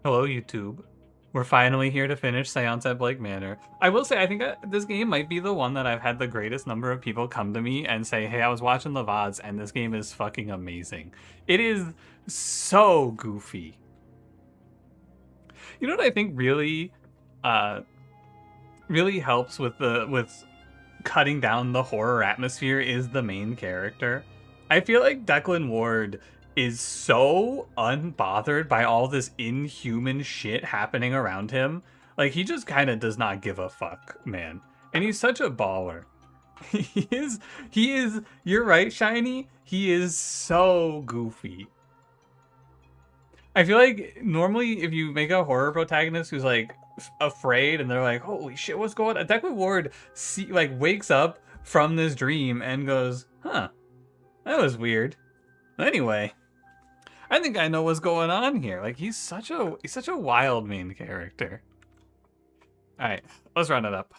Hello, YouTube. We're finally here to finish Seance at Blake Manor. I will say, I think this game might be the one that I've had the greatest number of people come to me and say, hey, I was watching the VODs and this game is fucking amazing. It is so goofy. You know what I think uh, really helps with cutting down the horror atmosphere is the main character. I feel like Declan Ward is so unbothered by all this inhuman shit happening around him. Like, he just kind of does not give a fuck, man. And he's such a baller. He is, you're right, Shiny. He is so goofy. I feel like normally if you make a horror protagonist who's like afraid and they're like, holy shit, what's going on? Declan Ward wakes up from this dream and goes, huh, that was weird. Anyway, I think I know what's going on here. Like, he's such a wild main character. All right, let's run it up.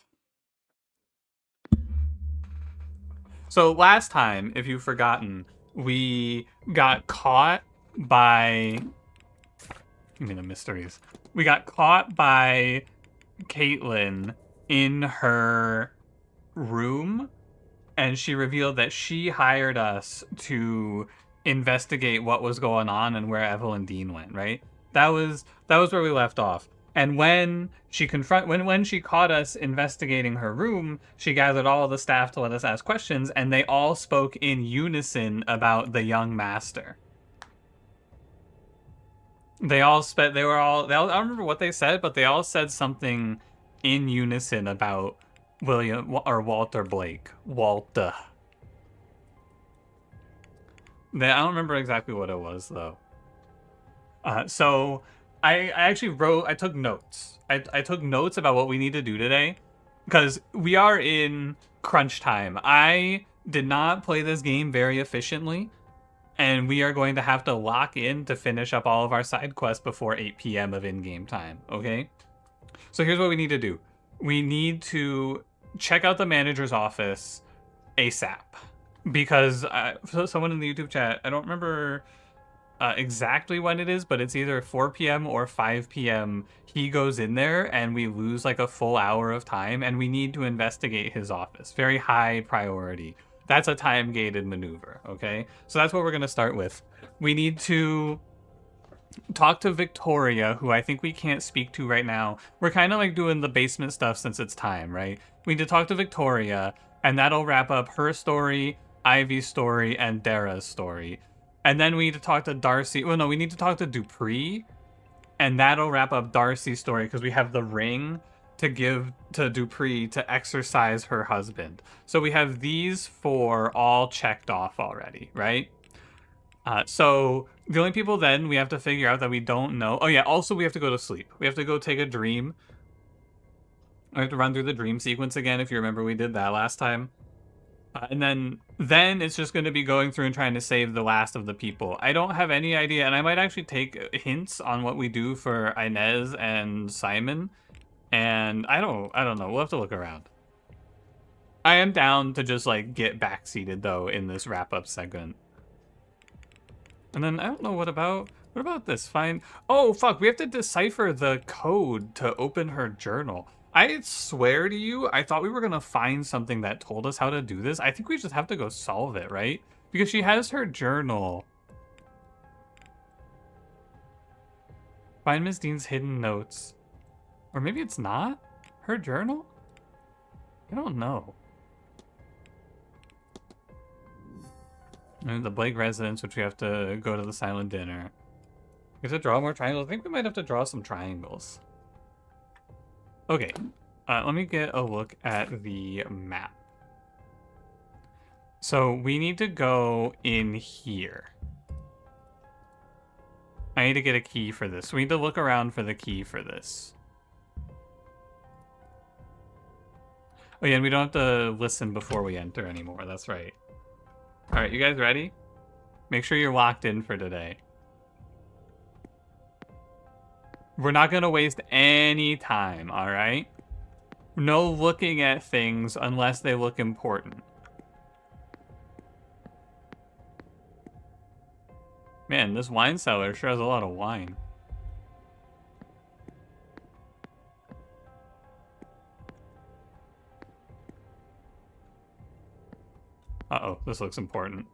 So last time, if you've forgotten, we got caught by... You mean the mysteries. We got caught by Caitlin in her room, and she revealed that she hired us to investigate what was going on and where Evelyn Dean went, right? That was where we left off. And when she when she caught us investigating her room, she gathered all of the staff to let us ask questions, and they all spoke in unison about the young master. They all I don't remember what they said, but they all said something in unison about William or Walter Blake. Walter. I don't remember exactly what it was though. So I actually I took notes. I took notes about what we need to do today because we are in crunch time. I did not play this game very efficiently. And we are going to have to lock in to finish up all of our side quests before 8 p.m. of in-game time, okay? So here's what we need to do. We need to check out the manager's office ASAP. Because someone in the YouTube chat, I don't remember exactly when it is, but it's either 4 p.m. or 5 p.m. He goes in there and we lose like a full hour of time and we need to investigate his office. Very high priority. That's a time-gated maneuver, okay? So that's what we're going to start with. We need to talk to Victoria, who I think we can't speak to right now. We're kind of like doing the basement stuff since it's time, right? We need to talk to Victoria, and that'll wrap up her story, Ivy's story, and Dara's story. And then we need to talk to Darcy. Well, no, we need to talk to Dupree, and that'll wrap up Darcy's story because we have the ring to give to Dupree to exorcise her husband. So we have these four all checked off already, right? So the only people then we have to figure out that we don't know. Oh yeah, also we have to go to sleep. We have to go take a dream. We have to run through the dream sequence again, if you remember we did that last time. And then it's just going to be going through and trying to save the last of the people. I don't have any idea, and I might actually take hints on what we do for Inez and Simon. And I don't know. We'll have to look around. I am down to just like get backseated though in this wrap-up segment. And then I don't know what about this? Fine. Oh fuck, we have to decipher the code to open her journal. I swear to you, I thought we were gonna find something that told us how to do this. I think we just have to go solve it, right? Because she has her journal. Find Miss Dean's hidden notes. Or maybe it's not her journal? I don't know. And the Blake residence, which we have to go to the silent dinner. We have to draw more triangles. I think we might have to draw some triangles. Okay, let me get a look at the map. So we need to go in here. I need to get a key for this. We need to look around for the key for this. Oh yeah, and we don't have to listen before we enter anymore. That's right. All right, you guys ready? Make sure you're locked in for today. We're not going to waste any time, all right? No looking at things unless they look important. Man, this wine cellar sure has a lot of wine. This looks important.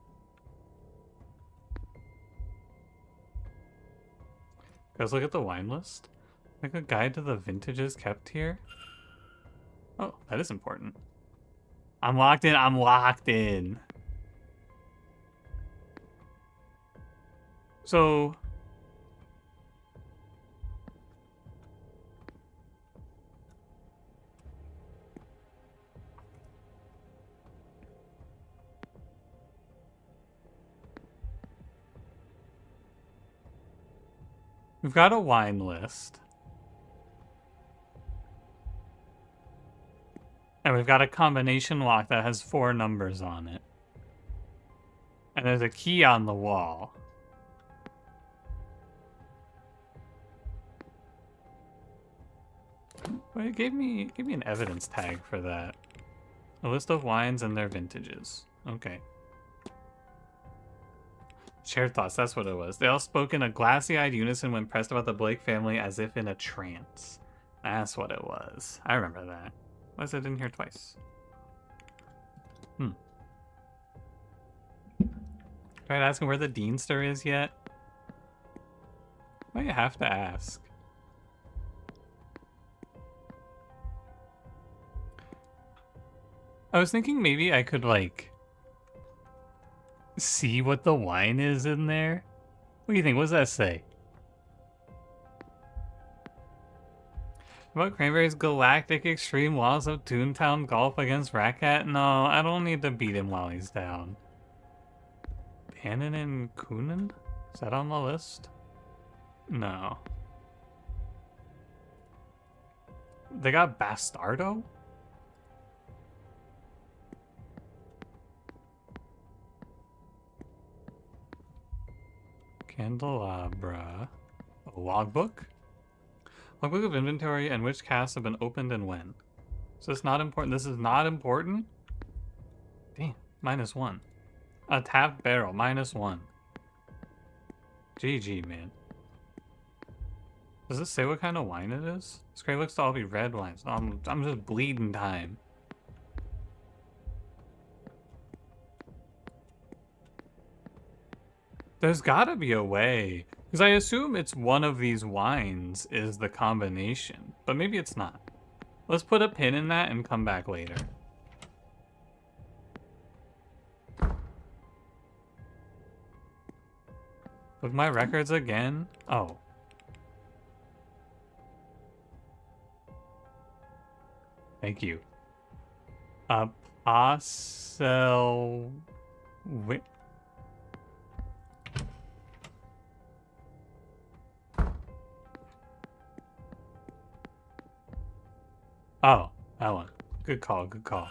Guys, look at the wine list. Like a guide to the vintages kept here. Oh, that is important. I'm locked in. I'm locked in. So... we've got a wine list. And we've got a combination lock that has 4 numbers on it. And there's a key on the wall. Well, it gave me an evidence tag for that. A list of wines and their vintages. Okay. Shared thoughts, that's what it was. They all spoke in a glassy-eyed unison when pressed about the Blake family as if in a trance. That's what it was. I remember that. Why is it in here twice? Tried asking where the Deanster is yet? Might have to ask. I was thinking maybe I could, like, see what the wine is in there. What do you think? What does that say? About Cranberry's galactic extreme laws of Toontown golf against Ratcat? No, I don't need to beat him while he's down. Bannon and Coonan? Is that on the list? No. They got Bastardo? Candelabra. A logbook? Logbook of inventory and which casts have been opened and when. So it's not important. This is not important? Damn, -1. A tapped barrel, -1. GG, man. Does this say what kind of wine it is? This grape looks to all be red wines. I'm just bleeding time. There's gotta be a way. Because I assume it's one of these wines is the combination. But maybe it's not. Let's put a pin in that and come back later. Look my records again? Oh. Thank you. Parcel... Wait. Oh, that one. Good call, good call.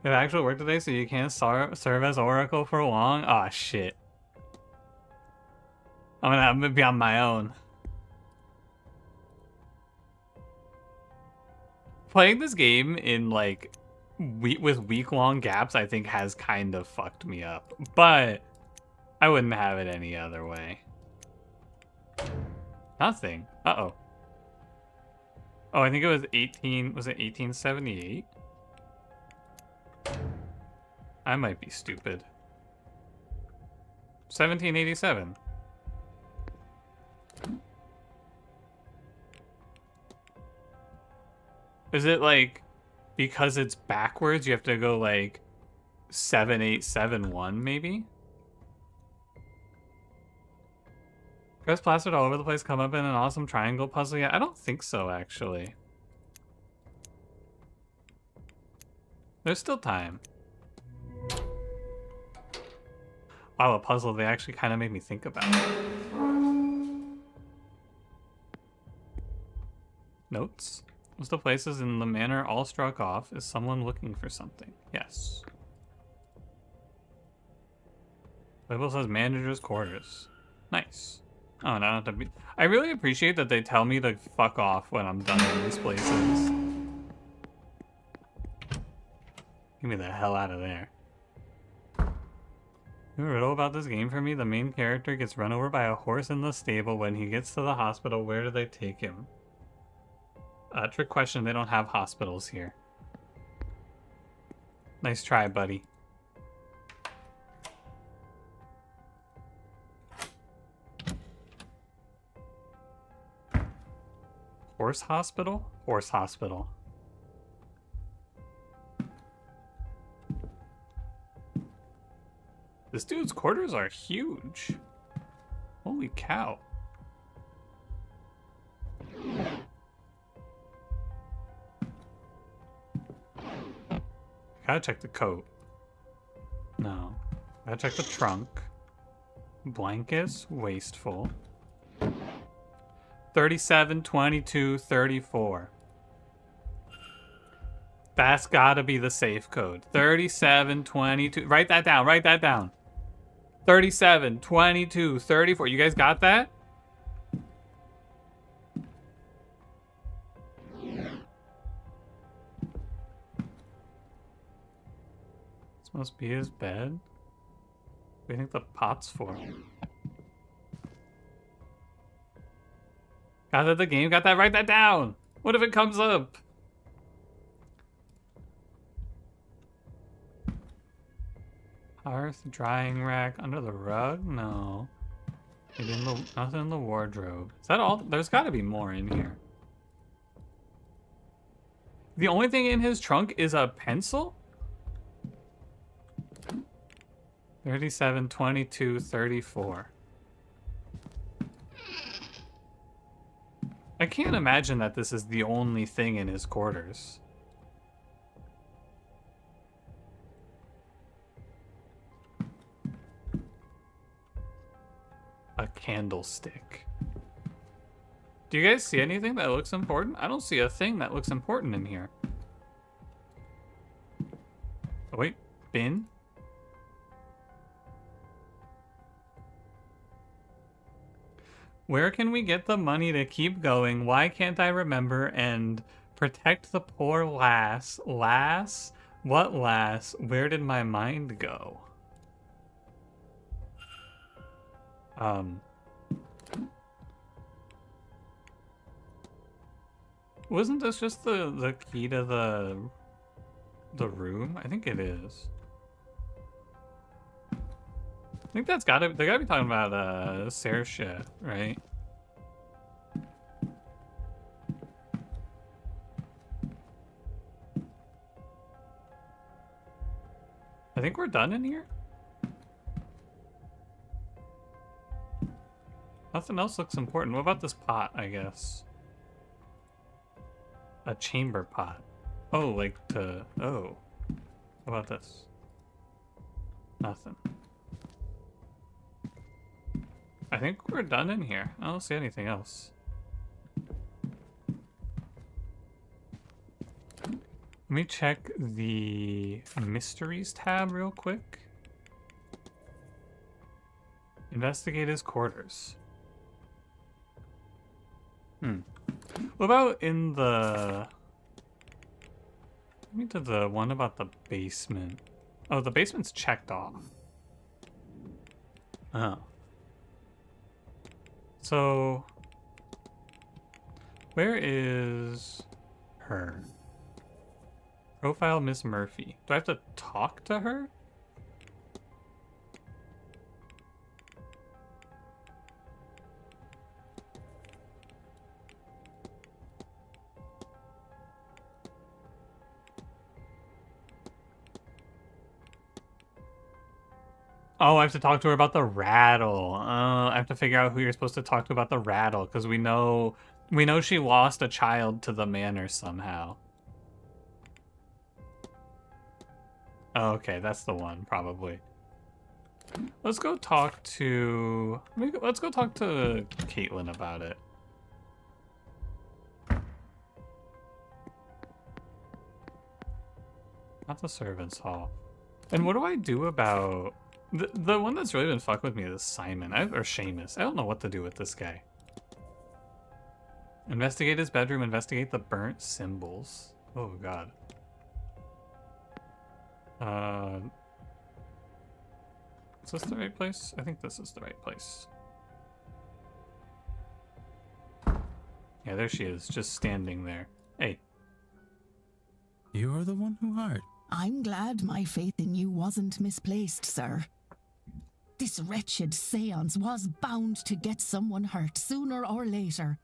You have actual work today, so you can't serve as Oracle for long? Aw, shit. I'm gonna be on my own. Playing this game in, like, with week-long gaps, I think has kind of fucked me up. But I wouldn't have it any other way. Nothing. Uh-oh. Oh, I think it was 1878? I might be stupid. 1787. Is it like, because it's backwards, you have to go like 7871 maybe? Guys plastered all over the place, come up in an awesome triangle puzzle yet? I don't think so, actually. There's still time. Wow, a puzzle they actually kind of made me think about. Notes? List of places in the manor all struck off. Is someone looking for something? Yes. Label says manager's quarters. Nice. Oh, and I don't have to be... I really appreciate that they tell me to fuck off when I'm done in these places. Get me the hell out of there. You riddle about this game for me? The main character gets run over by a horse in the stable. When he gets to the hospital, where do they take him? Trick question, they don't have hospitals here. Nice try, buddy. Horse hospital? Horse hospital. This dude's quarters are huge. Holy cow. Gotta check the coat. No. Gotta check the trunk. Blankets, wasteful. 37, 22, 34. That's gotta be the safe code. 37, 22. Write that down. Write that down. 37, 22, 34. You guys got that? This must be his bed. What do you think the pot's for? Got that the game? Got that? Write that down! What if it comes up? Hearth, drying rack, under the rug? No. Maybe in the, nothing in the wardrobe. Is that all? There's gotta be more in here. The only thing in his trunk is a pencil? 37, 22, 34. I can't imagine that this is the only thing in his quarters. A candlestick. Do you guys see anything that looks important? I don't see a thing that looks important in here. Oh, wait, bin? Where can we get the money to keep going? Why can't I remember and protect the poor lass? Lass? What lass? Where did my mind go? Wasn't this just the key to the room? I think it is. I think that's gotta, they gotta be talking about Sarah shit, right? I think we're done in here. Nothing else looks important. What about this pot, I guess? A chamber pot. Oh, like to, oh. What about this? Nothing. I think we're done in here. I don't see anything else. Let me check the mysteries tab real quick. Investigate his quarters. What about in the... Let me do the one about the basement. Oh, the basement's checked off. Oh. So, where is her? Profile Miss Murphy. Do I have to talk to her? Oh, I have to talk to her about the rattle. I have to figure out who you're supposed to talk to about the rattle, because we know she lost a child to the manor somehow. Oh, okay, that's the one, probably. Let's go talk to... Let's go talk to Caitlin about it. Not the servants' hall. And what do I do about... The one that's really been fucking with me is Simon, or Seamus. I don't know what to do with this guy. Investigate his bedroom, investigate the burnt symbols. Oh, God. Is this the right place? I think this is the right place. Yeah, there she is, just standing there. Hey. You're the one who hired. I'm glad my faith in you wasn't misplaced, sir. This wretched seance was bound to get someone hurt sooner or later.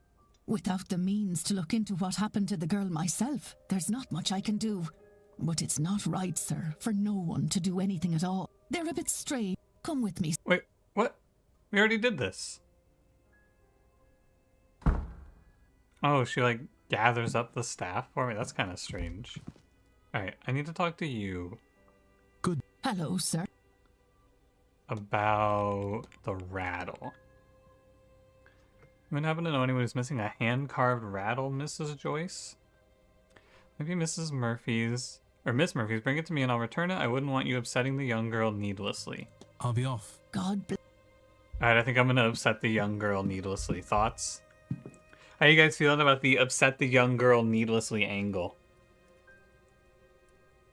Without the means to look into what happened to the girl myself, there's not much I can do. But it's not right, sir, for no one to do anything at all. They're a bit stray. Come with me. Wait, what? We already did this. Oh, she like gathers up the staff for me? That's kind of strange. Alright, I need to talk to you. Good. Hello, sir. About the rattle. Anyone happen to know anyone who's missing a hand-carved rattle, Mrs. Joyce? Maybe Mrs. Murphy's, or Miss Murphy's, bring it to me and I'll return it. I wouldn't want you upsetting the young girl needlessly. I'll be off. God bless. Alright, I think I'm gonna upset the young girl needlessly. Thoughts? How you guys feeling about the upset the young girl needlessly angle?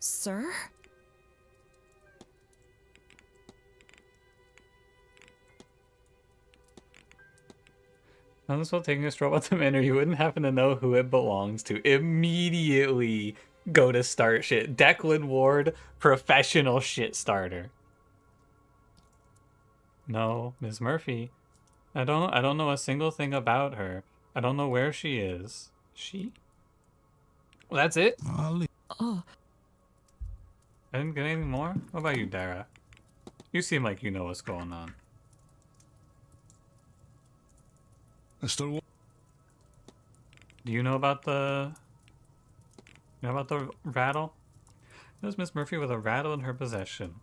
Sir? Unless while taking a stroll about the manor, you wouldn't happen to know who it belongs to. Immediately go to start shit. Declan Ward, professional shit starter. No, Ms. Murphy. I don't know a single thing about her. I don't know where she is. She? Well, that's it? I'll leave. Oh, I didn't get anything more? What about you, Dara? You seem like you know what's going on. Do Do you know about the... You know about the rattle? There's Miss Murphy with a rattle in her possession.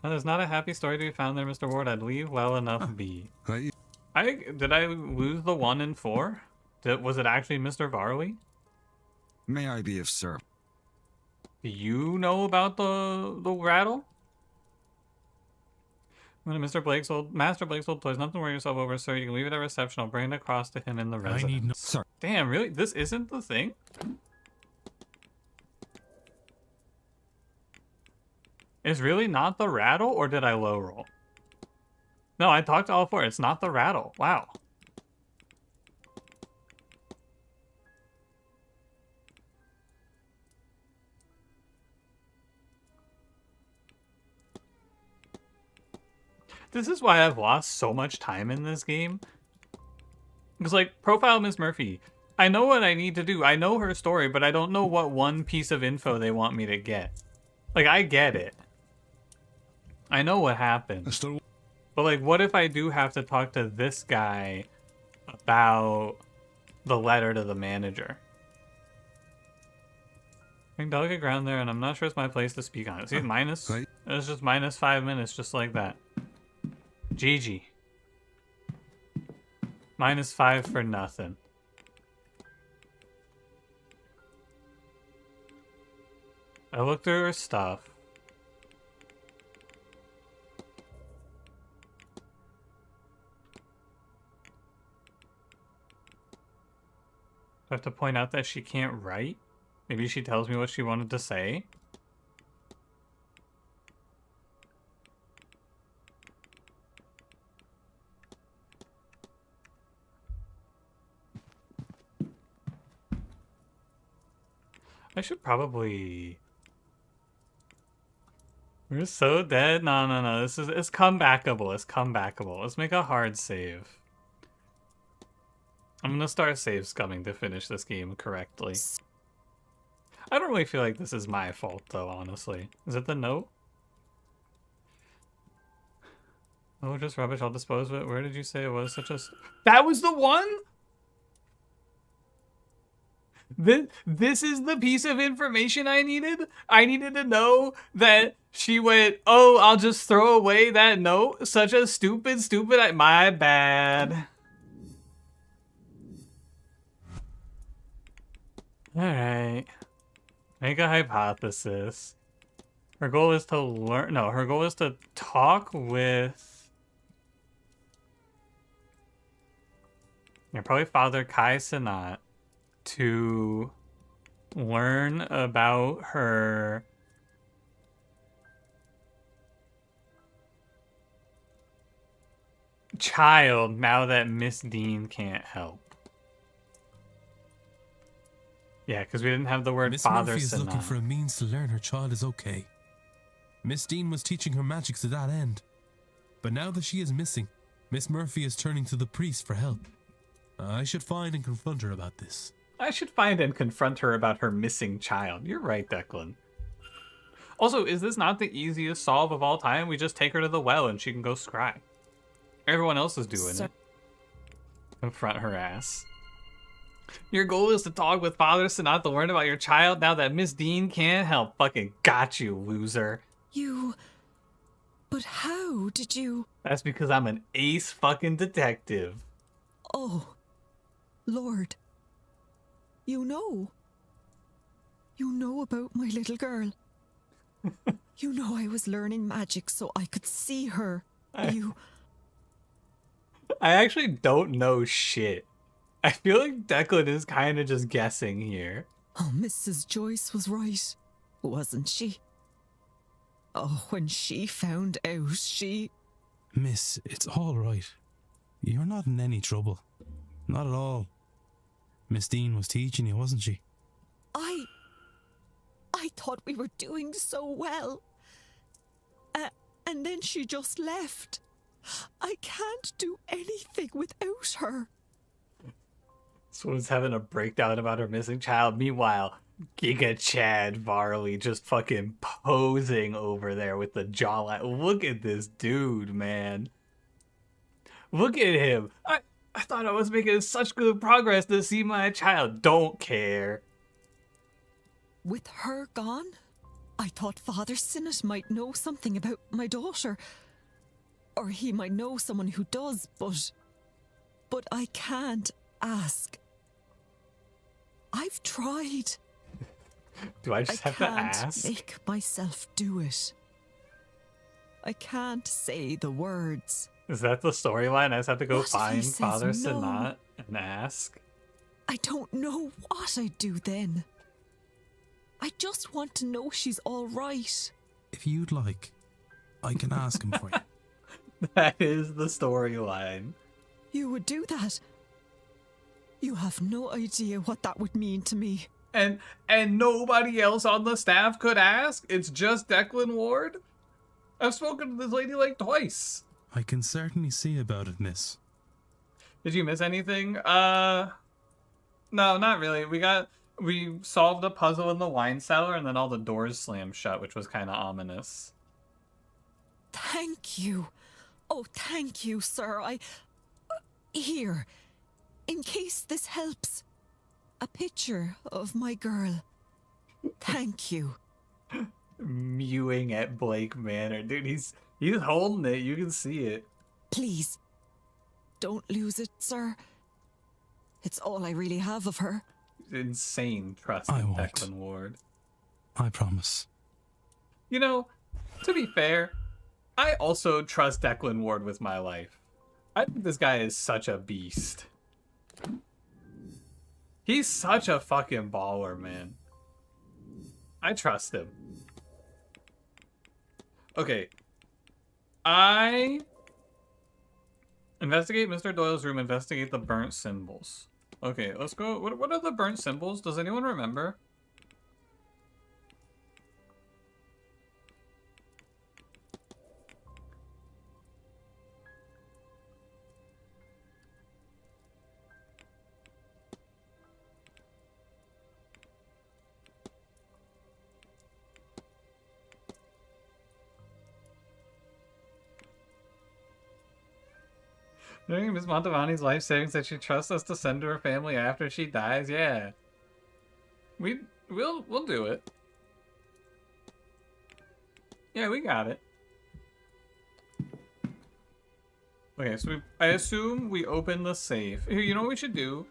Now, there's not a happy story to be found there, Mr. Ward. I'd leave well enough be. Did I lose the 1 and 4? Was it actually Mr. Varley? May I be of service? Do you know about the rattle? When Master Blake's old toys, nothing to worry yourself over, sir. You can leave it at reception. I'll bring it across to him in the residence. I need no. Sir. Damn, really? This isn't the thing? It's really not the rattle, or did I low roll? No, I talked to all 4. It's not the rattle. Wow. This is why I've lost so much time in this game. Because, like, profile Miss Murphy. I know what I need to do. I know her story, but I don't know what one piece of info they want me to get. Like, I get it. I know what happened. But, like, what if I do have to talk to this guy about the letter to the manager? I think delicate ground there, and I'm not sure it's my place to speak on it. See, minus... It's just minus 5 minutes, just like that. GG. Minus 5 for nothing. I looked through her stuff. Do I have to point out that she can't write? Maybe she tells me what she wanted to say? I should probably... We're so dead? No. It's comebackable. It's comebackable. Let's make a hard save. I'm gonna start save scumming to finish this game correctly. I don't really feel like this is my fault, though, honestly. Is it the note? Oh, just rubbish. I'll dispose of it. Where did you say it was such a... That was the one?! This is the piece of information I needed? I needed to know that she went, oh, I'll just throw away that note? Such a stupid... My bad. Alright. Make a hypothesis. Her goal is to learn... No, her goal is to talk with... Yeah, probably Father Kai Sanat to learn about her... child now that Miss Dean can't help. Yeah, because we didn't have the word Miss father. Murphy is looking for a means to learn her child is okay. Miss Dean was teaching her magic to that end. But now that she is missing, Miss Murphy is turning to the priest for help. I should find and confront her about this. I should find and confront her about her missing child. You're right, Declan. Also, is this not the easiest solve of all time? We just take her to the well and she can go scry. Everyone else is doing it. Confront her ass. Your goal is to talk with Father Sinat to learn about your child now that Miss Dean can't help. Fucking got you, loser. But how did you... That's because I'm an ace fucking detective. Oh, Lord. You know about my little girl. You know I was learning magic so I could see her. I actually don't know shit. I feel like Declan is kind of just guessing here. Oh, Mrs. Joyce was right, wasn't she? Oh, when she found out, she... Miss, it's all right. You're not in any trouble. Not at all. Miss Dean was teaching you, wasn't she? I thought we were doing so well. And then she just left. I can't do anything without her. This woman's having a breakdown about her missing child. Meanwhile, Giga Chad Varley just fucking posing over there with the jawline. Look at this dude, man. Look at him. I thought I was making such good progress to see my child. Don't care. With her gone, I thought Father Sinnott might know something about my daughter. Or he might know someone who does, but I can't ask. I've tried. Do I just have to ask? I can't make myself do it. I can't say the words. Is that the storyline? I just have to go What find Father no? Sinat and ask? I don't know what I'd do then. I just want to know she's all right. If you'd like, I can ask him for you. That is the storyline. You would do that? You have no idea what that would mean to me. And nobody else on the staff could ask? It's just Declan Ward? I've spoken to this lady like twice. I can certainly see about it, miss. Did you miss anything? No, not really. We solved a puzzle in the wine cellar and then all the doors slammed shut, which was kind of ominous. Thank you. Oh, thank you, sir. Here, in case this helps, a picture of my girl. Thank you. Mewing at Blake Manor. Dude, he's holding it. You can see it. Please, don't lose it, sir. It's all I really have of her. Insane trust in Declan Ward. I promise. You know, to be fair, I also trust Declan Ward with my life. I think this guy is such a beast. He's such a fucking baller, man. I trust him. Okay. Investigate Mr. Doyle's room, investigate the burnt symbols. Okay, let's go. What are the burnt symbols? Does anyone remember? During Miss Montavani's life savings that she trusts us to send to her family after she dies. Yeah. We'll do it. Yeah, we got it. Okay, so I assume we open the safe. Here, you know what we should do?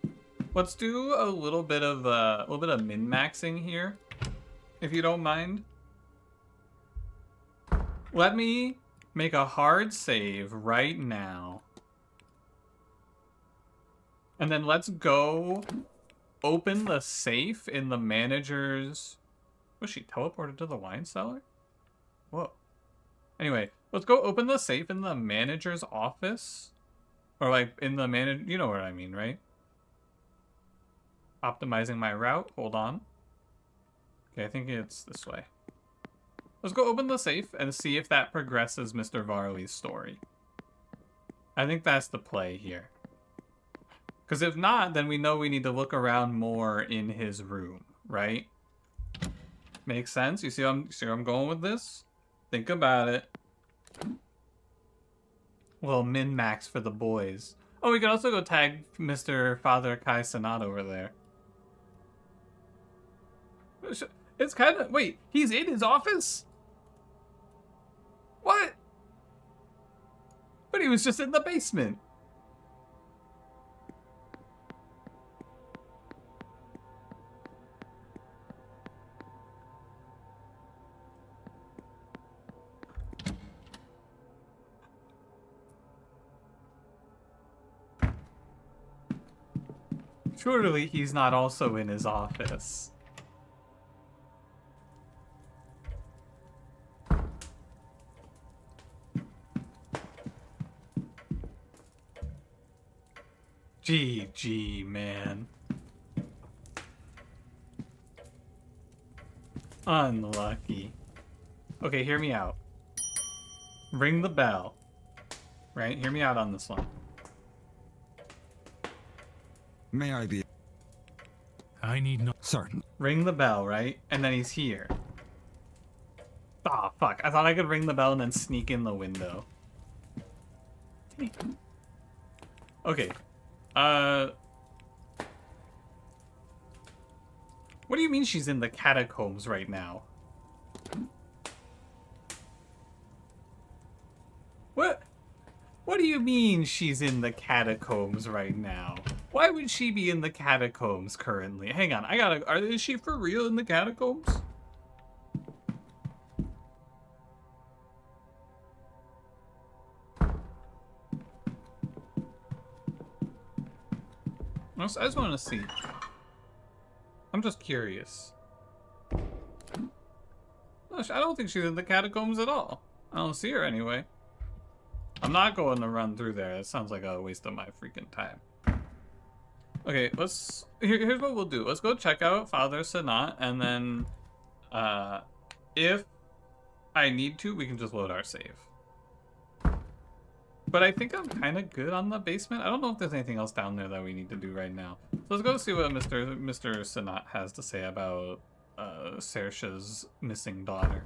Let's do a little bit of min-maxing here, if you don't mind. Let me make a hard save right now. And then let's go open the safe in the manager's... Was she teleported to the wine cellar? Whoa. Anyway, let's go open the safe in the manager's office. Or like in the manager... You know what I mean, right? Optimizing my route. Hold on. Okay, I think it's this way. Let's go open the safe and see if that progresses Mr. Varley's story. I think that's the play here. Because if not, then we know we need to look around more in his room, right? Makes sense? You see where I'm going with this? Think about it. A little min-max for the boys. Oh, we could also go tag Mr. Father Kai Sanat over there. It's kind of... Wait, he's in his office? What? But he was just in the basement. Surely he's not also in his office. GG, man. Unlucky. Okay, hear me out. Ring the bell. Right? Hear me out on this one. May I be I need no. certain? Ring the bell, right? And then he's here. Ah, fuck. I thought I could ring the bell and then sneak in the window. Okay. What do you mean she's in the catacombs right now? What? What do you mean she's in the catacombs right now? Why would she be in the catacombs currently? Hang on, is she for real in the catacombs? I just want to see. I'm just curious. No, I don't think she's in the catacombs at all. I don't see her anyway. I'm not going to run through there. That sounds like a waste of my freaking time. Okay, here's what we'll do. Let's go check out Father Sanat, and then if I need to, we can just load our save. But I think I'm kind of good on the basement. I don't know if there's anything else down there that we need to do right now. So let's go see what Mr. Sanat has to say about Saoirse's missing daughter.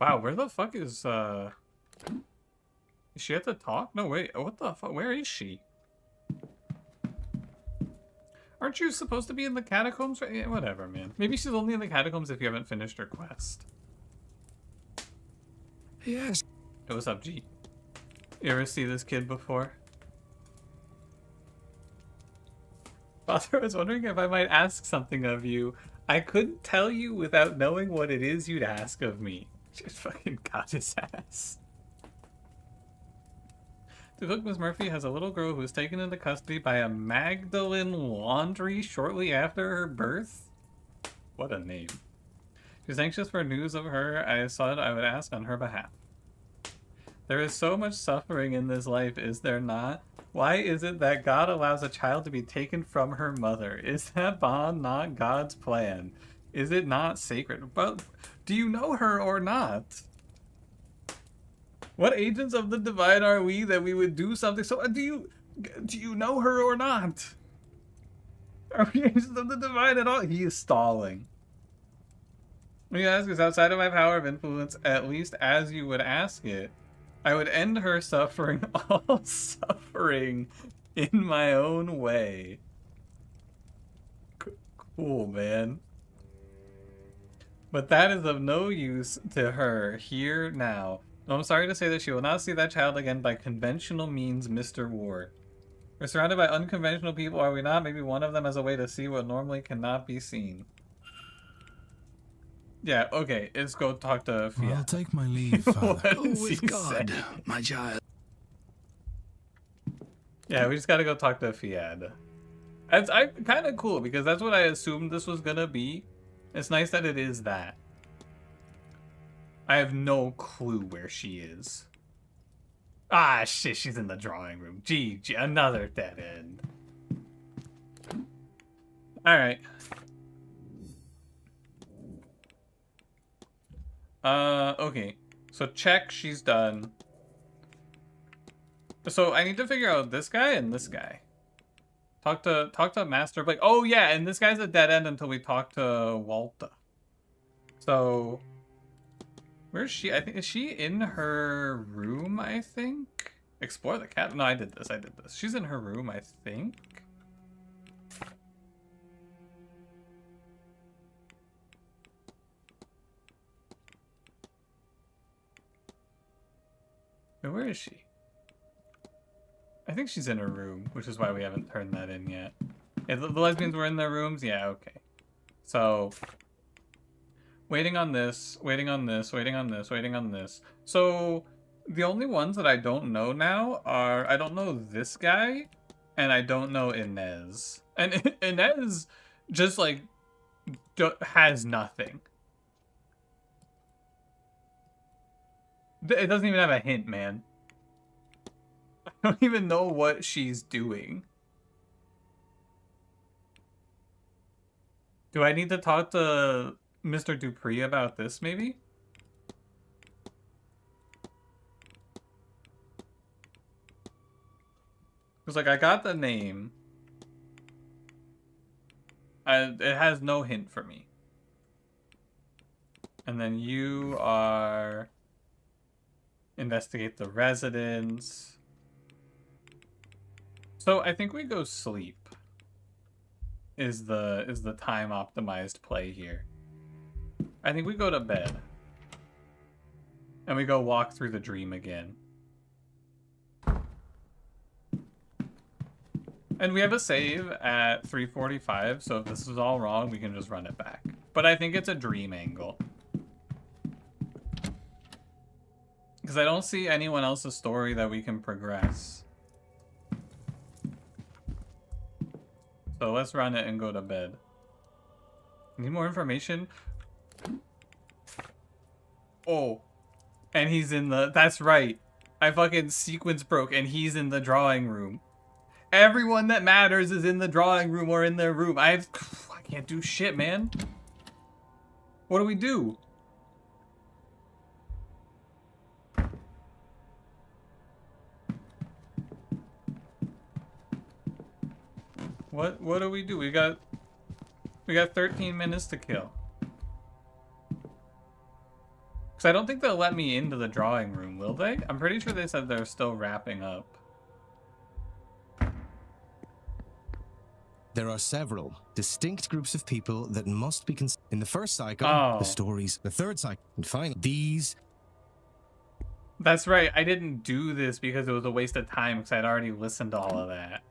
Wow, where the fuck is she at the top? No, wait, what the fuck? Where is she? Aren't you supposed to be in the catacombs? Yeah, whatever, man. Maybe she's only in the catacombs if you haven't finished her quest. Yes. Hey, what's up, G? You ever see this kid before? Father, I was wondering if I might ask something of you. I couldn't tell you without knowing what it is you'd ask of me. Just fucking got his ass. The cook, Miss Murphy, has a little girl who was taken into custody by a Magdalene Laundry shortly after her birth. What a name. She's anxious for news of her. I thought I would ask on her behalf. There is so much suffering in this life, is there not? Why is it that God allows a child to be taken from her mother? Is that bond not God's plan? Is it not sacred? But do you know her or not? What agents of the divine are we that we would do something? So do you know her or not? Are we agents of the divine at all? He is stalling. Let me ask, is outside of my power of influence, at least as you would ask it, I would end her suffering, all suffering, in my own way. Cool, man. But that is of no use to her here now. I'm sorry to say that she will not see that child again by conventional means, Mr. Ward. We're surrounded by unconventional people, are we not? Maybe one of them has a way to see what normally cannot be seen. Yeah, okay, let's go talk to Fiat. Well, I'll take my leave, Father. Go with God, my child. Yeah, we just gotta go talk to Fiat. It's kind of cool, because that's what I assumed this was gonna be. It's nice that it is that. I have no clue where she is. Ah, shit, she's in the drawing room. Gee, another dead end. Alright. Okay. So check, she's done. So I need to figure out this guy and this guy. Talk to Master Blake. Oh yeah, and this guy's a dead end until we talk to Walta. So where's she? I think, is she in her room, I think? Explore the cat. No, I did this. She's in her room, I think. But where is she? I think she's in her room, which is why we haven't turned that in yet. Yeah, the lesbians were in their rooms? Yeah, okay. So, waiting on this, waiting on this, waiting on this, waiting on this. So, the only ones that I don't know now are, I don't know this guy, and I don't know Inez. And Inez just, like, has nothing. It doesn't even have a hint, man. I don't even know what she's doing. Do I need to talk to Mr. Dupree about this, maybe? Because, like, I got the name. It has no hint for me. And then you are... investigate the residence. So I think we go sleep. Is the time optimized play here? I think we go to bed. And we go walk through the dream again. And we have a save at 3:45, so if this is all wrong, we can just run it back. But I think it's a dream angle. Because I don't see anyone else's story that we can progress. So let's run it and go to bed. Need more information? Oh. And he's in the... That's right. I fucking sequence broke and he's in the drawing room. Everyone that matters is in the drawing room or in their room. I can't do shit, man. What do we do? What do we do? We got 13 minutes to kill. Because I don't think they'll let me into the drawing room, will they? I'm pretty sure they said they're still wrapping up. There are several distinct groups of people that must be considered. In the first cycle, the stories. The third cycle, and finally, these. That's right. I didn't do this because it was a waste of time because I'd already listened to all of that.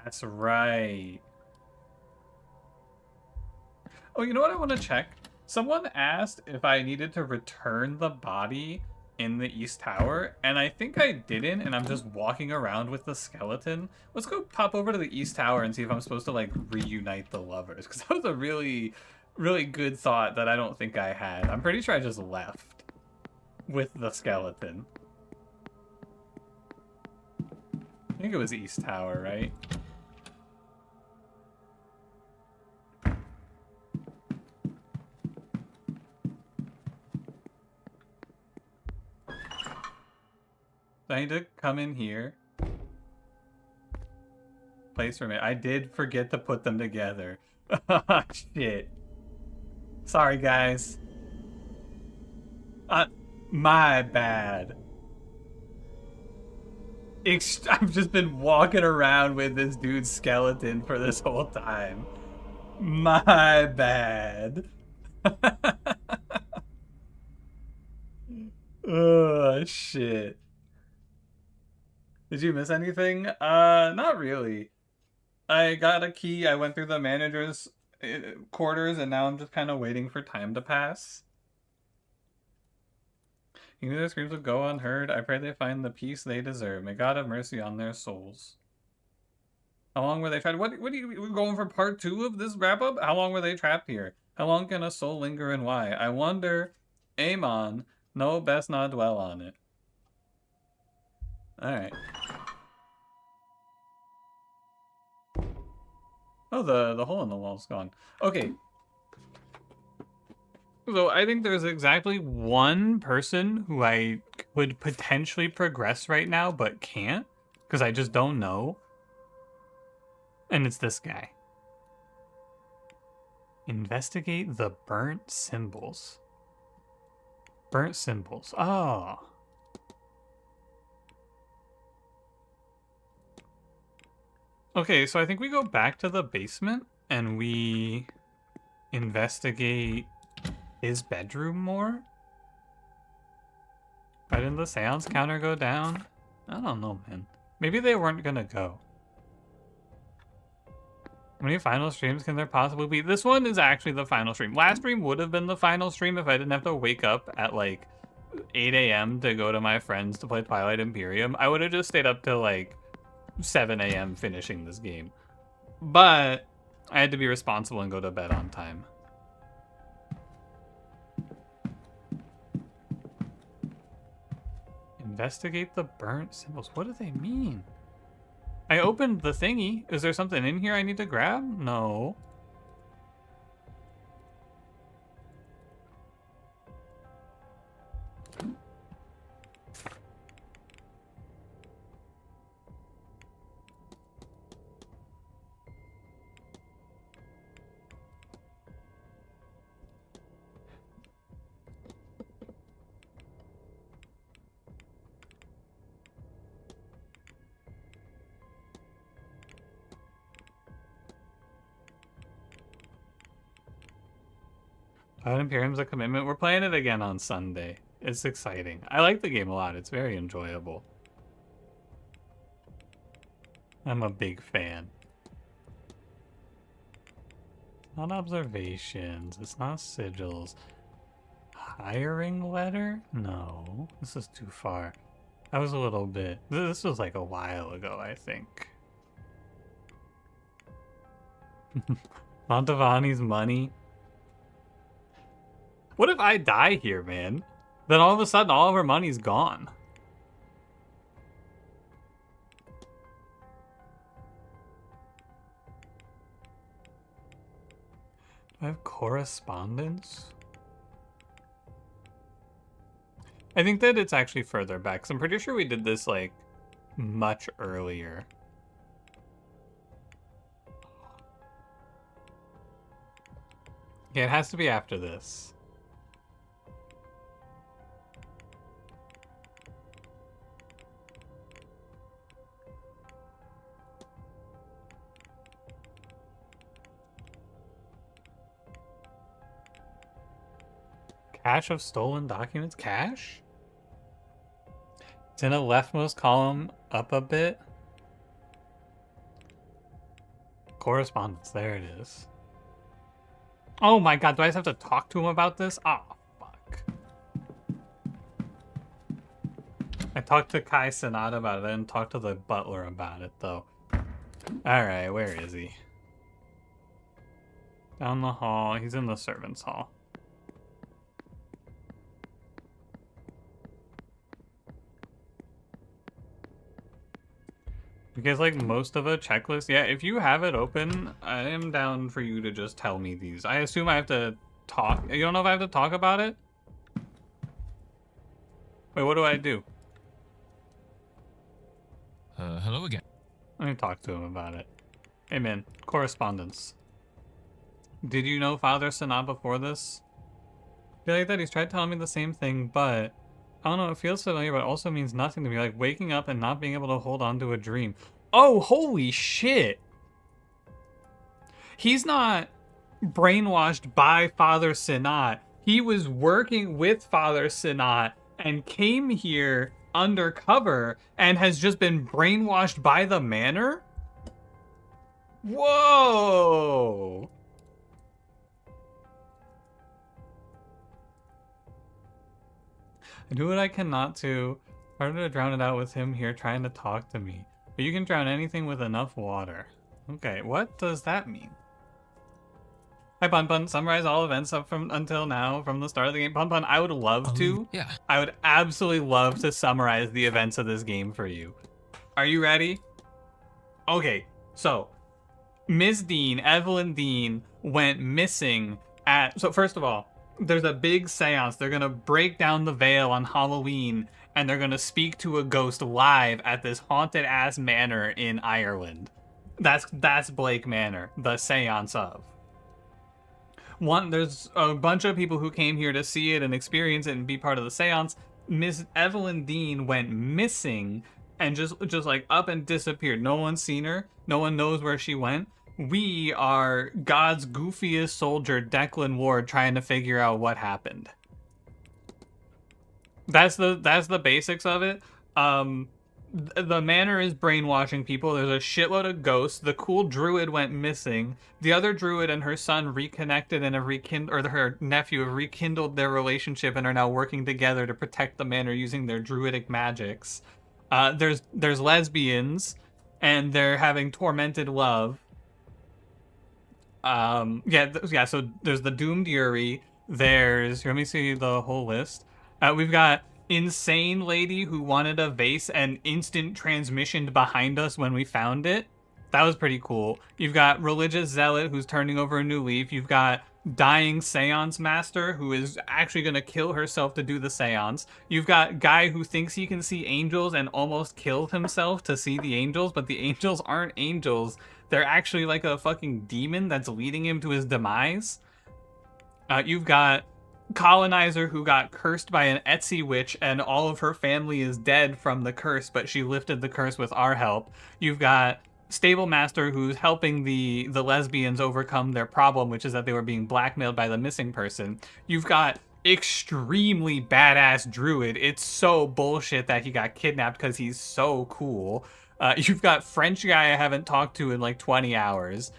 That's right. Oh, you know what I want to check? Someone asked if I needed to return the body in the East Tower, and I think I didn't, and I'm just walking around with the skeleton. Let's go pop over to the East Tower and see if I'm supposed to, like, reunite the lovers, because that was a really, really good thought that I don't think I had. I'm pretty sure I just left with the skeleton. I think it was East Tower, right? I need to come in here. Place for a minute. I did forget to put them together. Shit. Sorry, guys. My bad. I've just been walking around with this dude's skeleton for this whole time. My bad. Oh, shit. Did you miss anything? Not really. I got a key, I went through the manager's quarters, and now I'm just kind of waiting for time to pass. You knew their screams would go unheard. I pray they find the peace they deserve. May God have mercy on their souls. How long were they trapped? What are you going for part 2 of this wrap-up? How long were they trapped here? How long can a soul linger and why? I wonder. Amon. No, best not dwell on it. Alright. Oh, the hole in the wall's gone. Okay. So I think there's exactly one person who I could potentially progress right now, but can't, because I just don't know. And it's this guy. Investigate the burnt symbols. Burnt symbols. Oh. Okay, so I think we go back to the basement and we investigate his bedroom more. Why didn't the seance counter go down? I don't know, man. Maybe they weren't gonna go. How many final streams can there possibly be? This one is actually the final stream. Last stream would have been the final stream if I didn't have to wake up at like 8 a.m. to go to my friends to play Twilight Imperium. I would have just stayed up till like 7 a.m. finishing this game. But I had to be responsible and go to bed on time. Investigate the burnt symbols. What do they mean? I opened the thingy. Is there something in here I need to grab? No. Imperium's a commitment. We're playing it again on Sunday. It's exciting. I like the game a lot. It's very enjoyable. I'm a big fan. It's not observations. It's not sigils. Hiring letter? No. This is too far. That was a little bit... This was like a while ago, I think. Montavani's money. What if I die here, man? Then all of a sudden, all of our money's gone. Do I have correspondence? I think that it's actually further back, because I'm pretty sure we did this, like, much earlier. Yeah, it has to be after this. Cache of stolen documents? Cache? It's in a leftmost column up a bit. Correspondence. There it is. Oh my god, do I just have to talk to him about this? Oh, fuck. I talked to Kai Sanada about it. I didn't talk to the butler about it, though. Alright, where is he? Down the hall. He's in the servants' hall. You guys like most of a checklist? Yeah, if you have it open, I am down for you to just tell me these. I assume I have to talk. You don't know if I have to talk about it? Wait, what do I do? Hello again. Let me talk to him about it. Hey man, correspondence. Did you know Father Sanat before this? I feel like that he's tried telling me the same thing, but I don't know, it feels familiar, but it also means nothing to me. Like waking up and not being able to hold on to a dream. Oh, holy shit! He's not brainwashed by Father Sanat. He was working with Father Sanat and came here undercover and has just been brainwashed by the manor? Whoa! I do what I cannot to. Harder to drown it out with him here trying to talk to me. But you can drown anything with enough water. Okay, what does that mean? Hi Pun Pun, summarize all events up from until now from the start of the game. Pun Pun, I would love to. Yeah. I would absolutely love to summarize the events of this game for you. Are you ready? Okay, so Ms. Dean, Evelyn Dean, went missing at... So first of all, there's a big seance. They're going to break down the veil on Halloween, and they're gonna speak to a ghost live at this haunted ass manor in Ireland. That's Blake Manor, the Seance of. There's a bunch of people who came here to see it and experience it and be part of the seance. Miss Evelyn Dean went missing and just like up and disappeared. No one's seen her. No one knows where she went. We are God's goofiest soldier, Declan Ward, trying to figure out what happened. That's the basics of it. The manor is brainwashing people. There's a shitload of ghosts. The cool druid went missing. The other druid and her son reconnected and her nephew have rekindled their relationship and are now working together to protect the manor using their druidic magics. There's lesbians, and they're having tormented love. So there's the doomed Yuri. Let me see the whole list. We've got insane lady who wanted a vase and instant transmissioned behind us when we found it. That was pretty cool. You've got religious zealot who's turning over a new leaf. You've got dying seance master who is actually going to kill herself to do the seance. You've got guy who thinks he can see angels and almost killed himself to see the angels, but the angels aren't angels. They're actually like a fucking demon that's leading him to his demise. You've got colonizer who got cursed by an Etsy witch and all of her family is dead from the curse, but she lifted the curse with our help. You've got stable master who's helping the lesbians overcome their problem, which is that they were being blackmailed by the missing person. You've got extremely badass druid. It's so bullshit that he got kidnapped because he's so cool. You've got French guy I haven't talked to in like 20 hours.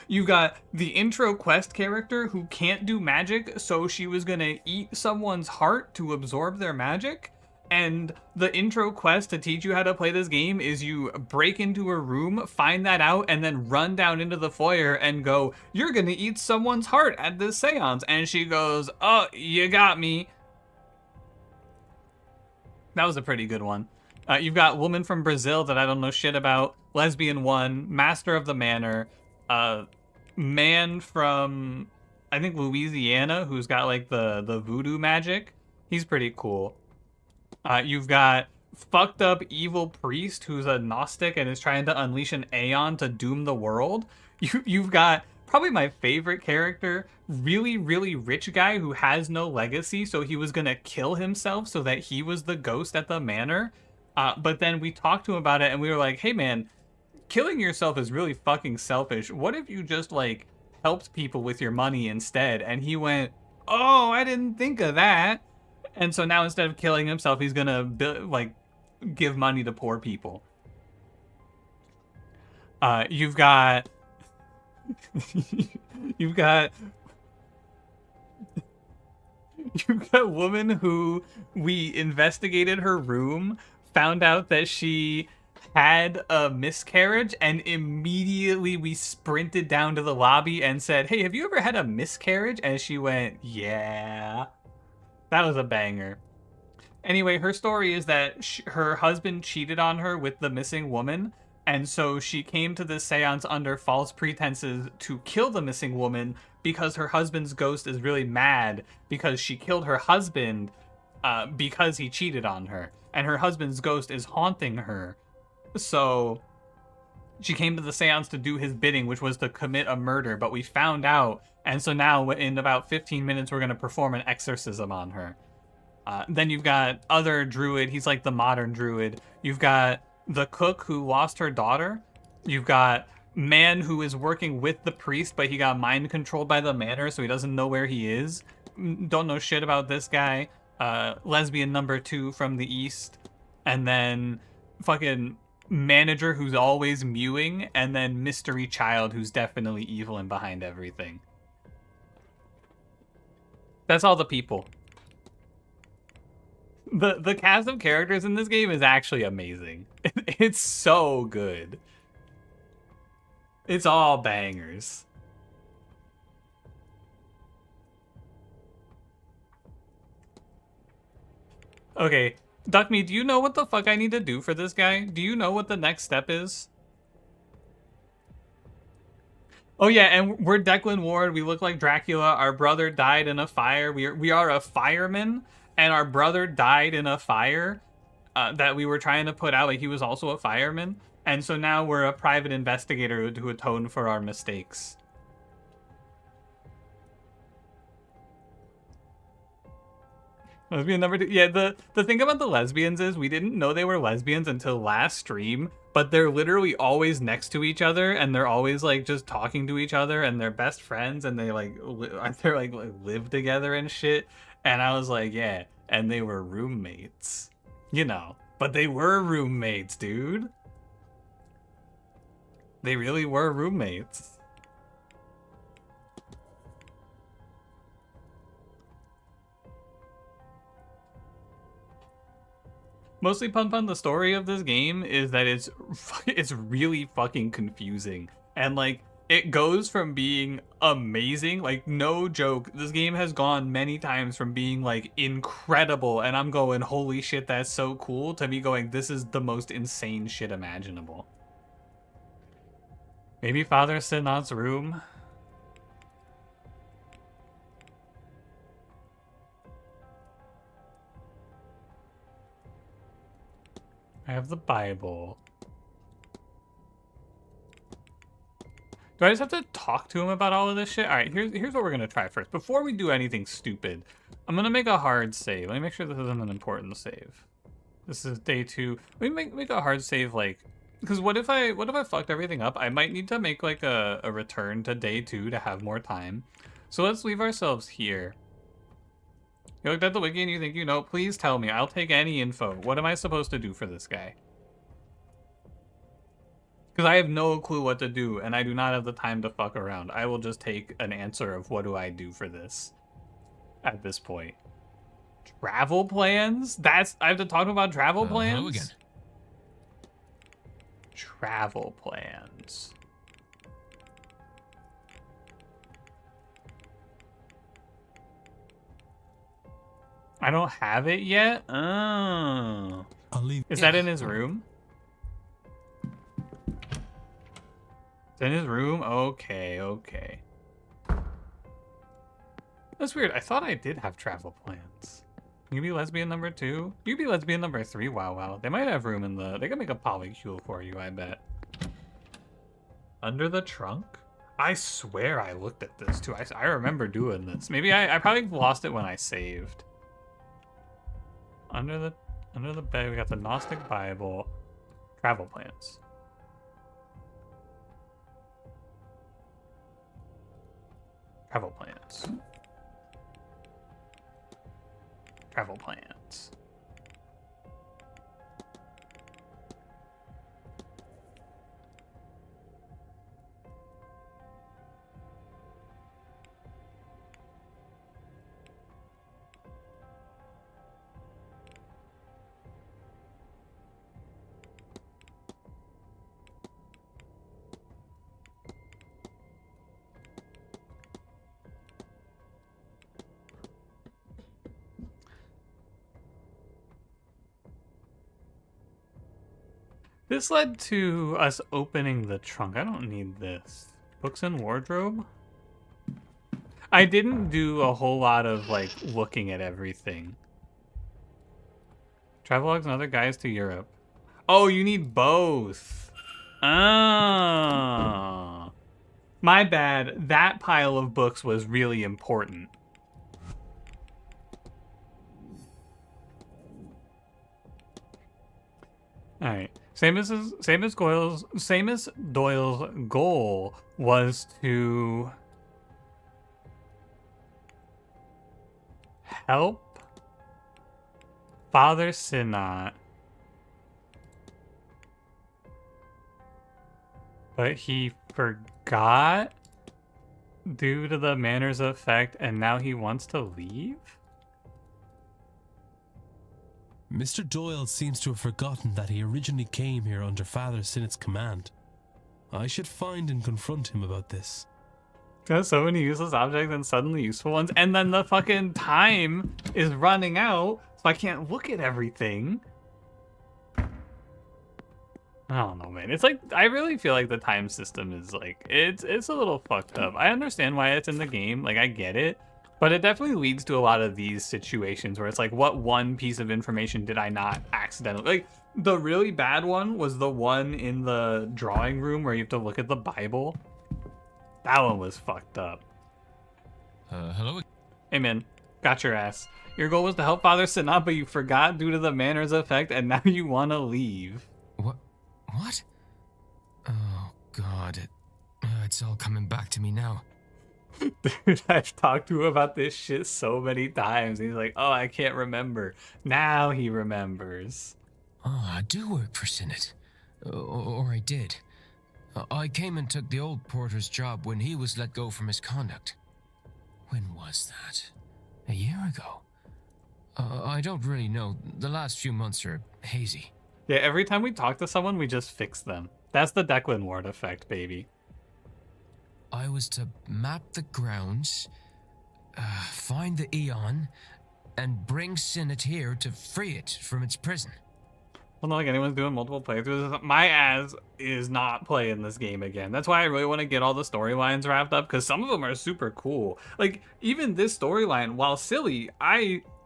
You've got the intro quest character who can't do magic, so she was gonna eat someone's heart to absorb their magic. And the intro quest to teach you how to play this game is you break into a room, find that out, and then run down into the foyer and go, "You're gonna eat someone's heart at this seance." And she goes, "Oh, you got me." That was a pretty good one. You've got woman from Brazil that I don't know shit about, lesbian one, master of the manor, man from, I think, Louisiana, who's got like the voodoo magic. He's pretty cool. You've got fucked up evil priest who's a Gnostic and is trying to unleash an Aeon to doom the world. You've got probably my favorite character, really, really rich guy who has no legacy, so he was gonna kill himself so that he was the ghost at the manor. But then we talked to him about it and we were like, hey man, killing yourself is really fucking selfish. What if you just like helped people with your money instead? And he went, oh, I didn't think of that. And so now instead of killing himself, he's gonna give money to poor people. You've got a woman who we investigated her room, found out that she had a miscarriage, and immediately we sprinted down to the lobby and said, hey, have you ever had a miscarriage? And she went, yeah. That was a banger. Anyway, her story is that her husband cheated on her with the missing woman, and so she came to this seance under false pretenses to kill the missing woman because her husband's ghost is really mad because she killed her husband because he cheated on her, and her husband's ghost is haunting her. So she came to the seance to do his bidding, which was to commit a murder, but we found out, and so now in about 15 minutes we're going to perform an exorcism on her. Then you've got other druid, he's like the modern druid. You've got the cook who lost her daughter. You've got man who is working with the priest, but he got mind controlled by the manor, so he doesn't know where he is. Don't know shit about this guy. Lesbian number 2 from the east. And then fucking manager who's always mewing, and then mystery child who's definitely evil and behind everything. That's all the people. The cast of characters in this game is actually amazing. It's so good. It's all bangers. Okay, Duck Me, do you know what the fuck I need to do for this guy? Do you know what the next step is? Oh yeah, and we're Declan Ward. We look like Dracula. Our brother died in a fire. We are a fireman. and our brother died in a fire that we were trying to put out. Like, he was also a fireman. And so now we're a private investigator to atone for our mistakes. Lesbian number 2. Yeah, the thing about the lesbians is we didn't know they were lesbians until last stream, but they're literally always next to each other, and they're always like just talking to each other, and they're best friends, and they like live together and shit. And I was like, yeah, and they were roommates, you know. But they were roommates, dude. They really were roommates. Mostly Pun, the story of this game is that it's really fucking confusing. And like, it goes from being amazing, like no joke, this game has gone many times from being like incredible and I'm going, holy shit, that's so cool, to me going, this is the most insane shit imaginable. Maybe Father Sinat's room? I have the Bible. Do I just have to talk to him about all of this shit? All right, here's what we're gonna try first. Before we do anything stupid, I'm gonna make a hard save. Let me make sure this isn't an important save. This is day 2. Let me make a hard save, like, because what if I fucked everything up? I might need to make like a return to day 2 to have more time. So let's leave ourselves here. You looked at the wiki and you think you know, please tell me. I'll take any info. What am I supposed to do for this guy? Because I have no clue what to do, and I do not have the time to fuck around. I will just take an answer of what do I do for this at this point. Travel plans? I have to talk about travel plans? Hello again. Travel plans. I don't have it yet? Oh. I'll leave. Is that in his room? It's in his room? Okay, okay. That's weird. I thought I did have travel plans. You be lesbian number 2? You be lesbian number 3? Wow. They might have room in the... They can make a polycule for you, I bet. Under the trunk? I swear I looked at this, too. I remember doing this. Maybe I probably lost it when I saved. Under the bed, we got the Gnostic Bible. Travel plans. Travel plans. Travel plans. This led to us opening the trunk. I don't need this. Books and wardrobe? I didn't do a whole lot of, like, looking at everything. Travelogues and other guides to Europe. Oh, you need both. Ah. My bad. That pile of books was really important. All right. Same as Doyle's goal was to help Father Sinat, but he forgot due to the Manor's effect, and now he wants to leave? Mr. Doyle seems to have forgotten that he originally came here under Father Sinat's command. I should find and confront him about this. There's so many useless objects and suddenly useful ones, and then the fucking time is running out, so I can't look at everything. I don't know, man. It's like, I really feel like the time system is like, it's a little fucked up. I understand why it's in the game, like I get it, But it definitely leads to a lot of these situations where it's like, what one piece of information did I not accidentally... Like, the really bad one was the one in the drawing room where you have to look at the Bible. That one was fucked up. Hello? Hey, man. Got your ass. Your goal was to help Father Sinat, but you forgot due to the Manor's effect, and now you want to leave. What? Oh, God. It's all coming back to me now. Dude, I've talked to him about this shit so many times. He's like, oh, I can't remember. Now he remembers. Oh, I do work for Sinnott. Or I did. I came and took the old porter's job when he was let go for misconduct. When was that? A year ago? I don't really know. The last few months are hazy. Yeah, every time we talk to someone, we just fix them. That's the Declan Ward effect, baby. I was to map the grounds, find the Eon, and bring Sinnott here to free it from its prison. Well, not like anyone's doing multiple playthroughs. My ass is not playing this game again. That's why I really want to get all the storylines wrapped up, because some of them are super cool. Like, even this storyline, while silly,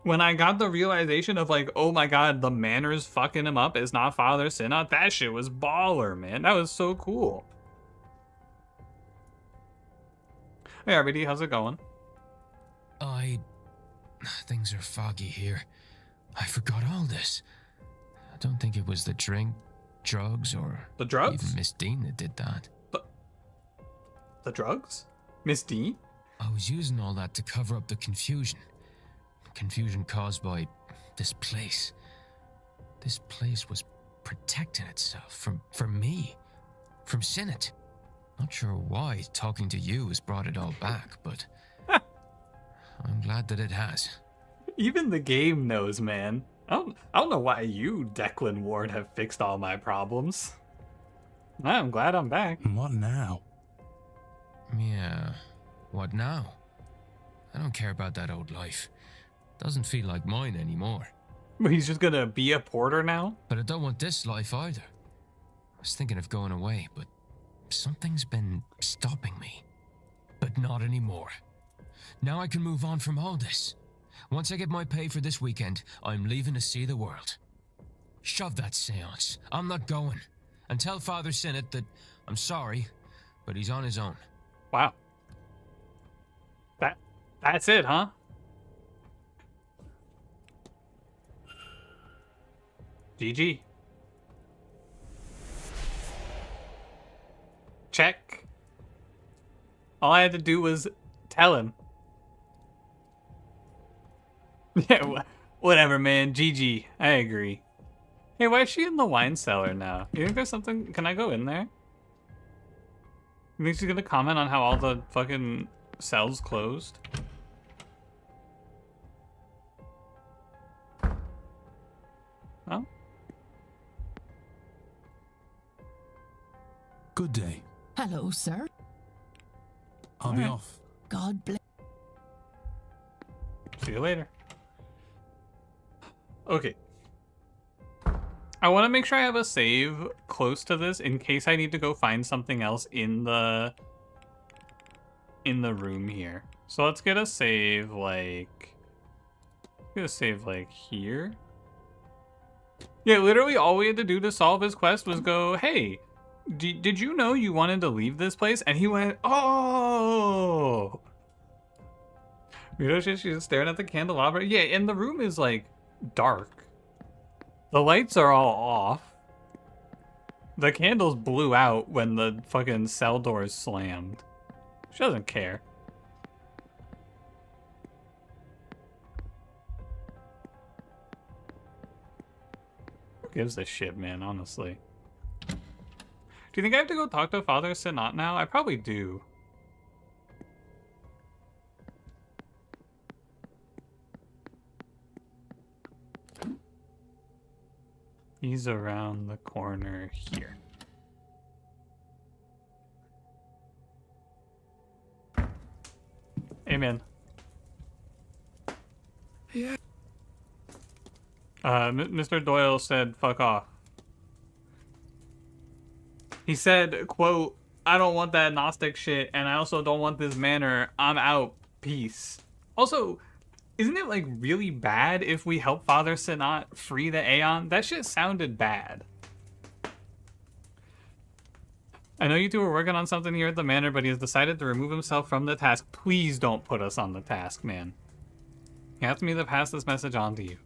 when I got the realization of like, oh my god, the Manor's fucking him up is not Father Sinat, that shit was baller, man. That was so cool. Hey, RBD, how's it going? Things are foggy here. I forgot all this. I don't think it was the drink, drugs, or... The drugs? Even Miss Dean that did that. The drugs? Miss Dean? I was using all that to cover up the confusion. Confusion caused by this place. This place was protecting itself from me. From Sinnott. Not sure why talking to you has brought it all back, but I'm glad that it has. Even the game knows, man. I don't know why you, Declan Ward, have fixed all my problems. I'm glad I'm back. What now? Yeah, what now? I don't care about that old life. Doesn't feel like mine anymore. But he's just gonna be a porter now? But I don't want this life either. I was thinking of going away, but something's been stopping me. But not anymore. Now I can move on from all this. Once I get my pay for this weekend, I'm leaving to see the world. Shove that seance. I'm not going. And tell Father Sinnott that I'm sorry, but he's on his own. Wow. That's it, huh? GG. Check. All I had to do was tell him. Yeah, whatever, man. GG. I agree. Hey, why is she in the wine cellar now? You think there's something... Can I go in there? You think she's gonna comment on how all the fucking cells closed? Oh? Good day. Hello, sir. I'll be off. God bless. See you later. Okay. I want to make sure I have a save close to this in case I need to go find something else in the room here. So let's get a save like here. Yeah, literally all we had to do to solve his quest was go, hey, did you know you wanted to leave this place? And he went, oh. You know, she's staring at the candelabra. Yeah, and the room is like dark. The lights are all off. The candles blew out when the fucking cell doors slammed. She doesn't care. Who gives a shit, man, honestly? Do you think I have to go talk to Father Sinat now? I probably do. He's around the corner here. Hey, man. Yeah. Mr. Doyle said, fuck off. He said, quote, I don't want that Gnostic shit, and I also don't want this manor. I'm out. Peace. Also, isn't it like really bad if we help Father Sinat free the Aeon? That shit sounded bad. I know you two are working on something here at the manor, but he has decided to remove himself from the task. Please don't put us on the task, man. He asked me to pass this message on to you.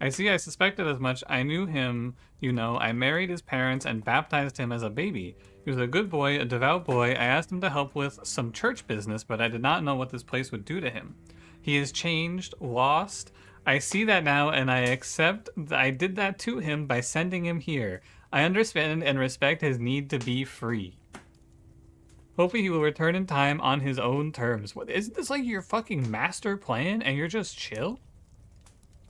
I see, I suspected as much. I knew him, you know. I married his parents and baptized him as a baby. He was a good boy, a devout boy. I asked him to help with some church business, but I did not know what this place would do to him. He is changed, lost. I see that now, and I accept that I did that to him by sending him here. I understand and respect his need to be free. Hopefully he will return in time on his own terms. What, isn't this like your fucking master plan and you're just chill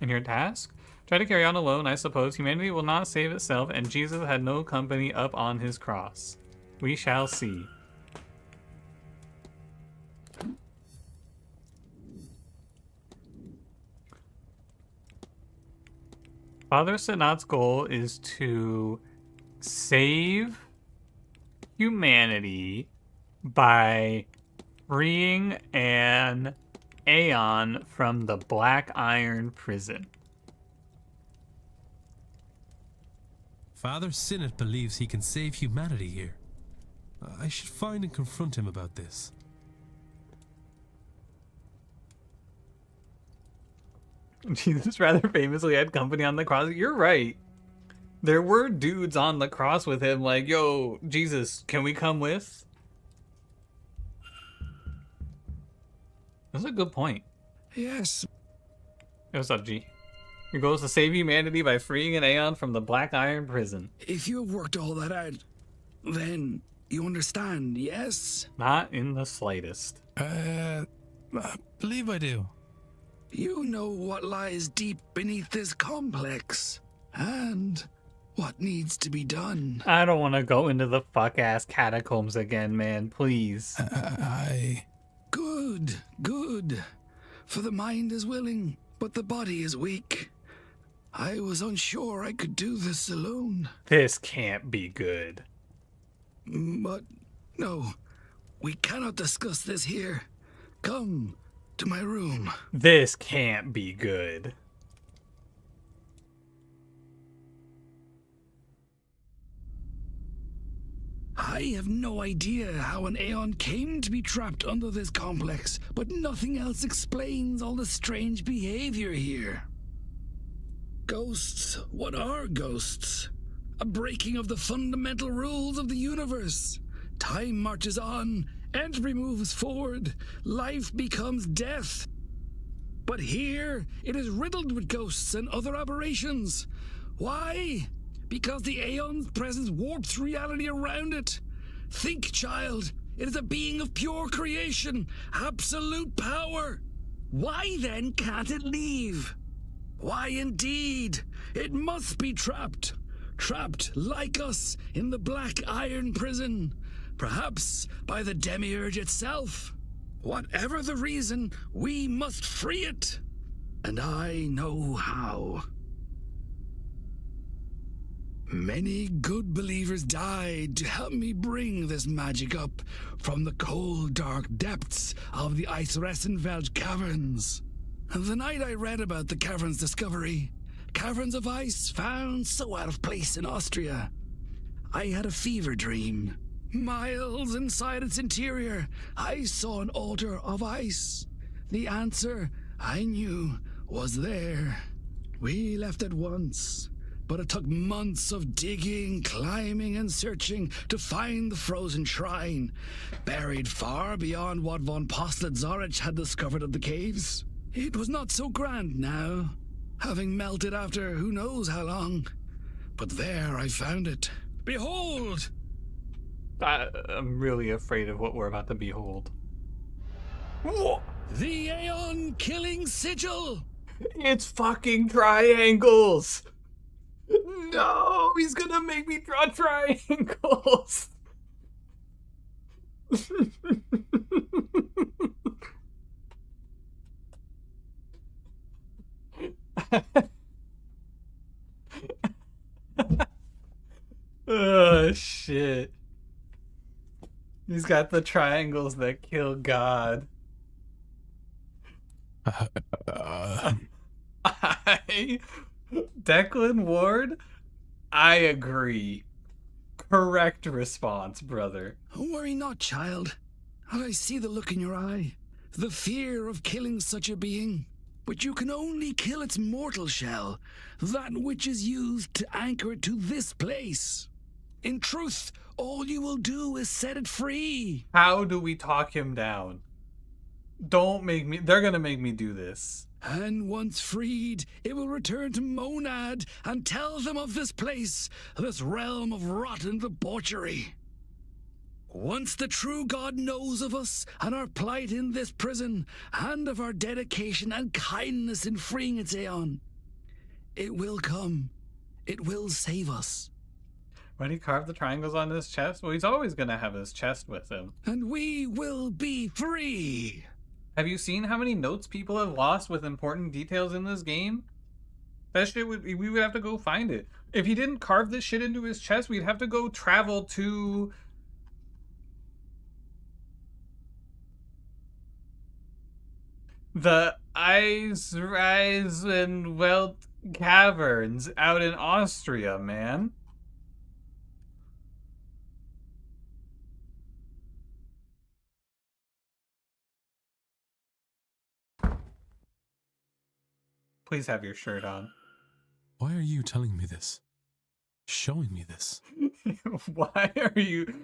in your task? Try to carry on alone, I suppose. Humanity will not save itself, and Jesus had no company up on his cross. We shall see. Father Sinat's goal is to save humanity by freeing an Aeon from the Black Iron prison. Father Sinat believes he can save humanity here. I should find and confront him about this. Jesus rather famously had company on the cross. You're right. There were dudes on the cross with him like, yo, Jesus, can we come with? That's a good point. Yes. Hey, what's up, G? Your goal is to save humanity by freeing an Aeon from the Black Iron prison. If you have worked all that out, then you understand, yes? Not in the slightest. I believe I do. You know what lies deep beneath this complex, and what needs to be done. I don't want to go into the fuck-ass catacombs again, man. Please. Good, good. For the mind is willing, but the body is weak. I was unsure I could do this alone. This can't be good. But no, we cannot discuss this here. Come to my room. This can't be good. I have no idea how an Aeon came to be trapped under this complex, but nothing else explains all the strange behavior here. Ghosts? What are ghosts? A breaking of the fundamental rules of the universe. Time marches on, entropy moves forward, life becomes death. But here, it is riddled with ghosts and other aberrations. Why? Because the Aeon's presence warps reality around it. Think, child. It is a being of pure creation, absolute power. Why then can't it leave? Why indeed? It must be trapped. Trapped, like us, in the Black Iron prison. Perhaps by the Demiurge itself. Whatever the reason, we must free it. And I know how. Many good believers died to help me bring this magic up from the cold, dark depths of the Eisressenfeld caverns. The night I read about the caverns' discovery, caverns of ice found so out of place in Austria, I had a fever dream. Miles inside its interior, I saw an altar of ice. The answer, I knew, was there. We left at once, but it took months of digging, climbing, and searching to find the frozen shrine, buried far beyond what von Postlitz-Zorich had discovered of the caves. It was not so grand now, having melted after who knows how long. But there I found it. Behold! I'm really afraid of what we're about to behold. Whoa. The Aeon Killing Sigil! It's fucking triangles! No, he's gonna make me draw triangles! Oh, shit. He's got the triangles that kill God. Declan Ward, I agree. Correct response, brother. Worry not, child. I see the look in your eye, the fear of killing such a being. But you can only kill its mortal shell, that which is used to anchor it to this place. In truth, all you will do is set it free. How do we talk him down? Don't make me... They're gonna make me do this. And once freed, it will return to Monad and tell them of this place, this realm of rot and debauchery. Once the true God knows of us and our plight in this prison, and of our dedication and kindness in freeing its Aeon, it will come. It will save us. When he carved the triangles on his chest, well, he's always gonna have his chest with him. And we will be free. Have you seen how many notes people have lost with important details in this game? That shit we would have to go find it. If he didn't carve this shit into his chest, we'd have to go travel to... the Eisenwelt Caverns out in Austria, man. Please have your shirt on. Why are you telling me this? Showing me this? Why are you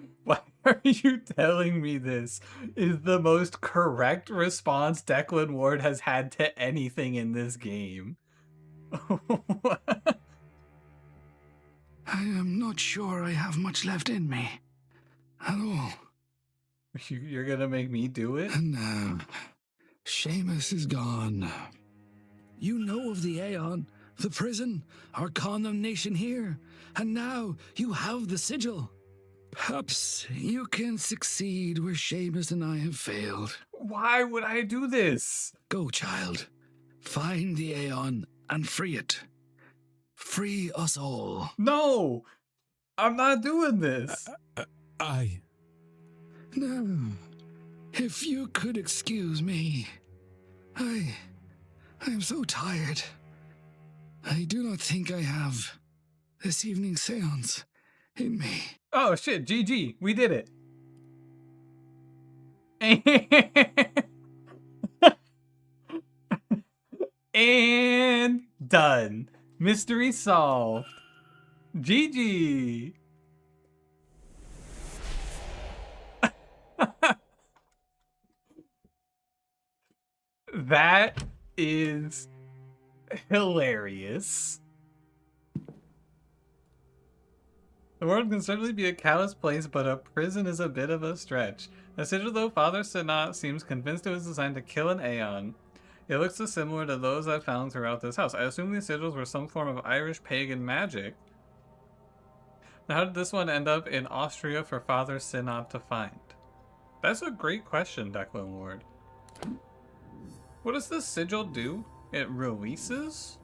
telling me this? Is the most correct response Declan Ward has had to anything in this game. I am not sure I have much left in me. At all. You're gonna make me do it? And now, Seamus is gone. You know of the Aeon, the prison, our condemnation here, and now you have the sigil. Perhaps you can succeed where Seamus and I have failed. Why would I do this? Go, child. Find the Aeon and free it. Free us all. No! I'm not doing this. No. If you could excuse me. I am so tired. I do not think I have this evening's seance in me. Oh shit, GG. We did it. And done. Mystery solved. GG. That is hilarious. The world can certainly be a callous place, but a prison is a bit of a stretch. The sigil, though Father Sinat seems convinced it was designed to kill an Aeon. It looks so similar to those I've found throughout this house. I assume these sigils were some form of Irish pagan magic. Now, how did this one end up in Austria for Father Sinat to find? That's a great question, Declan Ward. What does this sigil do? It releases?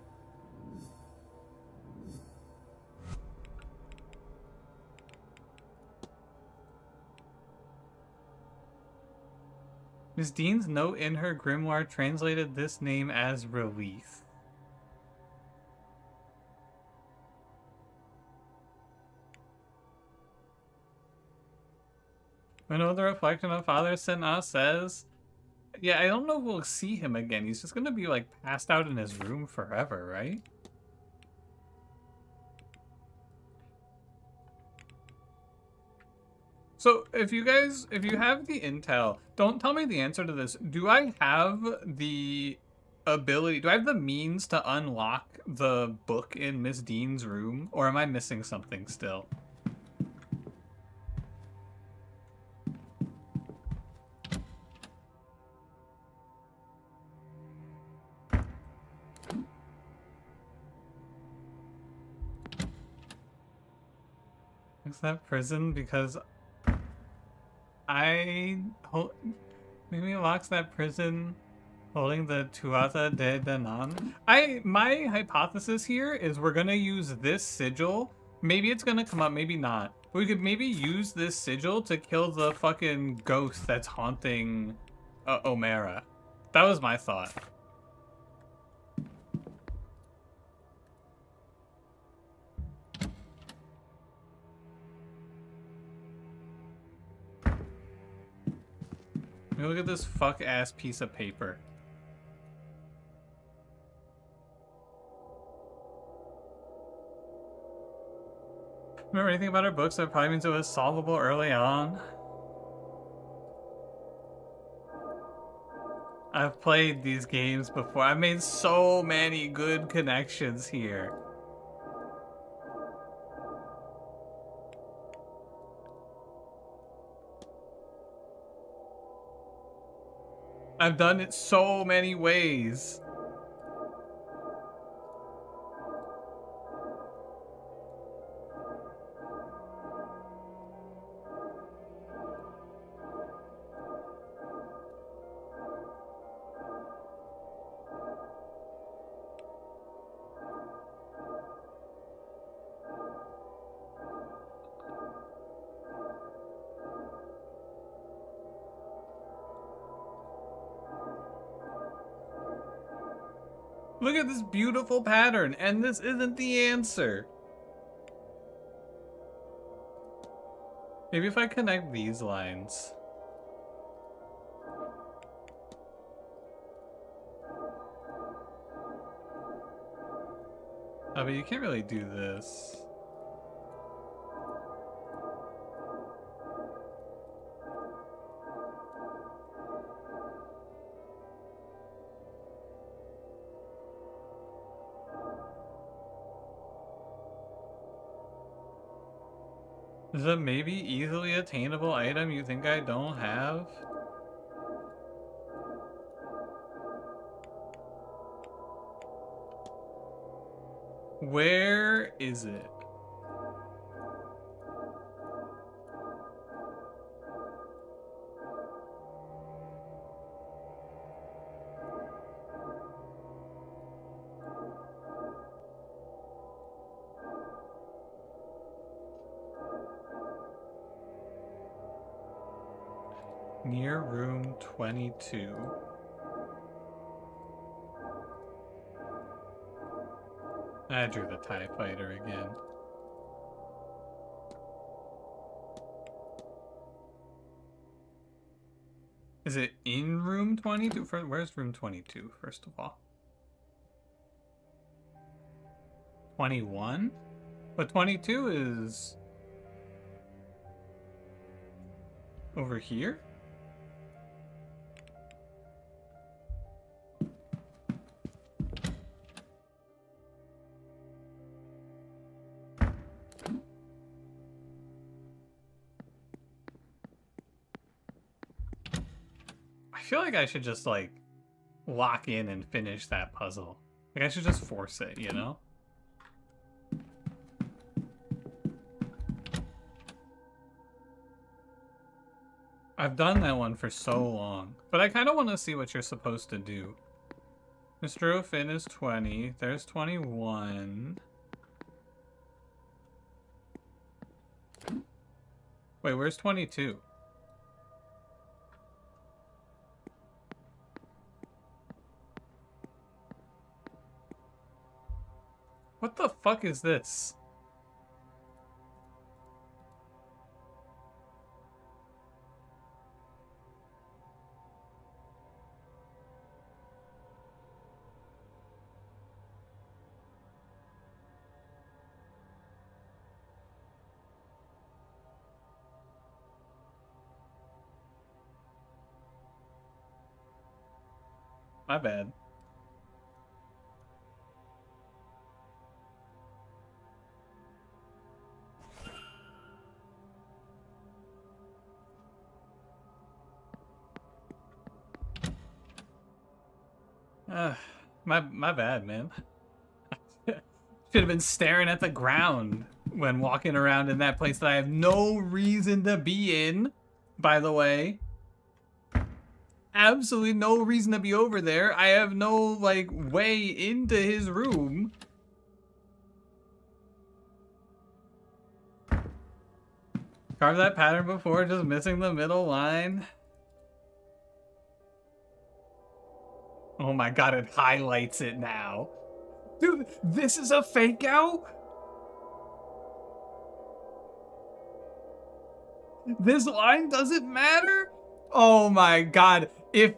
Miss Dean's note in her grimoire translated this name as Release. I know the reflection of Father Sinat says... Yeah, I don't know if we'll see him again. He's just gonna be, like, passed out in his room forever, right? So, if you have the intel, don't tell me the answer to this. Do I have the ability, do I have the means to unlock the book in Miss Dean's room? Or am I missing something still? Is that prison? Because maybe it locks that prison holding the Tuatha de Danann. My hypothesis here is we're gonna use this sigil. Maybe it's gonna come up, maybe not. But we could maybe use this sigil to kill the fucking ghost that's haunting Omera. That was my thought. Look at this fuck-ass piece of paper. Remember anything about our books that probably means it was solvable early on? I've played these games before. I've made so many good connections here. I've done it so many ways. Look at this beautiful pattern, and this isn't the answer. Maybe if I connect these lines. Oh, but you can't really do this. Is a maybe easily attainable item you think I don't have? Where is it? Near room 22. I drew the TIE fighter again. Is it in room 22? Where's room 22, first of all? 21? But 22 is over here? I feel like I should just, like, lock in and finish that puzzle. Like, I should just force it, you know? I've done that one for so long. But I kind of want to see what you're supposed to do. Mr. O'Finn is 20. There's 21. Wait, where's 22? What the fuck is this? My bad. My bad, man. Should have been staring at the ground when walking around in that place that I have no reason to be in, by the way. Absolutely no reason to be over there. I have no, like, way into his room. Carve that pattern before, just missing the middle line. Oh my god, it highlights it now. Dude, this is a fake out? This line doesn't matter? Oh my god. If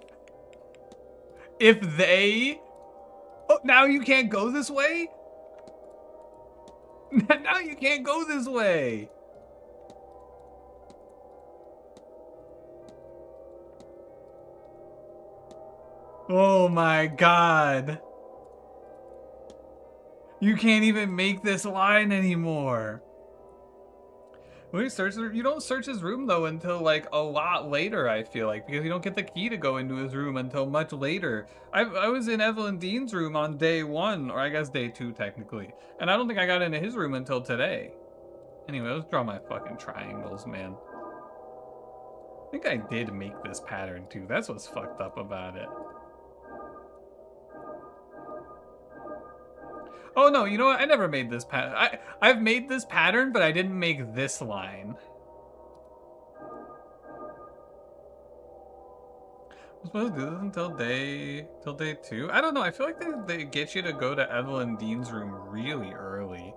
they... Oh, now you can't go this way? Now you can't go this way. Oh my god. You can't even make this line anymore. When you search, you don't search his room though until like a lot later, I feel like, because you don't get the key to go into his room until much later. I was in Evelyn Dean's room on day 1, or I guess day 2 technically, and I don't think I got into his room until today. Anyway, let's draw my fucking triangles, man. I think I did make this pattern too. That's what's fucked up about it. Oh no, you know what? I never made this pattern. I've made this pattern, but I didn't make this line. I'm supposed to do this until day 2? I don't know. I feel like they get you to go to Evelyn Dean's room really early.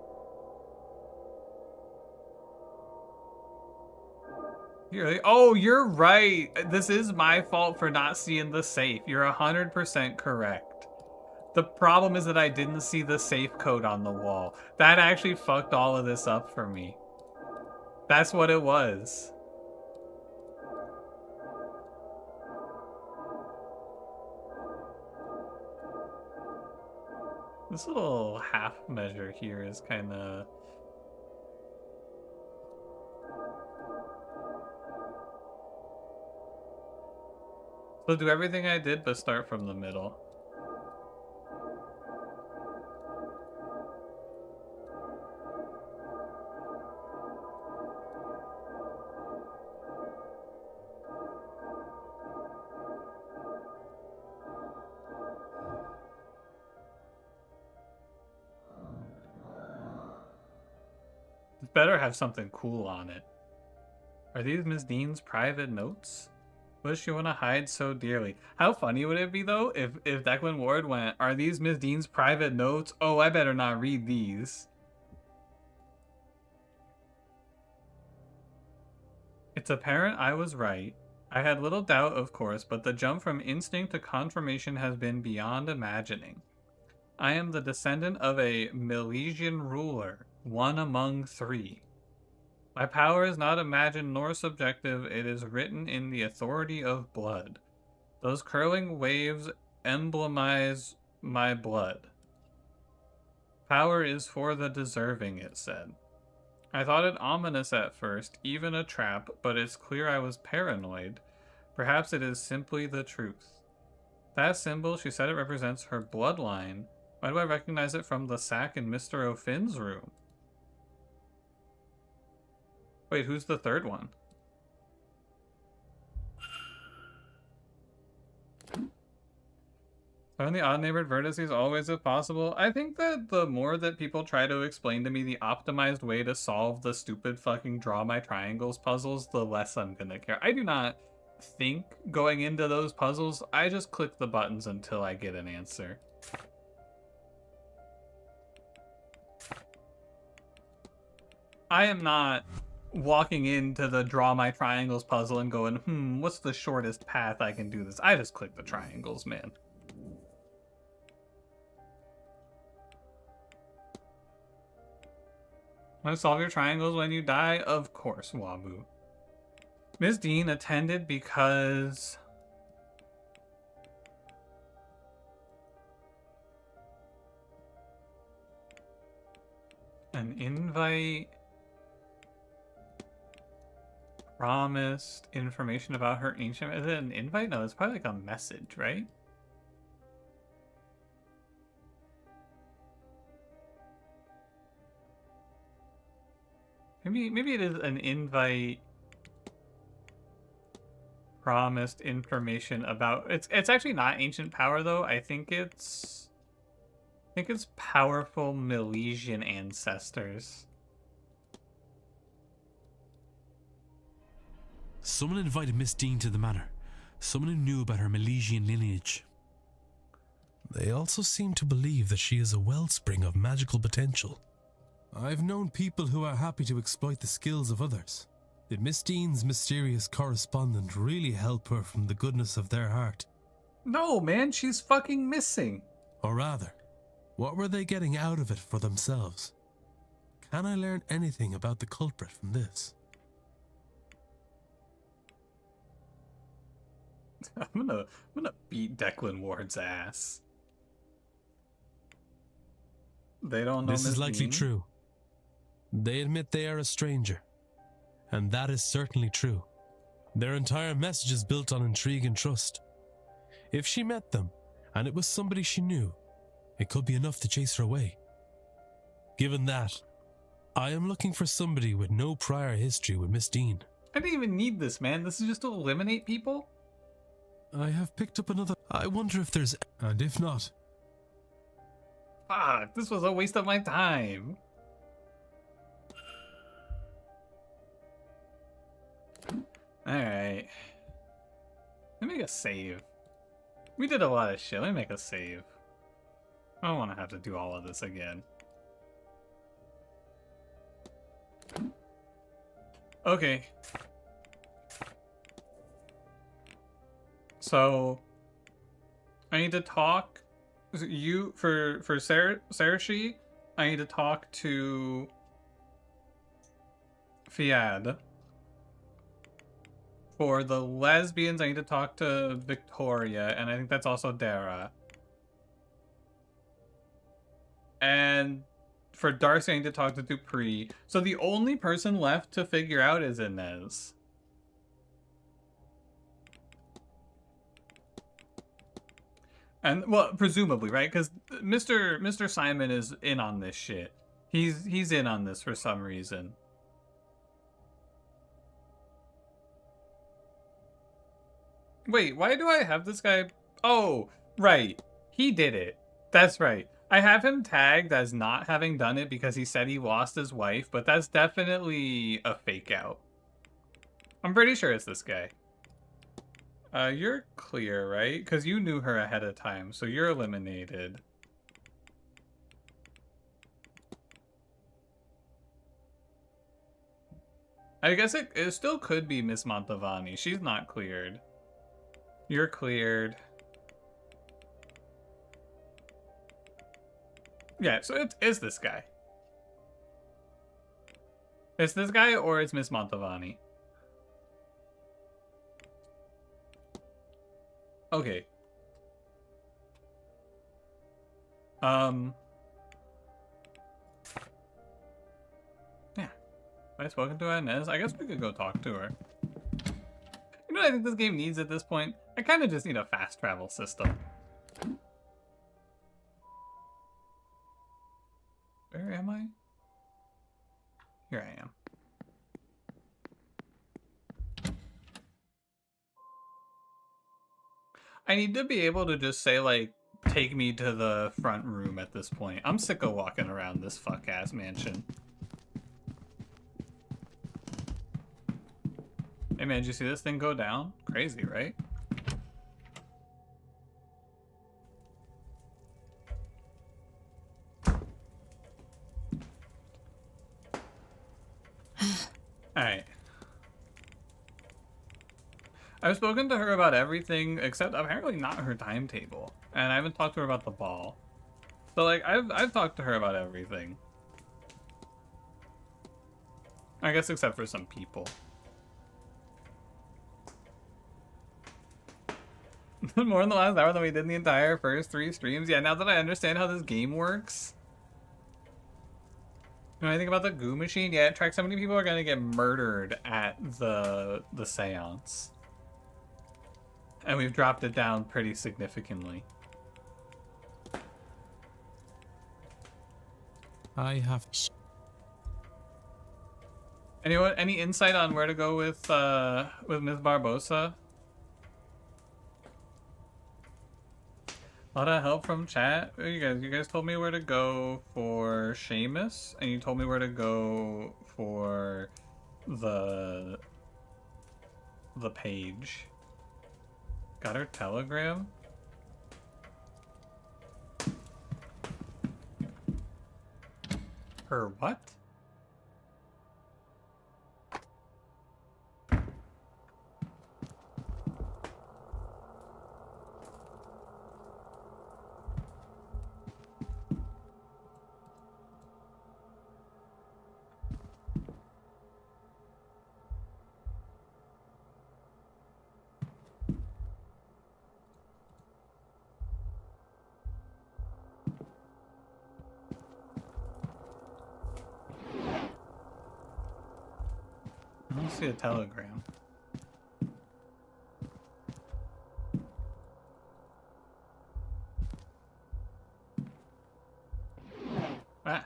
Oh, you're right. This is my fault for not seeing the safe. You're 100% correct. The problem is that I didn't see the safe code on the wall. That actually fucked all of this up for me. That's what it was. This little half measure here is kind of... So do everything I did, but start from the middle. It better have something cool on it. Are these Miss Dean's private notes? What does she want to hide so dearly? How funny would it be, though, if Declan Ward went, are these Miss Dean's private notes? Oh, I better not read these. It's apparent I was right. I had little doubt, of course, but the jump from instinct to confirmation has been beyond imagining. I am the descendant of a Milesian ruler, one among 3. My power is not imagined nor subjective, it is written in the authority of blood. Those curling waves emblemize my blood. Power is for the deserving, it said. I thought it ominous at first, even a trap, but it's clear I was paranoid. Perhaps it is simply the truth. That symbol, she said it represents her bloodline. Why do I recognize it from the sack in Mr. O'Finn's room? Wait, who's the third one? Find the odd-neighbored vertices always if possible. I think that the more that people try to explain to me the optimized way to solve the stupid fucking draw my triangles puzzles, the less I'm gonna care. I do not think going into those puzzles. I just click the buttons until I get an answer. I am not walking into the draw my triangles puzzle and going, what's the shortest path I can do this? I just click the triangles, man. Want to solve your triangles when you die? Of course, Wabu. Miss Dean attended because... an invite... promised information about her ancient... Is it an invite? No, it's probably like a message, right? Maybe it is an invite promised information about... It's actually not ancient power, though. I think it's powerful Milesian ancestors. Someone invited Miss Dean to the manor. Someone who knew about her Milesian lineage. They also seem to believe that she is a wellspring of magical potential. I've known people who are happy to exploit the skills of others. Did Miss Dean's mysterious correspondent really help her from the goodness of their heart? No, man, she's fucking missing. Or rather, what were they getting out of it for themselves? Can I learn anything about the culprit from this? I'm gonna beat Declan Ward's ass. They don't know This is Miss likely Dean? true. They admit they are a stranger, and that is certainly true. Their entire message is built on intrigue and trust. If she met them, and it was somebody she knew, it could be enough to chase her away. Given that, I am looking for somebody with no prior history with Miss Dean. I didn't even need this, man. This is just to eliminate people? I have picked up another. I wonder if there's. And if not. Fuck, this was a waste of my time. Alright. Let me make a save. We did a lot of shit. Let me make a save. I don't want to have to do all of this again. Okay. So I need to talk for Sarashi, I need to talk to Fiad. For the lesbians, I need to talk to Victoria, and I think that's also Dara. And for Darcy, I need to talk to Dupree. So the only person left to figure out is Inez. And, well, presumably, right? Because Mr. Simon is in on this shit. He's in on this for some reason. Wait, why do I have this guy? Oh, right. He did it. That's right. I have him tagged as not having done it because he said he lost his wife, but that's definitely a fake out. I'm pretty sure it's this guy. You're clear, right? Because you knew her ahead of time, so you're eliminated. I guess it still could be Miss Montavani. She's not cleared. You're cleared. Yeah, so it is this guy. It's this guy or it's Miss Montavani. Okay. Yeah. I spoken to Inez. I guess we could go talk to her. You know what I think this game needs at this point? I kind of just need a fast travel system. Where am I? Here I am. I need to be able to just say, like, take me to the front room at this point. I'm sick of walking around this fuck-ass mansion. Hey man, did you see this thing go down? Crazy, right? Alright. I've spoken to her about everything except apparently not her timetable. And I haven't talked to her about the ball. So like I've talked to her about everything. I guess except for some people. More in the last hour than we did in the entire first 3 streams. Yeah, now that I understand how this game works. When I think about the goo machine, yeah, it tracks how many people are gonna get murdered at the seance. And we've dropped it down pretty significantly. I have. Anyone, any insight on where to go with Ms. Barbosa? A lot of help from chat. You guys told me where to go for Seamus, and you told me where to go for the page. Got her telegram? Her what? I don't see a telegram. Ah.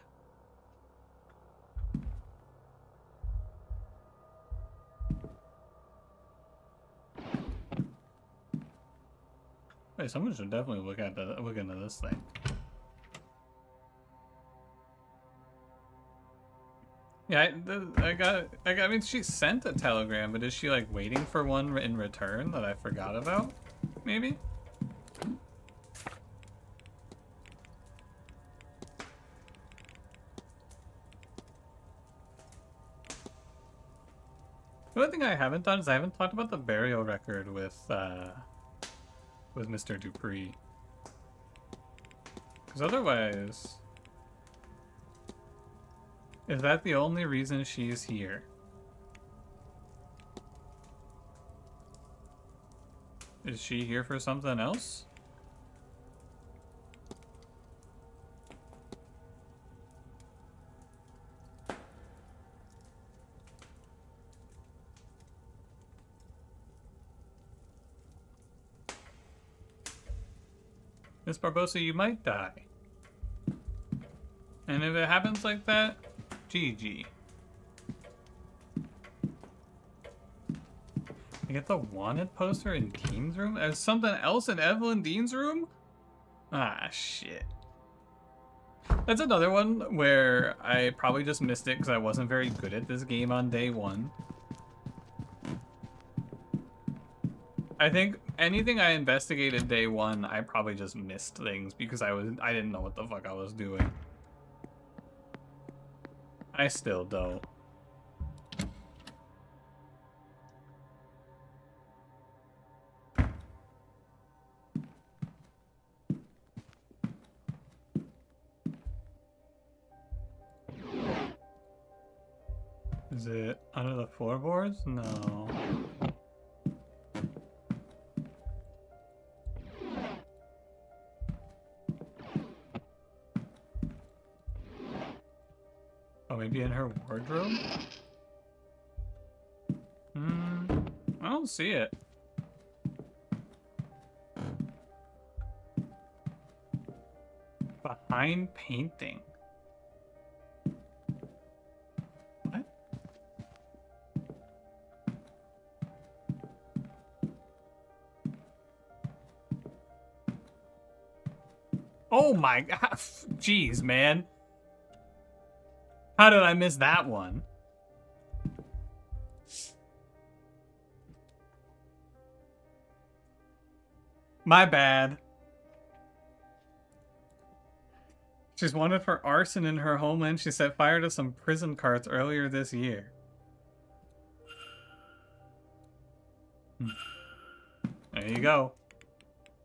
Wait, someone should definitely look into this thing. Yeah, I mean, she sent a telegram, but is she like waiting for one in return that I forgot about? Maybe? The one thing I haven't done is I haven't talked about the burial record with Mr. Dupree. Because otherwise, is that the only reason she's here? Is she here for something else? Miss Barbosa, you might die. And if it happens like that, GG. I get the wanted poster in Dean's room? There's something else in Evelyn Dean's room? Ah, shit. That's another one where I probably just missed it because I wasn't very good at this game on day one. I think anything I investigated day one, I probably just missed things because I didn't know what the fuck I was doing. I still don't. Is it under the floorboards? No. Oh, maybe in her wardrobe? I don't see it. Behind painting. What? Oh my god. Jeez, man. How did I miss that one? My bad. She's wanted for arson in her homeland. She set fire to some prison carts earlier this year. There you go.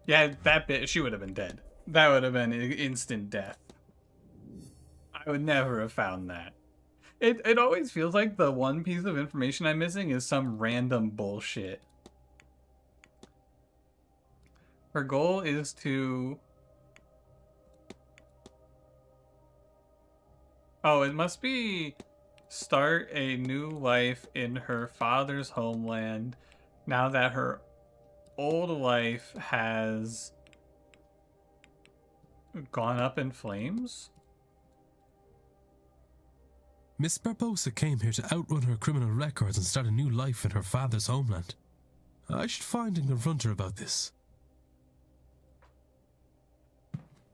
Yeah, that bit, she would have been dead. That would have been instant death. I would never have found that. It always feels like the one piece of information I'm missing is some random bullshit. Her goal is to... Oh, it must be start a new life in her father's homeland now that her old life has gone up in flames? Miss Barbosa came here to outrun her criminal records and start a new life in her father's homeland. I should find and confront her about this.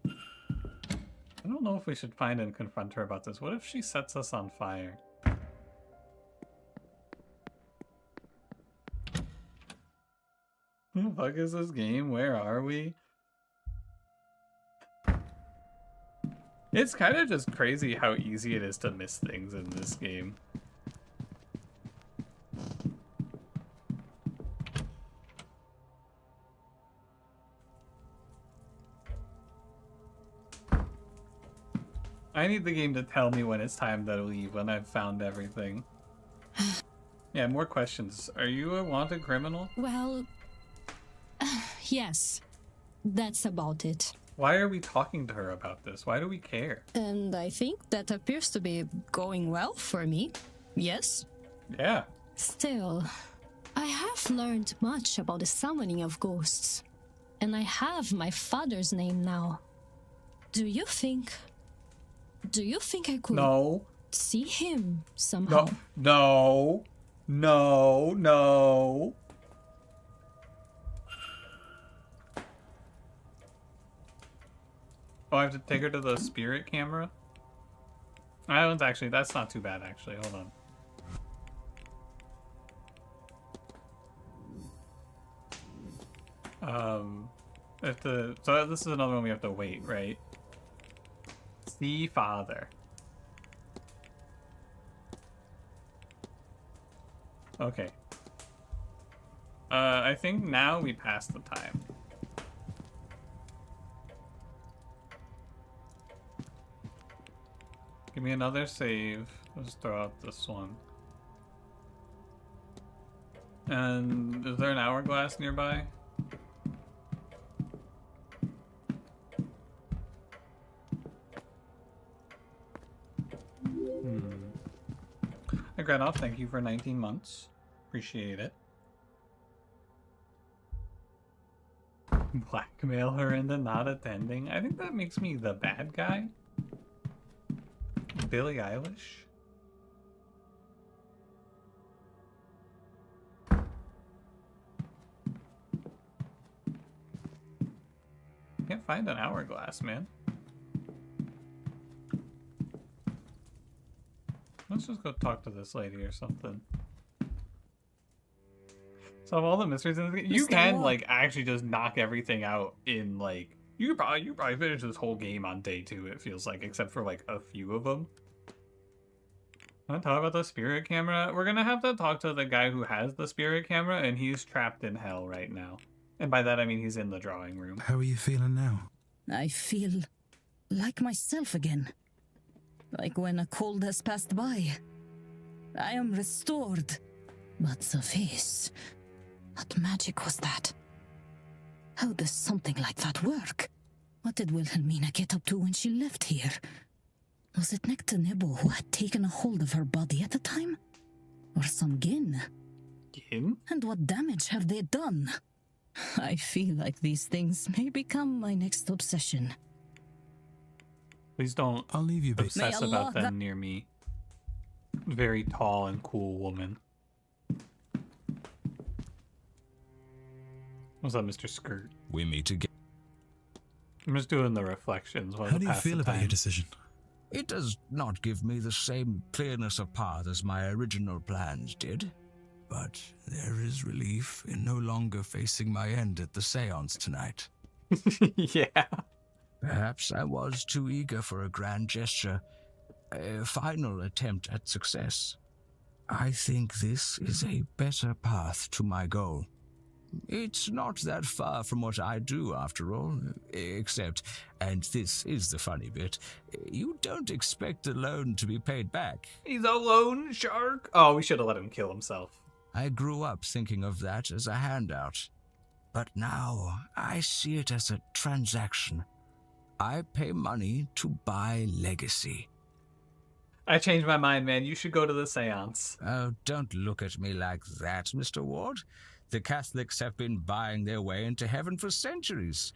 I don't know if we should find and confront her about this. What if she sets us on fire? Who the fuck is this game? Where are we? It's kind of just crazy how easy it is to miss things in this game. I need the game to tell me when it's time to leave, when I've found everything. Yeah, more questions. Are you a wanted criminal? Well, yes, that's about it. Why are we talking to her about this? Why do we care? And I think that appears to be going well for me. Yes? Yeah. Still, I have learned much about the summoning of ghosts, and I have my father's name now. Do you think I could No. see him somehow? No. No. No. Oh, I have to take her to the spirit camera? That's not too bad, actually. Hold on. So this is another one we have to wait, right? See father. Okay. I think now we pass the time. Give me another save. Let's throw out this one. And is there an hourglass nearby? Hi, Granoff. Thank you for 19 months. Appreciate it. Blackmail her into not attending. I think that makes me the bad guy. Billie Eilish? Can't find an hourglass, man. Let's just go talk to this lady or something. Solve all the mysteries in the game. You can like actually just knock everything out in like you probably finish this whole game on day 2. It feels like, except for like a few of them. Want to talk about the spirit camera? We're gonna have to talk to the guy who has the spirit camera, and he's trapped in hell right now. And by that I mean he's in the drawing room. How are you feeling now? I feel like myself again. Like when a cold has passed by. I am restored. But the face... What magic was that? How does something like that work? What did Wilhelmina get up to when she left here? Was it Nectar Nebo who had taken a hold of her body at the time? Or some Gin? Gin? And what damage have they done? I feel like these things may become my next obsession. Please don't I'll leave you, obsess about them near me. Very tall and cool woman. What's up, Mr. Skirt? We meet again. I'm just doing the reflections. How do you feel about your decision? It does not give me the same clearness of path as my original plans did. But there is relief in no longer facing my end at the seance tonight. Yeah. Perhaps I was too eager for a grand gesture, a final attempt at success. I think this is a better path to my goal. It's not that far from what I do, after all, except, and this is the funny bit, you don't expect a loan to be paid back. He's a loan shark? Oh, we should have let him kill himself. I grew up thinking of that as a handout, but now I see it as a transaction. I pay money to buy legacy. I changed my mind, man. You should go to the seance. Oh, don't look at me like that, Mr. Ward. The Catholics have been buying their way into heaven for centuries.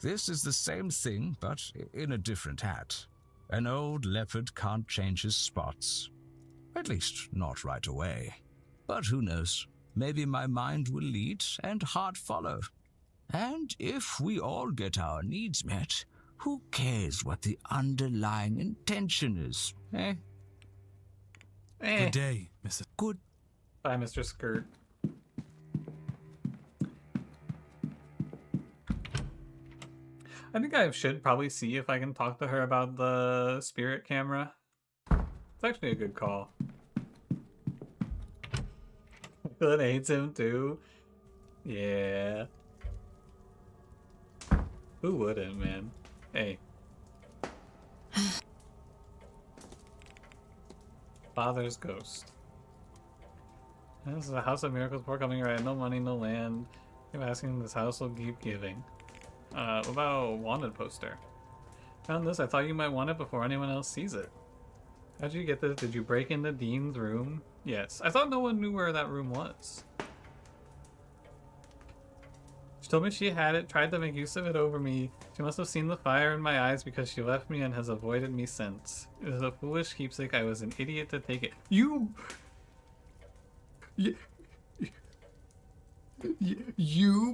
This is the same thing, but in a different hat. An old leopard can't change his spots. At least, not right away. But who knows? Maybe my mind will lead and heart follow. And if we all get our needs met, who cares what the underlying intention is, eh? Good day, Mr. Good. Bye, Mr. Skirt. I think I should probably see if I can talk to her about the spirit camera. It's actually a good call. Glenn hates him too. Yeah. Who wouldn't, man? Hey. Father's ghost. This is a house of miracles before coming right. No money, no land. Keep asking, this house will keep giving. What about a wanted poster? Found this. I thought you might want it before anyone else sees it. How'd you get this? Did you break into Dean's room? Yes. I thought no one knew where that room was. She told me she had it, tried to make use of it over me. She must have seen the fire in my eyes because she left me and has avoided me since. It was a foolish keepsake. I was an idiot to take it. You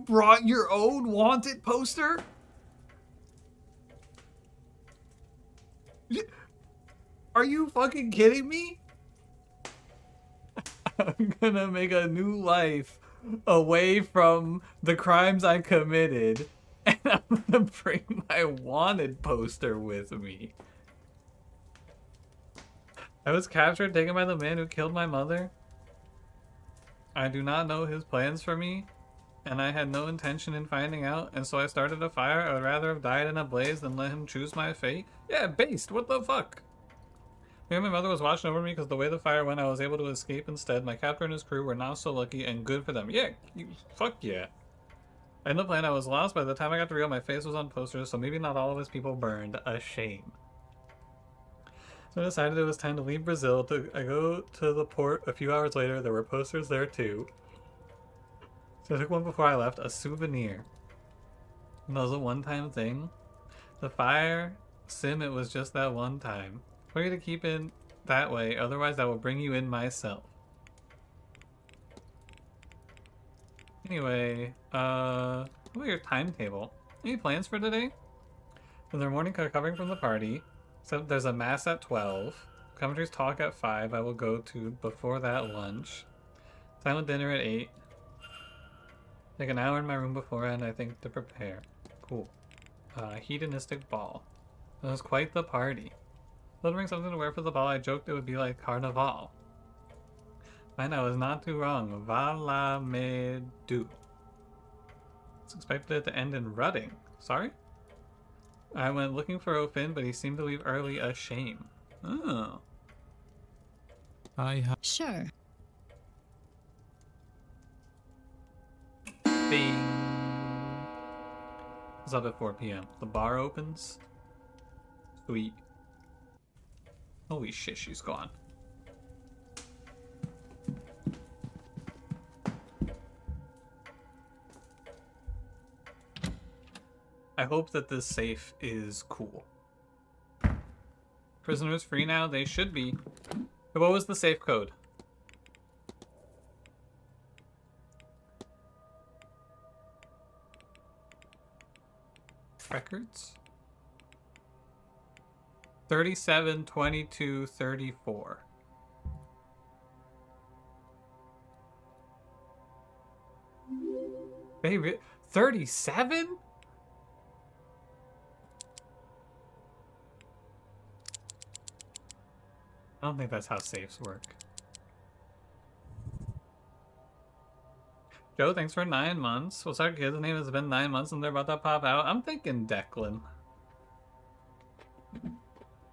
brought your own wanted poster? Are you fucking kidding me? I'm gonna make a new life away from the crimes I committed, and I'm gonna bring my wanted poster with me. I was captured, taken by the man who killed my mother. I do not know his plans for me, and I had no intention in finding out, and so I started a fire. I would rather have died in a blaze than let him choose my fate. Yeah, based. What the fuck? Maybe my mother was watching over me because the way the fire went, I was able to escape instead. My captor and his crew were not so lucky, and good for them. Yeah, fuck yeah. I ended up playing. I was lost. By the time I got to Rio, my face was on posters, so maybe not all of his people burned. A shame. So I decided it was time to leave Brazil. I go to the port a few hours later. There were posters there too. So I took one before I left, a souvenir. And that was a one-time thing. The fire sim, it was just that one time. For you to keep it that way, otherwise I will bring you in myself. Anyway, what about your timetable? Any plans for today? In the morning, recovering from the party. So there's a mass at 12. Commentaries talk at 5. I will go to before that lunch. Silent dinner at 8. Take an hour in my room beforehand, I think, to prepare. Cool. Hedonistic ball. It was quite the party. I'll bring something to wear for the ball. I joked it would be like Carnival. And I was not too wrong. Vala me do. It's expected it to end in rutting. Sorry? I went looking for O'Finn, but he seemed to leave early. A shame. Oh. Sure. Bing. It's up at 4 p.m. The bar opens. Sweet. Holy shit, she's gone. I hope that this safe is cool. Prisoners free now? They should be. What was the safe code? Records? 37, 22, 34. Baby, 37? I don't think that's how safes work. Joe, thanks for 9 months. What's our kid's name? It's been 9 months and they're about to pop out. I'm thinking Declan.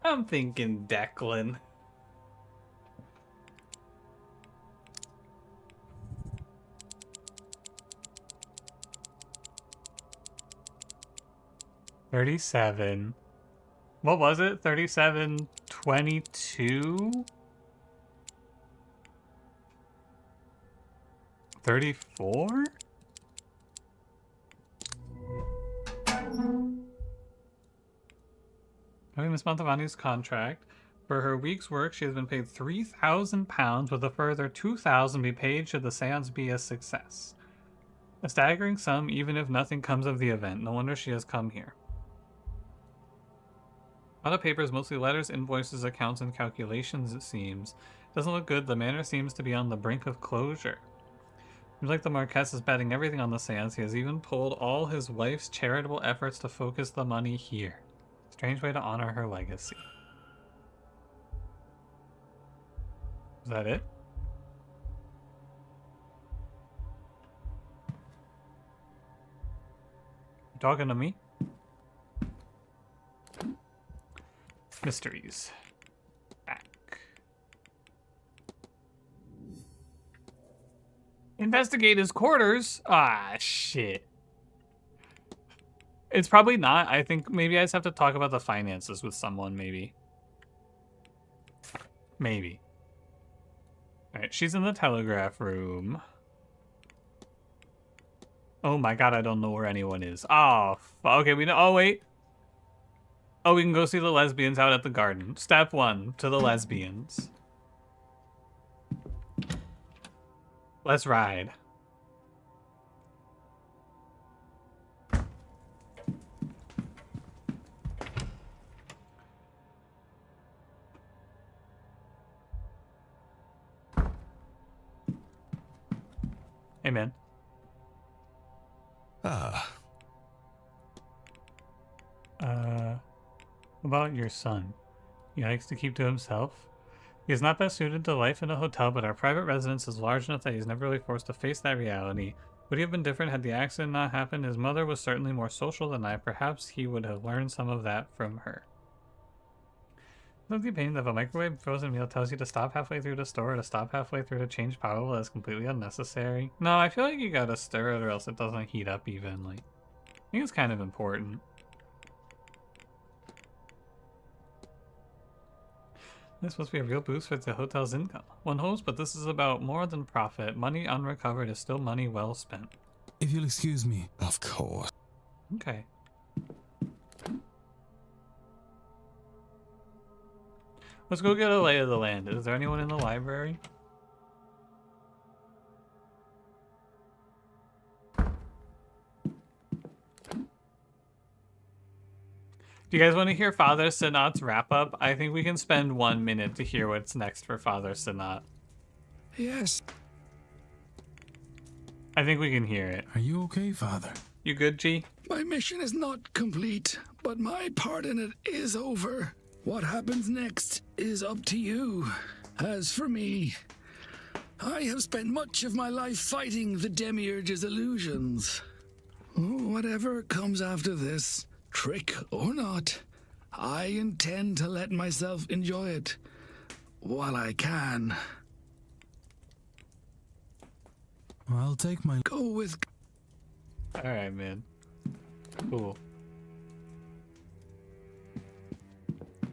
I'm thinking Declan. $37. What was it? 37, 22? 34? Having Miss Montavani's contract. For her week's work, she has been paid £3,000, with a further £2,000 be paid should the seance be a success. A staggering sum, even if nothing comes of the event. No wonder she has come here. A lot of papers, mostly letters, invoices, accounts, and calculations, it seems. Doesn't look good. The manor seems to be on the brink of closure. Seems like the Marquess is betting everything on the seance. He has even pulled all his wife's charitable efforts to focus the money here. Strange way to honor her legacy. Is that it? You talking to me? Mysteries. Back. Investigate his quarters? Ah, shit. It's probably not. I think maybe I just have to talk about the finances with someone, maybe. Maybe. Alright, she's in the telegraph room. Oh my god, I don't know where anyone is. Oh, okay, we know. Oh, wait. Oh, we can go see the lesbians out at the garden. Step 1, to the lesbians. Let's ride. Hey, man. About your son. He likes to keep to himself. He is not best suited to life in a hotel, but our private residence is large enough that he's never really forced to face that reality. Would he have been different had the accident not happened? His mother was certainly more social than I. Perhaps he would have learned some of that from her. Not the opinion that if a microwave frozen meal tells you to stop halfway through the store or to stop halfway through to change power, well, is completely unnecessary. No, I feel like you gotta stir it or else it doesn't heat up evenly. I think it's kind of important. This must be a real boost for the hotel's income. One hopes, but this is about more than profit. Money unrecovered is still money well spent. If you'll excuse me. Of course. Okay. Let's go get a lay of the land. Is there anyone in the library? Do you guys want to hear Father Sinat's wrap-up? I think we can spend 1 minute to hear what's next for Father Sinat. Yes. I think we can hear it. Are you okay, Father? You good, G? My mission is not complete, but my part in it is over. What happens next is up to you. As for me, I have spent much of my life fighting the Demiurge's illusions. Whatever comes after this, trick or not, I intend to let myself enjoy it while I can. I'll take my... Go with... Alright, man. Cool.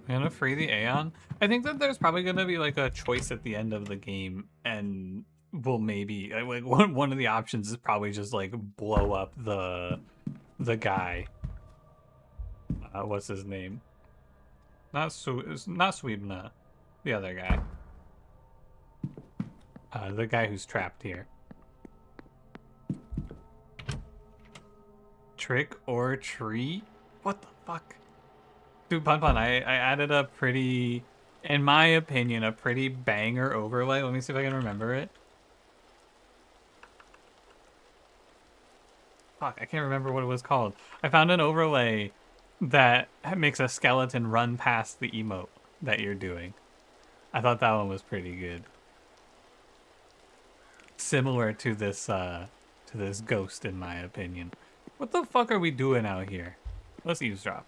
I'm gonna free the Aeon. I think that there's probably gonna be like a choice at the end of the game, and we'll maybe like one of the options is probably just like blow up the guy. What's his name? Not Sweebna. The other guy. The guy who's trapped here. Trick or treat? What the fuck? Dude, Pun, I added a pretty, in my opinion, a pretty banger overlay. Let me see if I can remember it. Fuck, I can't remember what it was called. I found an overlay that makes a skeleton run past the emote that you're doing. I thought that one was pretty good. Similar to this ghost, in my opinion. What the fuck are we doing out here? Let's eavesdrop.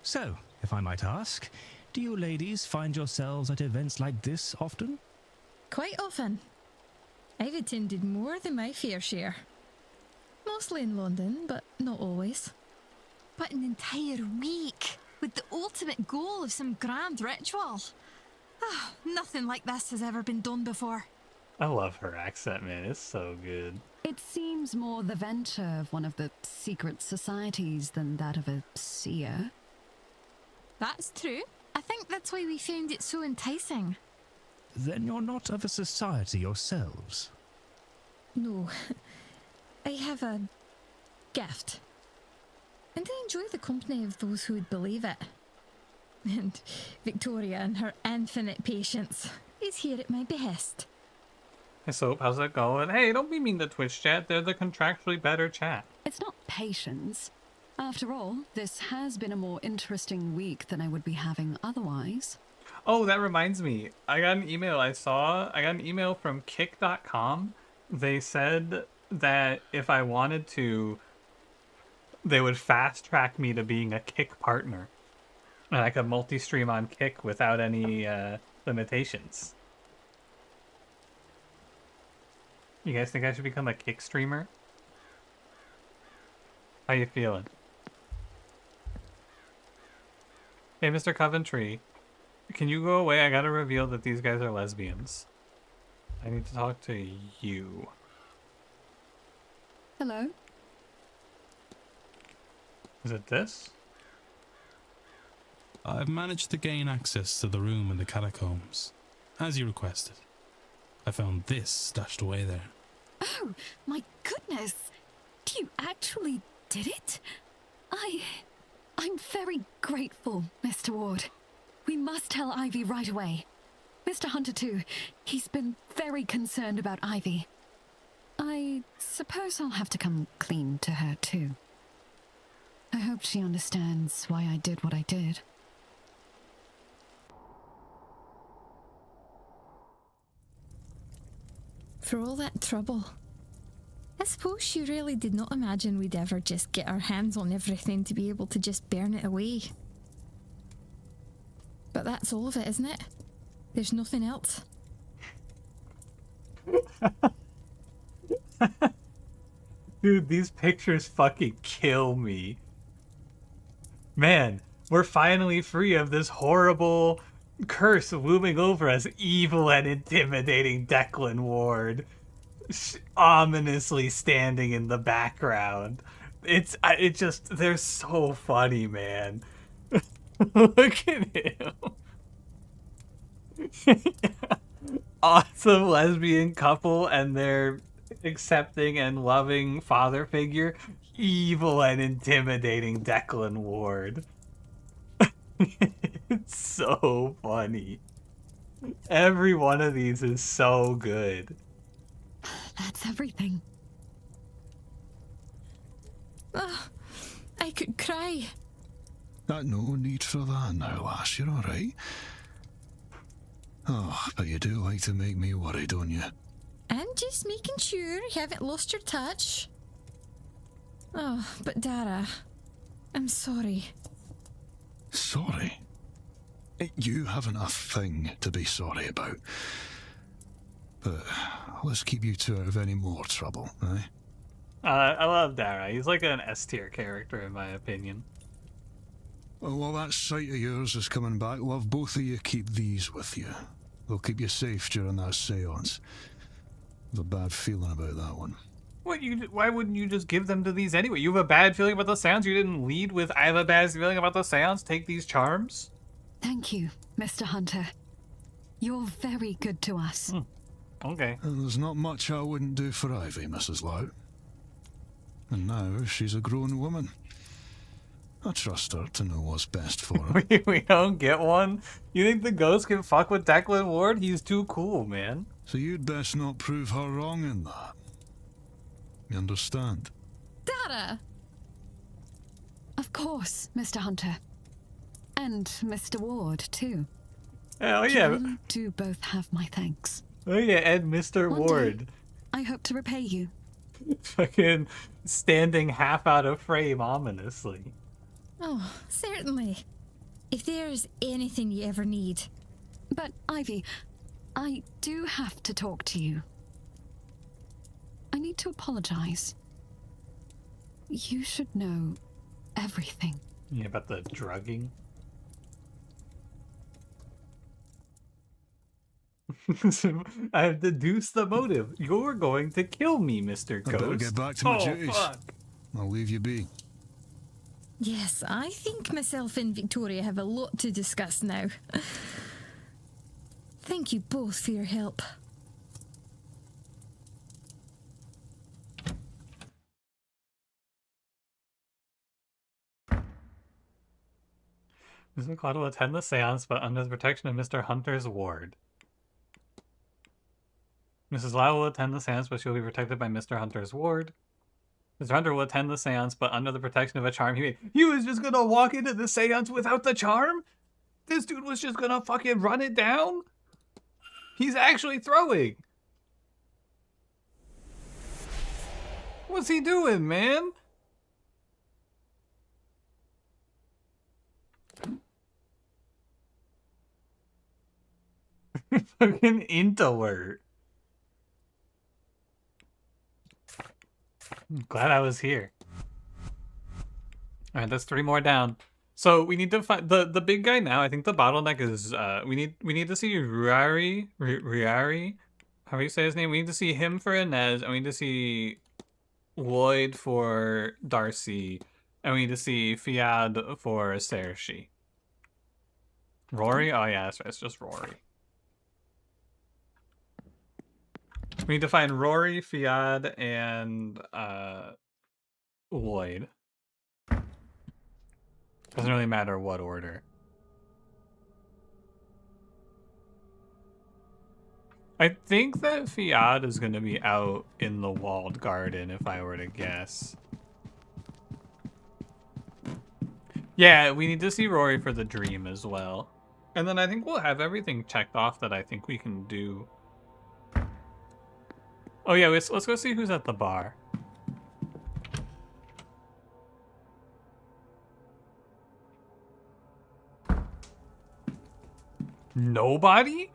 So, if I might ask, do you ladies find yourselves at events like this often? Quite often. I've attended more than my fair share. Mostly in London, but not always. But an entire week, with the ultimate goal of some grand ritual. Ah, nothing like this has ever been done before. I love her accent, man. It's so good. It seems more the venture of one of the secret societies than that of a seer. That's true. I think that's why we found it so enticing. Then you're not of a society yourselves? No. I have a gift. And I enjoy the company of those who would believe it. And Victoria and her infinite patience is here at my behest. Hey, Soap, how's that going? Hey, don't be mean to Twitch chat. They're the contractually better chat. It's not patience. After all, this has been a more interesting week than I would be having otherwise. Oh, that reminds me. I got an email. I got an email from kick.com. They said that if I wanted to, they would fast track me to being a Kick partner. And I could multi-stream on Kick without any limitations. You guys think I should become a Kick streamer? How you feeling? Hey, Mr. Coventry. Can you go away? I gotta reveal that these guys are lesbians. I need to talk to you. Hello? Is it this? I've managed to gain access to the room in the catacombs, as you requested. I found this stashed away there. Oh, my goodness! You actually did it? I'm very grateful, Mr. Ward. We must tell Ivy right away. Mr. Hunter too. He's been very concerned about Ivy. I suppose I'll have to come clean to her too. I hope she understands why I did what I did. For all that trouble. I suppose she really did not imagine we'd ever just get our hands on everything to be able to just burn it away. But that's all of it, isn't it? There's nothing else. Dude, these pictures fucking kill me. Man, we're finally free of this horrible curse looming over us. Evil and intimidating Declan Ward, ominously standing in the background. It just, they're so funny, man. Look at him. Awesome lesbian couple and their accepting and loving father figure. Evil and intimidating Declan Ward. It's so funny. Every one of these is so good. That's everything. Oh, I could cry. No need for that now, lass. You're alright. Oh, but you do like to make me worry, don't you? I'm just making sure you haven't lost your touch. Oh, but Dara, I'm sorry. Sorry? You haven't a thing to be sorry about. But let's keep you two out of any more trouble, eh? I love Dara. He's like an S-tier character in my opinion. Well, while that sight of yours is coming back, we'll have both of you keep these with you. They'll keep you safe during that seance. I have a bad feeling about that one. Why wouldn't you just give them to these anyway? You have a bad feeling about the seance? You didn't lead with, I have a bad feeling about the seance? Take these charms? Thank you, Mr. Hunter. You're very good to us. Okay. There's not much I wouldn't do for Ivy, Mrs. Lout. And now she's a grown woman. I trust her to know what's best for her. We don't get one? You think the ghost can fuck with Declan Ward? He's too cool, man. So you'd best not prove her wrong in that. You understand? Dara! Of course, Mr. Hunter. And Mr. Ward, too. Hell yeah. You really do both have my thanks. Oh yeah, and Mr. One Ward. day, I hope to repay you. Fucking standing half out of frame ominously. Oh, certainly. If there's anything you ever need. But, Ivy, I do have to talk to you. I need to apologize. You should know everything. Yeah, about the drugging. I have deduced the motive. You're going to kill me, Mr. Ghost. I better get back to my duties. Fuck. I'll leave you be. Yes, I think myself and Victoria have a lot to discuss now. Thank you both for your help. Ms. McLeod will attend the seance, but under the protection of Mr. Hunter's ward. Mrs. Lau will attend the seance, but she will be protected by Mr. Hunter's ward. Mr. Hunter will attend the seance, but under the protection of a charm he made. He was just gonna walk into the seance without the charm? This dude was just gonna fucking run it down? He's actually throwing. What's he doing, man? Fucking introvert. I'm glad I was here. Alright, that's 3 more down. So we need to find the big guy now. I think the bottleneck is we need to see Riari, how do you say his name? We need to see him for Inez, and we need to see Lloyd for Darcy, and we need to see Fiad for Sershi. Rory? Oh yeah, that's right. It's just Rory. We need to find Rory, Fiad, and Lloyd. Doesn't really matter what order. I think that Fiad is going to be out in the walled garden, if I were to guess. Yeah, we need to see Rory for the dream as well. And then I think we'll have everything checked off that I think we can do. Oh yeah, let's go see who's at the bar. Nobody?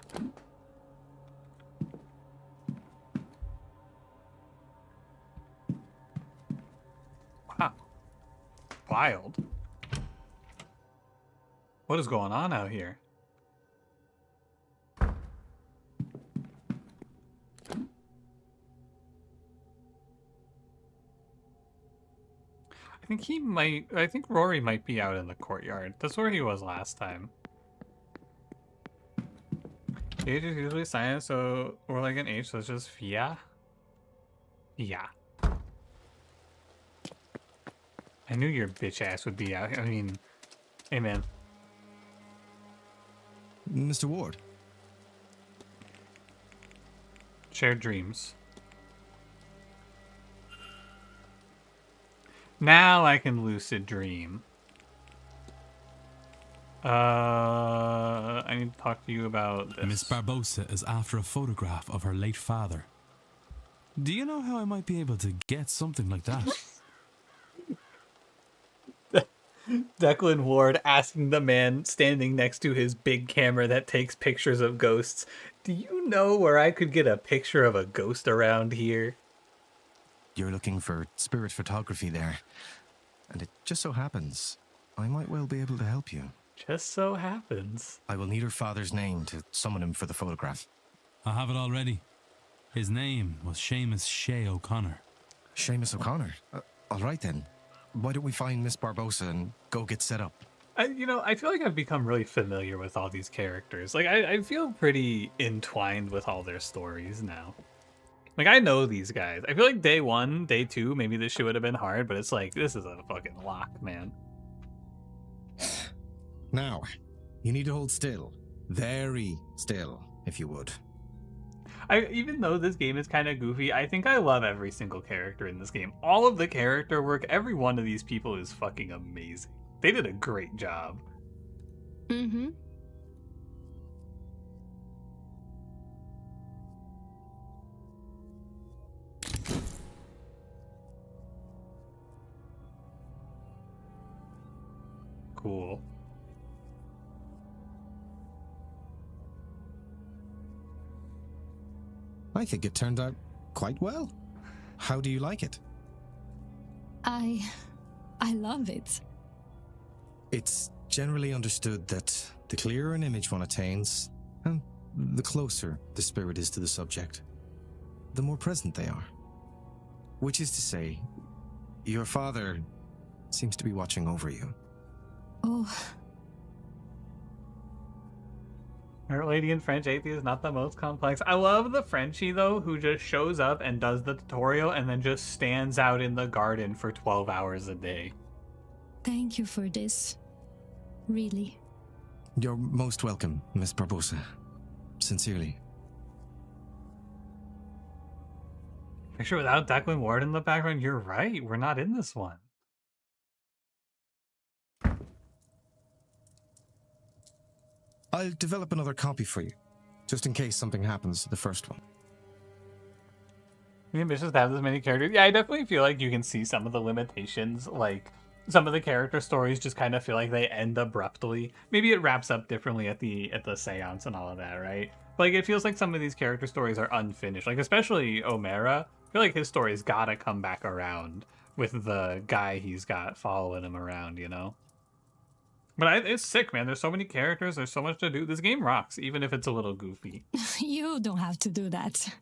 Wow. Wild. What is going on out here? I think Rory might be out in the courtyard. That's where he was last time. Age is usually silent, so we're like an H, so it's just Fia. Yeah. I knew your bitch ass would be out. I mean, hey man. Mr. Ward. Shared dreams. Now I can lucid dream. I need to talk to you about this. Miss Barbosa is after a photograph of her late father. Do you know how I might be able to get something like that? Declan Ward asking the man standing next to his big camera that takes pictures of ghosts, do you know where I could get a picture of a ghost around here? You're looking for spirit photography there. And it just so happens, I might well be able to help you. Just so happens. I will need her father's name to summon him for the photograph. I have it already. His name was Seamus Shea O'Connor. Seamus O'Connor? All right then. Why don't we find Miss Barbosa and go get set up? You know, I feel like I've become really familiar with all these characters. Like, I feel pretty entwined with all their stories now. Like, I know these guys. I feel like day one, day two, maybe this shit would have been hard, but it's like, this is a fucking lock, man. Now, you need to hold still. Very still, if you would. Even though this game is kind of goofy, I think I love every single character in this game. All of the character work, every one of these people is fucking amazing. They did a great job. Mm-hmm. Cool. I think it turned out quite well. How do you like it? I love it. It's generally understood that the clearer an image one attains, and the closer the spirit is to the subject, the more present they are. Which is to say, your father seems to be watching over you. Oh. Our Lady in French Atheist is not the most complex. I love the Frenchie, though, who just shows up and does the tutorial and then just stands out in the garden for 12 hours a day. Thank you for this. Really. You're most welcome, Miss Barbosa. Sincerely. Picture without Declan Ward in the background, you're right. We're not in this one. I'll develop another copy for you, just in case something happens to the first one. The ambitious to have this many characters. Yeah, I definitely feel like you can see some of the limitations. Like, some of the character stories just kind of feel like they end abruptly. Maybe it wraps up differently at the seance and all of that, right? But, like, it feels like some of these character stories are unfinished. Like, especially O'Mara. I feel like his story's gotta come back around with the guy he's got following him around, you know? But it's sick, man. There's so many characters. There's so much to do. This game rocks, even if it's a little goofy. You don't have to do that.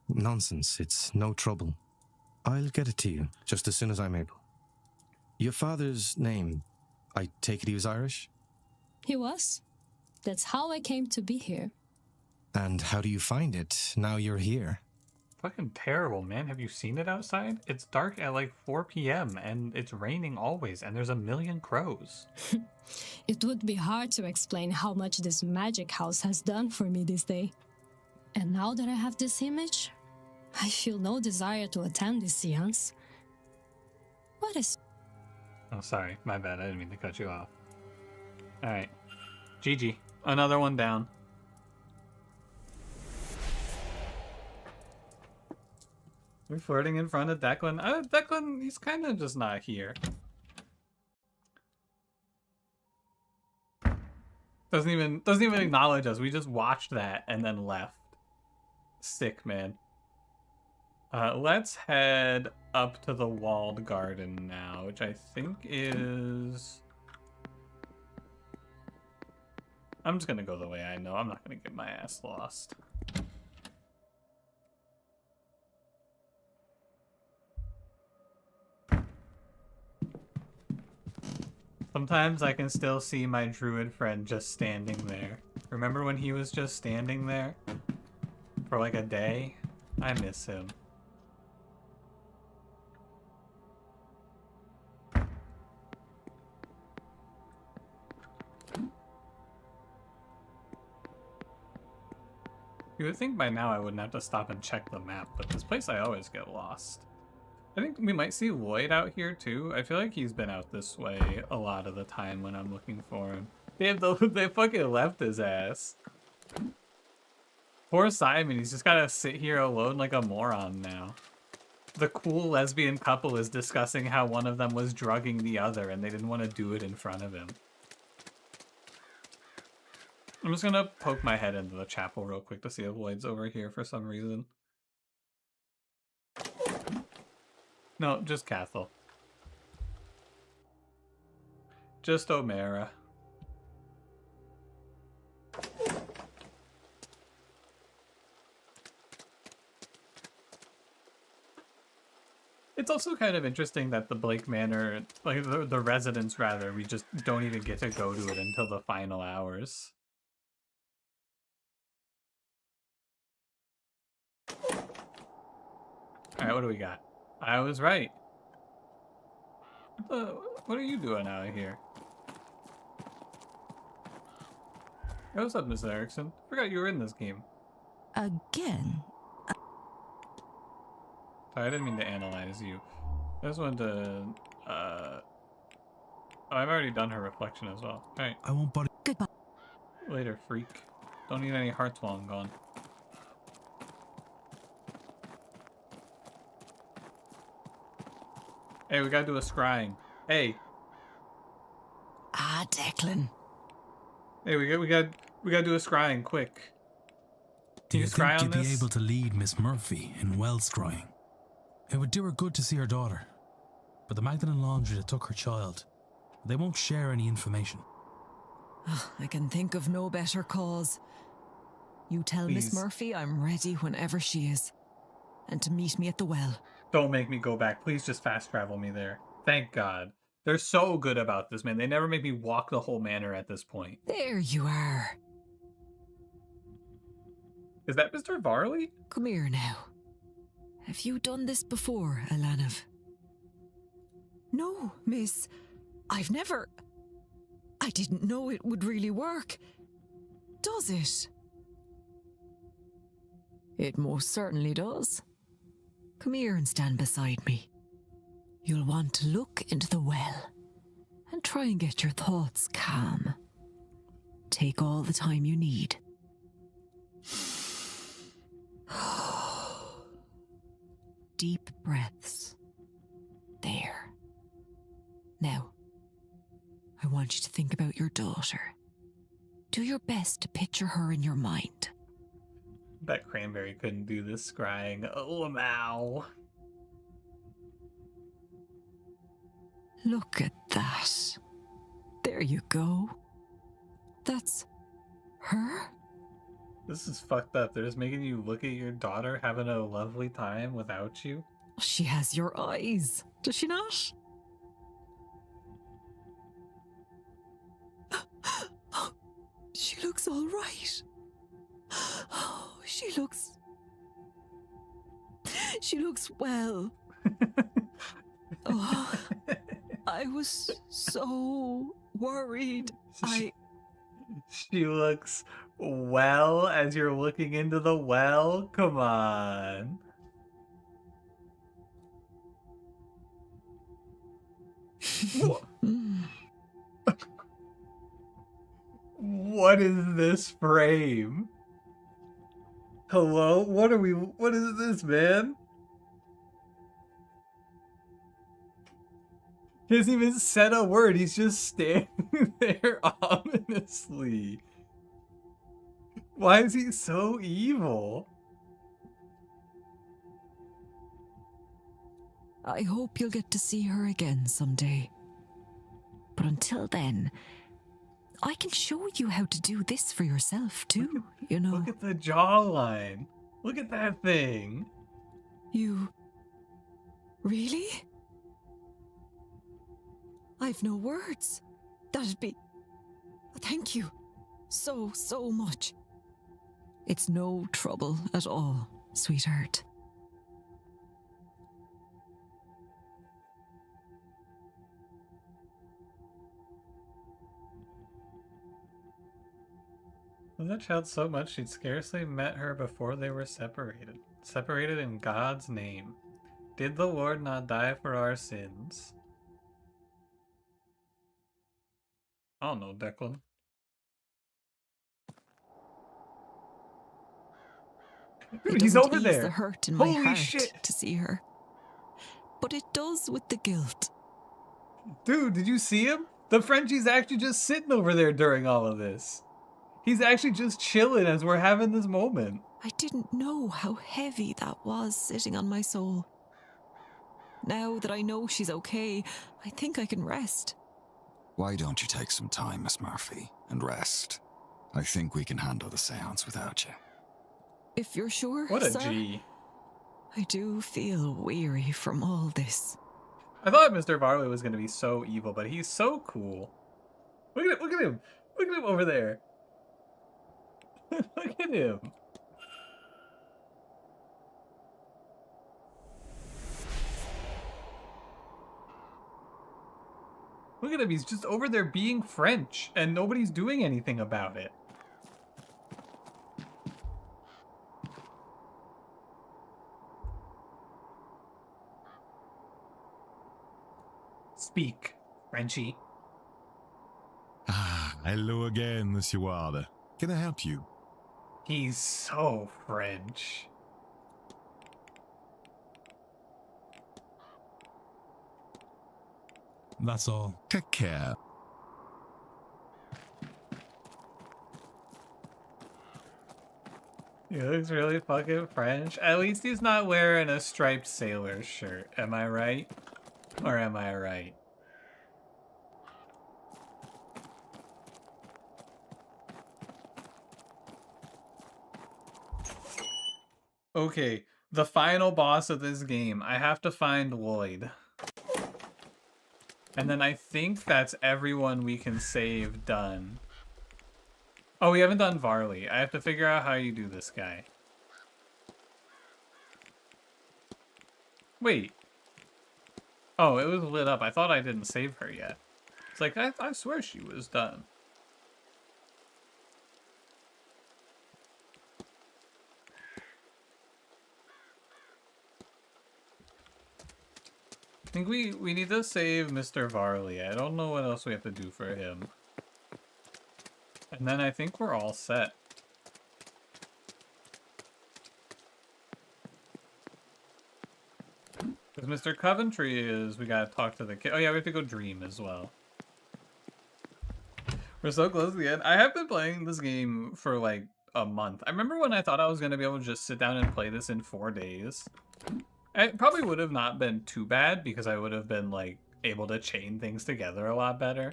Nonsense. It's no trouble. I'll get it to you just as soon as I'm able. Your father's name, I take it he was Irish? He was. That's how I came to be here. And how do you find it now you're here? Fucking terrible, man. Have you seen it outside? It's dark at like 4 p.m. and it's raining always, and there's a million crows. It would be hard to explain how much this magic house has done for me this day. And now that I have this image, I feel no desire to attend this seance. What is... Oh, sorry. My bad. I didn't mean to cut you off. Alright. GG. Another one down. We're flirting in front of Declan. Declan, he's kind of just not here. Doesn't even acknowledge us. We just watched that and then left. Sick, man. Let's head up to the walled garden now, which I think is... I'm just gonna go the way I know. I'm not gonna get my ass lost. Sometimes I can still see my druid friend just standing there. Remember when he was just standing there for like a day? I miss him. You would think by now I wouldn't have to stop and check the map, but this place I always get lost. I think we might see Lloyd out here too. I feel like he's been out this way a lot of the time when I'm looking for him. They fucking left his ass. Poor Simon, he's just gotta sit here alone like a moron now. The cool lesbian couple is discussing how one of them was drugging the other and they didn't want to do it in front of him. I'm just gonna poke my head into the chapel real quick to see if Lloyd's over here for some reason. No, just Cathal. Just O'Mara. It's also kind of interesting that the Blake Manor, like the residence rather, we just don't even get to go to it until the final hours. Alright, what do we got? I was right. What are you doing out here? Hey, what's up, Miss Erickson? Forgot you were in this game. Again? Sorry, I didn't mean to analyze you. I just wanted to, Oh, I've already done her reflection as well. Alright. I won't bother. Goodbye. Later, freak. Don't need any hearts while I'm gone. Hey, we gotta do a scrying. Hey. Ah, Declan. Hey, we gotta do a scrying quick. Do you you scry think on you'd be this? able to lead Miss Murphy in well scrying? It would do her good to see her daughter. But the Magdalen Laundry that took her child, they won't share any information. I can think of no better cause. You tell Miss Please. Murphy I'm ready whenever she is. And to meet me at the well. Don't make me go back. Please just fast travel me there. Thank God. They're so good about this, man. They never make me walk the whole manor at this point. There you are. Is that Mr. Varley? Come here now. Have you done this before, Alanav? No, miss. I've never... I didn't know it would really work. Does it? It most certainly does. Come here and stand beside me. You'll want to look into the well and try and get your thoughts calm. Take all the time you need. Deep breaths. There. Now, I want you to think about your daughter. Do your best to picture her in your mind. Bet Cranberry couldn't do this scrying. Oh, Mao. Look at that. There There you go. That's her? This is fucked up. They're just making you look at your daughter having a lovely time without you. She has your eyes, does she not? She looks all right. Oh, she looks well. Oh, I was so worried. She looks well as you're looking into the well? Come on. What is this frame? Hello? What is this, man? He hasn't even said a word. He's just standing there ominously. Why is he so evil? I hope you'll get to see her again someday. But until then, I can show you how to do this for yourself too, you know. Look at the jawline. Look at that thing. You... Really? I've no words. That'd be... Thank you. So much. It's no trouble at all, sweetheart. Loved that child so much she'd scarcely met her before they were separated. Separated in God's name. Did the Lord not die for our sins? I don't know, Declan. Dude, he's over there. The hurt in my Holy heart shit. to see her. But it does with the guilt. Dude, did you see him? The Frenchie's actually just sitting over there during all of this. He's actually just chilling as we're having this moment. I didn't know how heavy that was sitting on my soul. Now that I know she's okay, I think I can rest. Why don't you take some time, Miss Murphy, and rest? I think we can handle the seance without you. If you're sure, What a sir. G. I do feel weary from all this. I thought Mr. Varley was going to be so evil, but he's so cool. Look at him. Look at him. Look at him over there. Look at him. Look at him. He's just over there being French, and nobody's doing anything about it. Speak, Frenchie. Ah, hello again, Monsieur Ward. Can I help you? He's so French. That's all. Take care. He looks really fucking French. At least he's not wearing a striped sailor shirt. Am I right? Or am I right? Okay, the final boss of this game. I have to find Lloyd. And then I think that's everyone we can save done. Oh, we haven't done Varley. I have to figure out how you do this guy. Wait. Oh, it was lit up. I thought I didn't save her yet. It's like, I swear she was done. I think we need to save Mr. Varley. I don't know what else we have to do for him. And then I think we're all set. Because Mr. Coventry is, we gotta talk to the kid. Oh yeah, we have to go dream as well. We're so close to the end. I have been playing this game for like a month. I remember when I thought I was gonna be able to just sit down and play this in 4 days. It probably would have not been too bad because I would have been like able to chain things together a lot better.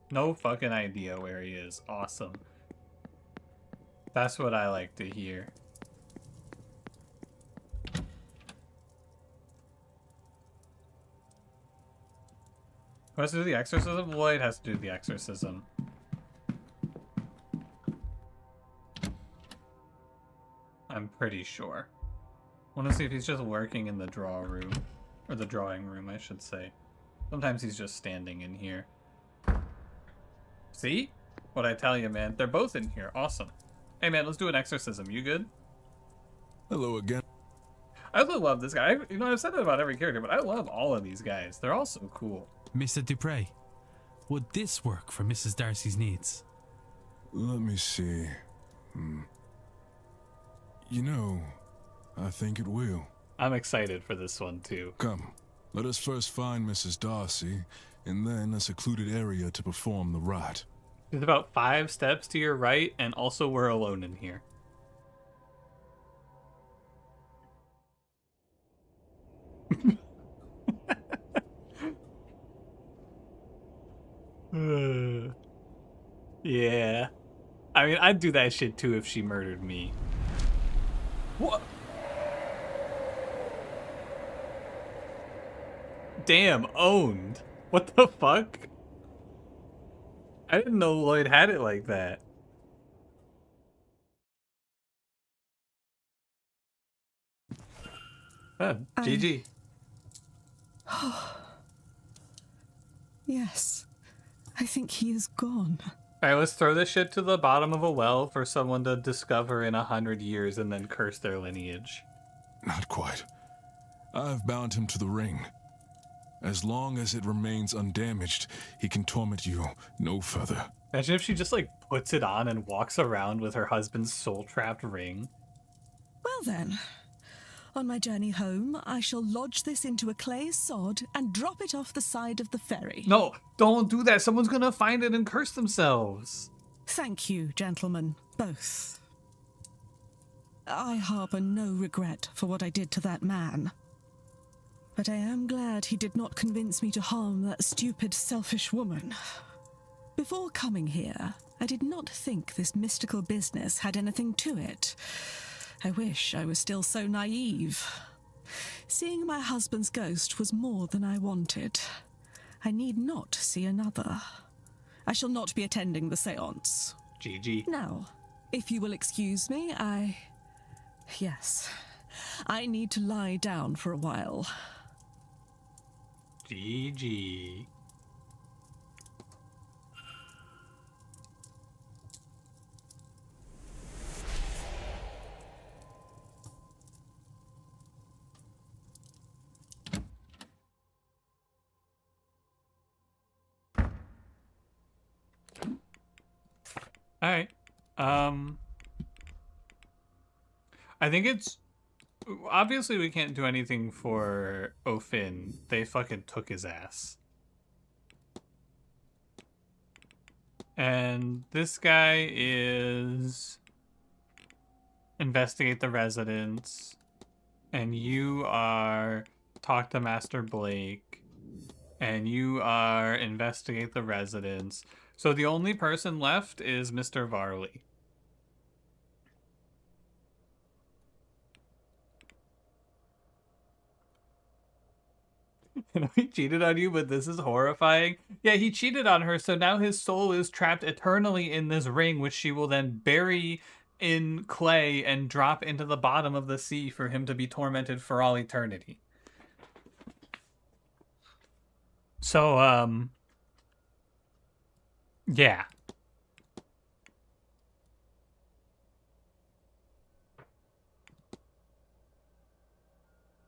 No fucking idea where he is. Awesome. That's what I like to hear. Who has to do the exorcism? Lloyd has to do the exorcism. I'm pretty sure. I want to see if he's just working in the draw room. Or the drawing room, I should say. Sometimes he's just standing in here. See? What I tell you, man. They're both in here. Awesome. Hey, man, let's do an exorcism. You good? Hello again. I really love this guy. You know, I've said that about every character, but I love all of these guys. They're all so cool. Mr. Dupre, would this work for Mrs. Darcy's needs? Let me see. You know, I think it will. I'm excited for this one, too. Come, let us first find Mrs. Darcy, and then a secluded area to perform the rite. There's about 5 steps to your right, and also we're alone in here. Yeah. I mean, I'd do that shit too if she murdered me. What? Damn, owned. What the fuck? I didn't know Lloyd had it like that. GG. Yes, I think he is gone. Alright, let's throw this shit to the bottom of a well for someone to discover in 100 years and then curse their lineage. Not quite. I've bound him to the ring. As long as it remains undamaged, he can torment you no further. Imagine if she just, like, puts it on and walks around with her husband's soul-trapped ring. Well then, on my journey home, I shall lodge this into a clay sod and drop it off the side of the ferry. No, don't do that. Someone's gonna find it and curse themselves. Thank you, gentlemen, both. I harbour no regret for what I did to that man. But I am glad he did not convince me to harm that stupid, selfish woman. Before coming here, I did not think this mystical business had anything to it. I wish I was still so naive. Seeing my husband's ghost was more than I wanted. I need not see another. I shall not be attending the seance. GG. Now, if you will excuse me, Yes, I need to lie down for a while. GG. Alright. I think it's... Obviously, we can't do anything for O'Finn. They fucking took his ass. And this guy is... Investigate the residence. And you are... Talk to Master Blake. And you are... Investigate the residence. So the only person left is Mr. Varley. You know, he cheated on you, but this is horrifying. Yeah, he cheated on her, so now his soul is trapped eternally in this ring, which she will then bury in clay and drop into the bottom of the sea for him to be tormented for all eternity. So, yeah.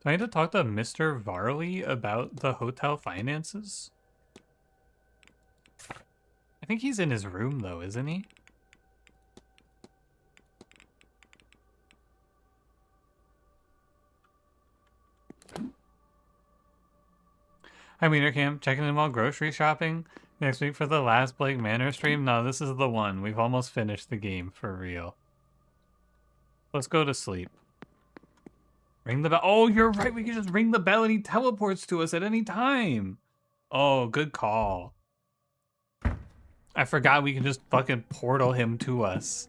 Do I need to talk to Mr. Varley about the hotel finances? I think he's in his room, though, isn't he? Hi, Wienercam. Checking in while grocery shopping. Next week for the last Blake Manor stream? No, this is the one. We've almost finished the game, for real. Let's go to sleep. Ring the bell. Oh, you're right. We can just ring the bell and he teleports to us at any time. Oh, good call. I forgot we can just fucking portal him to us.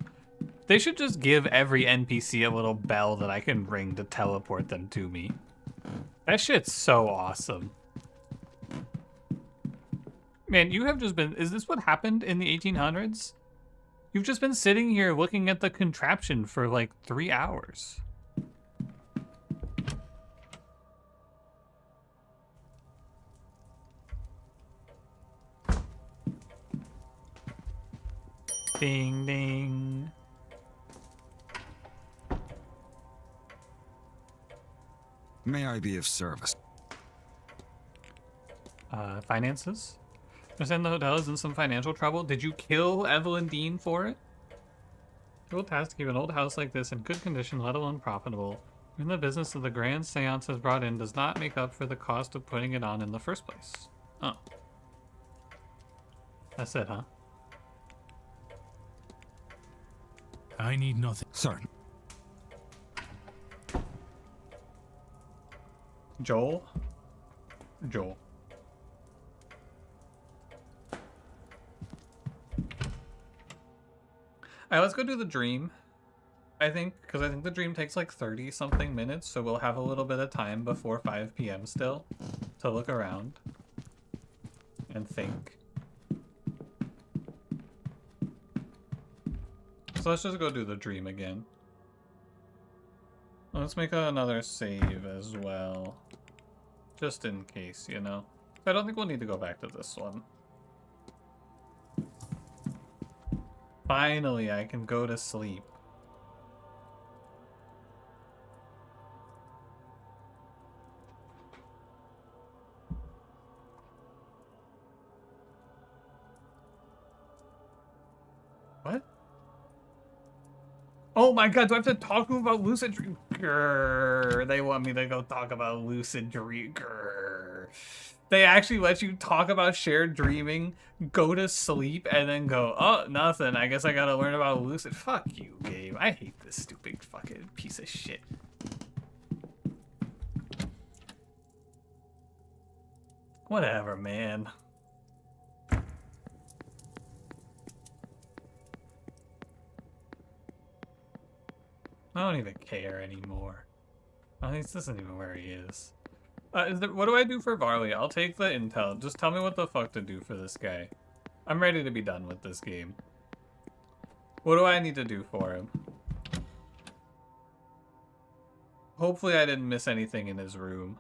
They should just give every NPC a little bell that I can ring to teleport them to me. That shit's so awesome. Man, you have just been... Is this what happened in the 1800s? You've just been sitting here looking at the contraption for like 3 hours. Ding, ding. May I be of service? Finances? Understand the hotel is in some financial trouble. Did you kill Evelyn Dean for it? Difficult task to keep an old house like this in good condition, let alone profitable. Even the business of the grand seance has brought in does not make up for the cost of putting it on in the first place. Oh. That's it, huh? I need nothing. Sorry. Joel? Joel. Alright, let's go do the dream. I think, because I think the dream takes like 30-something minutes, so we'll have a little bit of time before 5 p.m. still to look around and think. So let's just go do the dream again. Let's make another save as well. Just in case, you know. I don't think we'll need to go back to this one. Finally, I can go to sleep. What? Oh my god, do I have to talk to him about lucid dream? Grrr, they want me to go talk about lucid dream. Grrr. They actually let you talk about shared dreaming, go to sleep, and then go, oh, nothing. I guess I gotta learn about lucid. Fuck you, game. I hate this stupid fucking piece of shit. Whatever, man. I don't even care anymore. At least this isn't even where he is. What do I do for Varley? I'll take the intel. Just tell me what the fuck to do for this guy. I'm ready to be done with this game. What do I need to do for him? Hopefully I didn't miss anything in his room.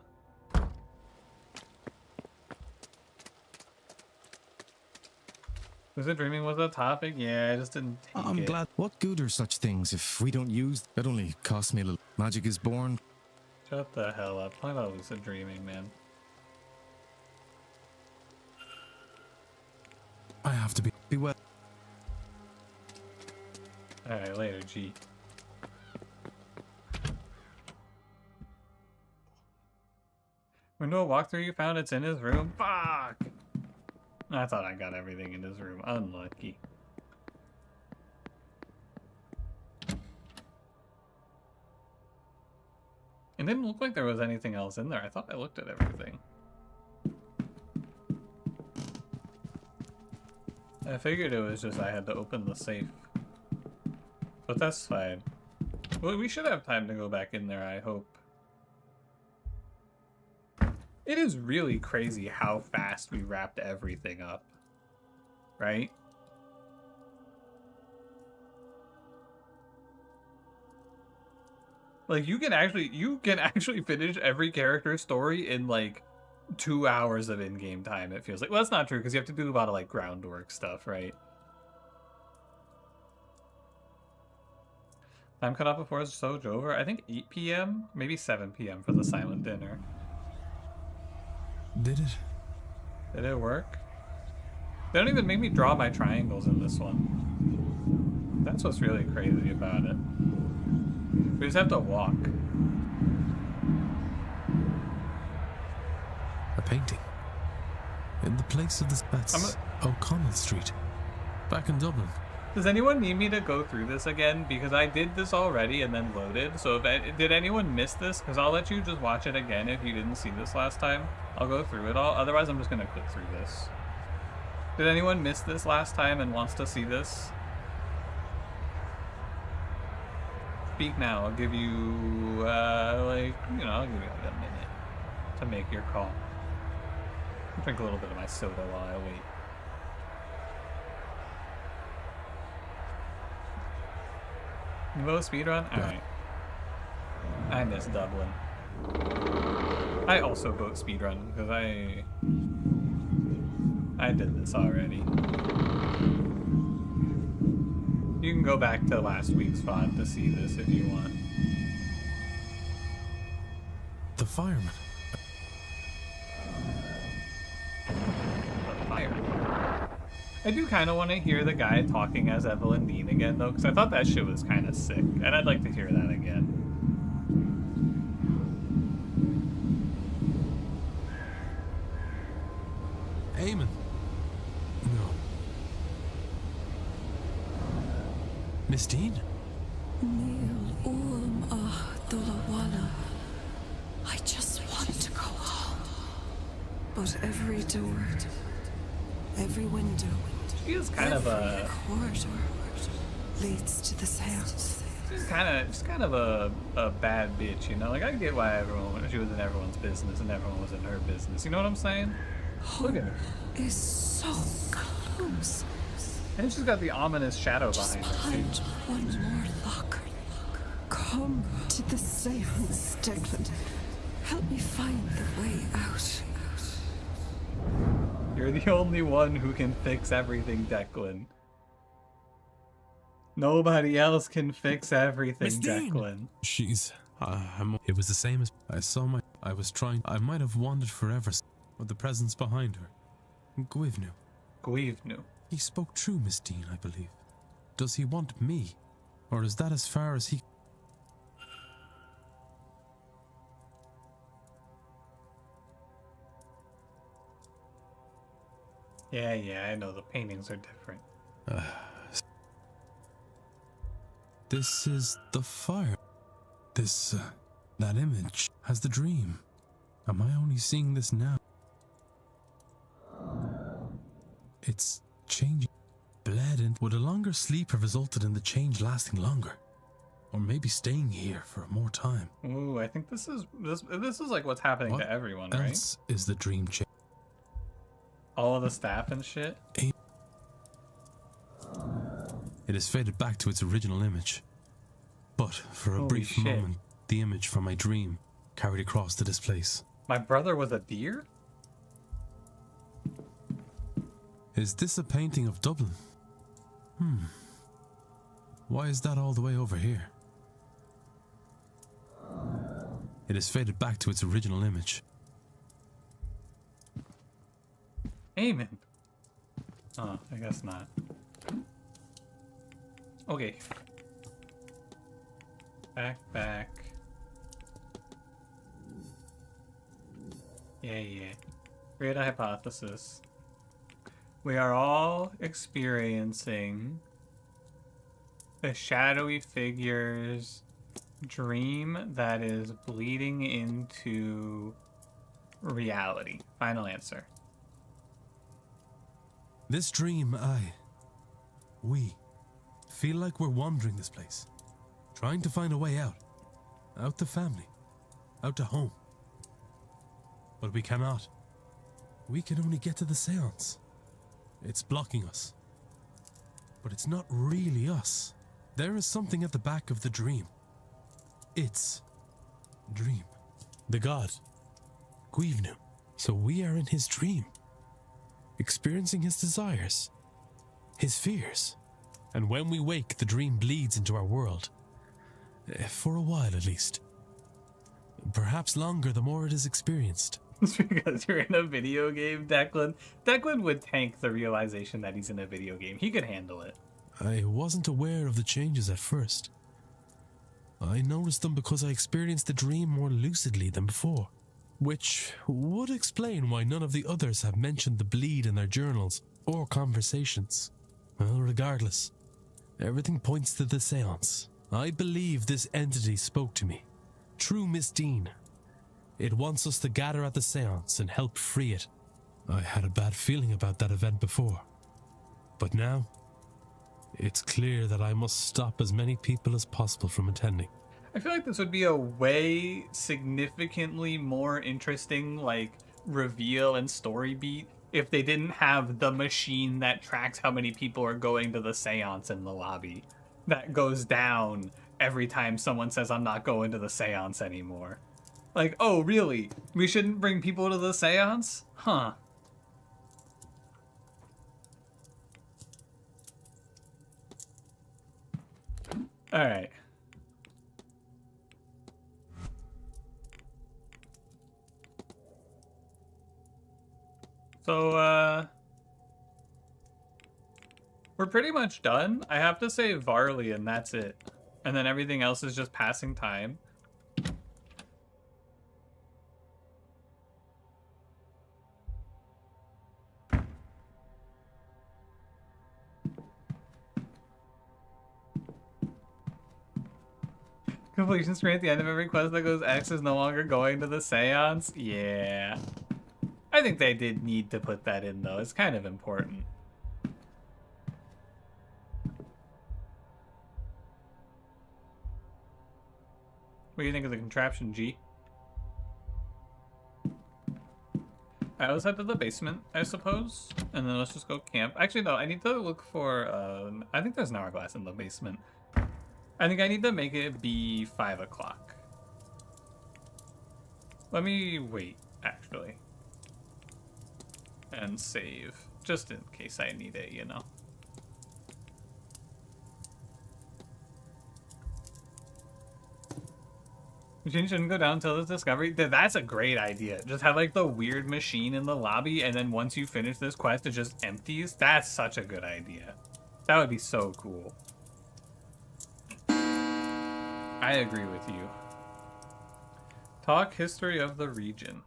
Was it dreaming was a topic? Yeah, I just didn't take I'm it. glad. What good are such things if we don't use? It only costs me a little. Magic is born. Shut the hell up. Talk about lucid dreaming, man. I have to be well. Alright, later, G. Window walkthrough you found it's in his room? Fuck! I thought I got everything in his room. Unlucky. It didn't look like there was anything else in there. I thought I looked at everything. I figured it was just I had to open the safe. But that's fine. Well, we should have time to go back in there, I hope. It is really crazy how fast we wrapped everything up. Right? Like, you can actually finish every character's story in, like, 2 hours of in-game time, it feels like. Well, that's not true, because you have to do a lot of, like, groundwork stuff, right? Time cut off before Soj over? I think 8 p.m.? Maybe 7 p.m. for the silent dinner. Did it? Did it work? They don't even make me draw my triangles in this one. That's what's really crazy about it. We just have to walk. A painting. In the place of this, that's O'Connell Street. Back in Dublin. Does anyone need me to go through this again? Because I did this already and then loaded. So did anyone miss this? Because I'll let you just watch it again if you didn't see this last time. I'll go through it all. Otherwise, I'm just going to click through this. Did anyone miss this last time and wants to see this? Speak now. I'll give you, I'll give you like a minute to make your call. I'll drink a little bit of my soda while I wait. You vote speedrun? Alright. I miss Dublin. I also vote speedrun because I did this already. You can go back to last week's VOD to see this if you want. The fireman. The fire. I do kind of want to hear the guy talking as Evelyn Dean again, though, because I thought that shit was kind of sick, and I'd like to hear that again. Eamon. No. Miss Dean? I just want to go home. But every door, every window, She is kind of a corridor leads to the seance. she's kind of a bad bitch, you know? Like, I get why she was in everyone's business and everyone was in her business. You know what I'm saying? Look at her. Is so close. And she's got the ominous shadow Just behind her, too. one more lock. Come to the seance, Declan. Help me find the way out. You're the only one who can fix everything, Declan. Nobody else can fix everything, Miss Dean! Declan. She's... it was the same as... I was trying... I might have wandered forever with the presence behind her. Gwivnu. Gwivnu. He spoke true, Miss Dean, I believe. Does he want me? Or is that as far as he... Yeah, I know the paintings are different. This is the fire. This, that image has the dream. Am I only seeing this now? It's changing. Bled in. Would a longer sleep have resulted in the change lasting longer? Or maybe staying here for more time? Ooh, I think this is like what's happening to everyone, right? Else is the dream change? All of the staff and shit. It has faded back to its original image. But for a Holy brief shit. moment, the image from my dream carried across to this place. My brother was a deer? Is this a painting of Dublin? Why is that all the way over here? It has faded back to its original image. Amen. Oh, I guess not. Okay. Back. Yeah. Create a hypothesis. We are all experiencing a shadowy figure's dream that is bleeding into reality. Final answer. This dream, we feel like we're wandering this place, trying to find a way out to family, out to home. But we cannot. We can only get to the seance. It's blocking us. But it's not really us. There is something at the back of the dream. It's dream. The god, Gwivnu. So we are in his dream, experiencing his desires, his fears. And when we wake, the dream bleeds into our world. For a while, at least. Perhaps longer the more it is experienced. It's because you're in a video game, Declan. Declan would tank the realization that he's in a video game. He could handle it. I wasn't aware of the changes at first. I noticed them because I experienced the dream more lucidly than before. Which would explain why none of the others have mentioned the bleed in their journals or conversations. Well, regardless, everything points to the seance. I believe this entity spoke to me. True Miss Dean. It wants us to gather at the seance and help free it. I had a bad feeling about that event before. But now, it's clear that I must stop as many people as possible from attending. I feel like this would be a way significantly more interesting, like, reveal and story beat if they didn't have the machine that tracks how many people are going to the seance in the lobby. That goes down every time someone says, I'm not going to the seance anymore. Like, oh, really? We shouldn't bring people to the seance? Huh. Alright. So, we're pretty much done. I have to say Varley and that's it. And then everything else is just passing time. Completion screen at the end of every quest that goes X is no longer going to the seance. Yeah. I think they did need to put that in though. It's kind of important. What do you think of the contraption, G? I always head to the basement, I suppose. And then let's just go camp. Actually, no, I need to look for, I think there's an hourglass in the basement. I think I need to make it be 5 o'clock. Let me wait, actually. And save, just in case I need it, you know. Machine shouldn't go down until it's discovery. That's a great idea. Just have like the weird machine in the lobby, and then once you finish this quest, it just empties. That's such a good idea. That would be so cool. I agree with you. Talk history of the region.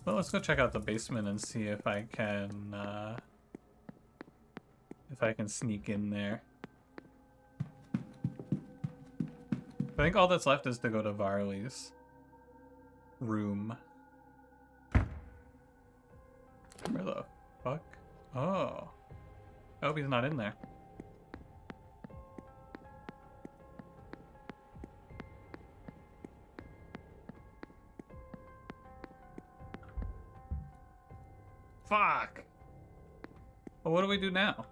Well, let's go check out the basement and see if I can sneak in there. I think all that's left is to go to Varley's room. Where the fuck? Oh. I hope he's not in there. Fuck! Well, what do we do now?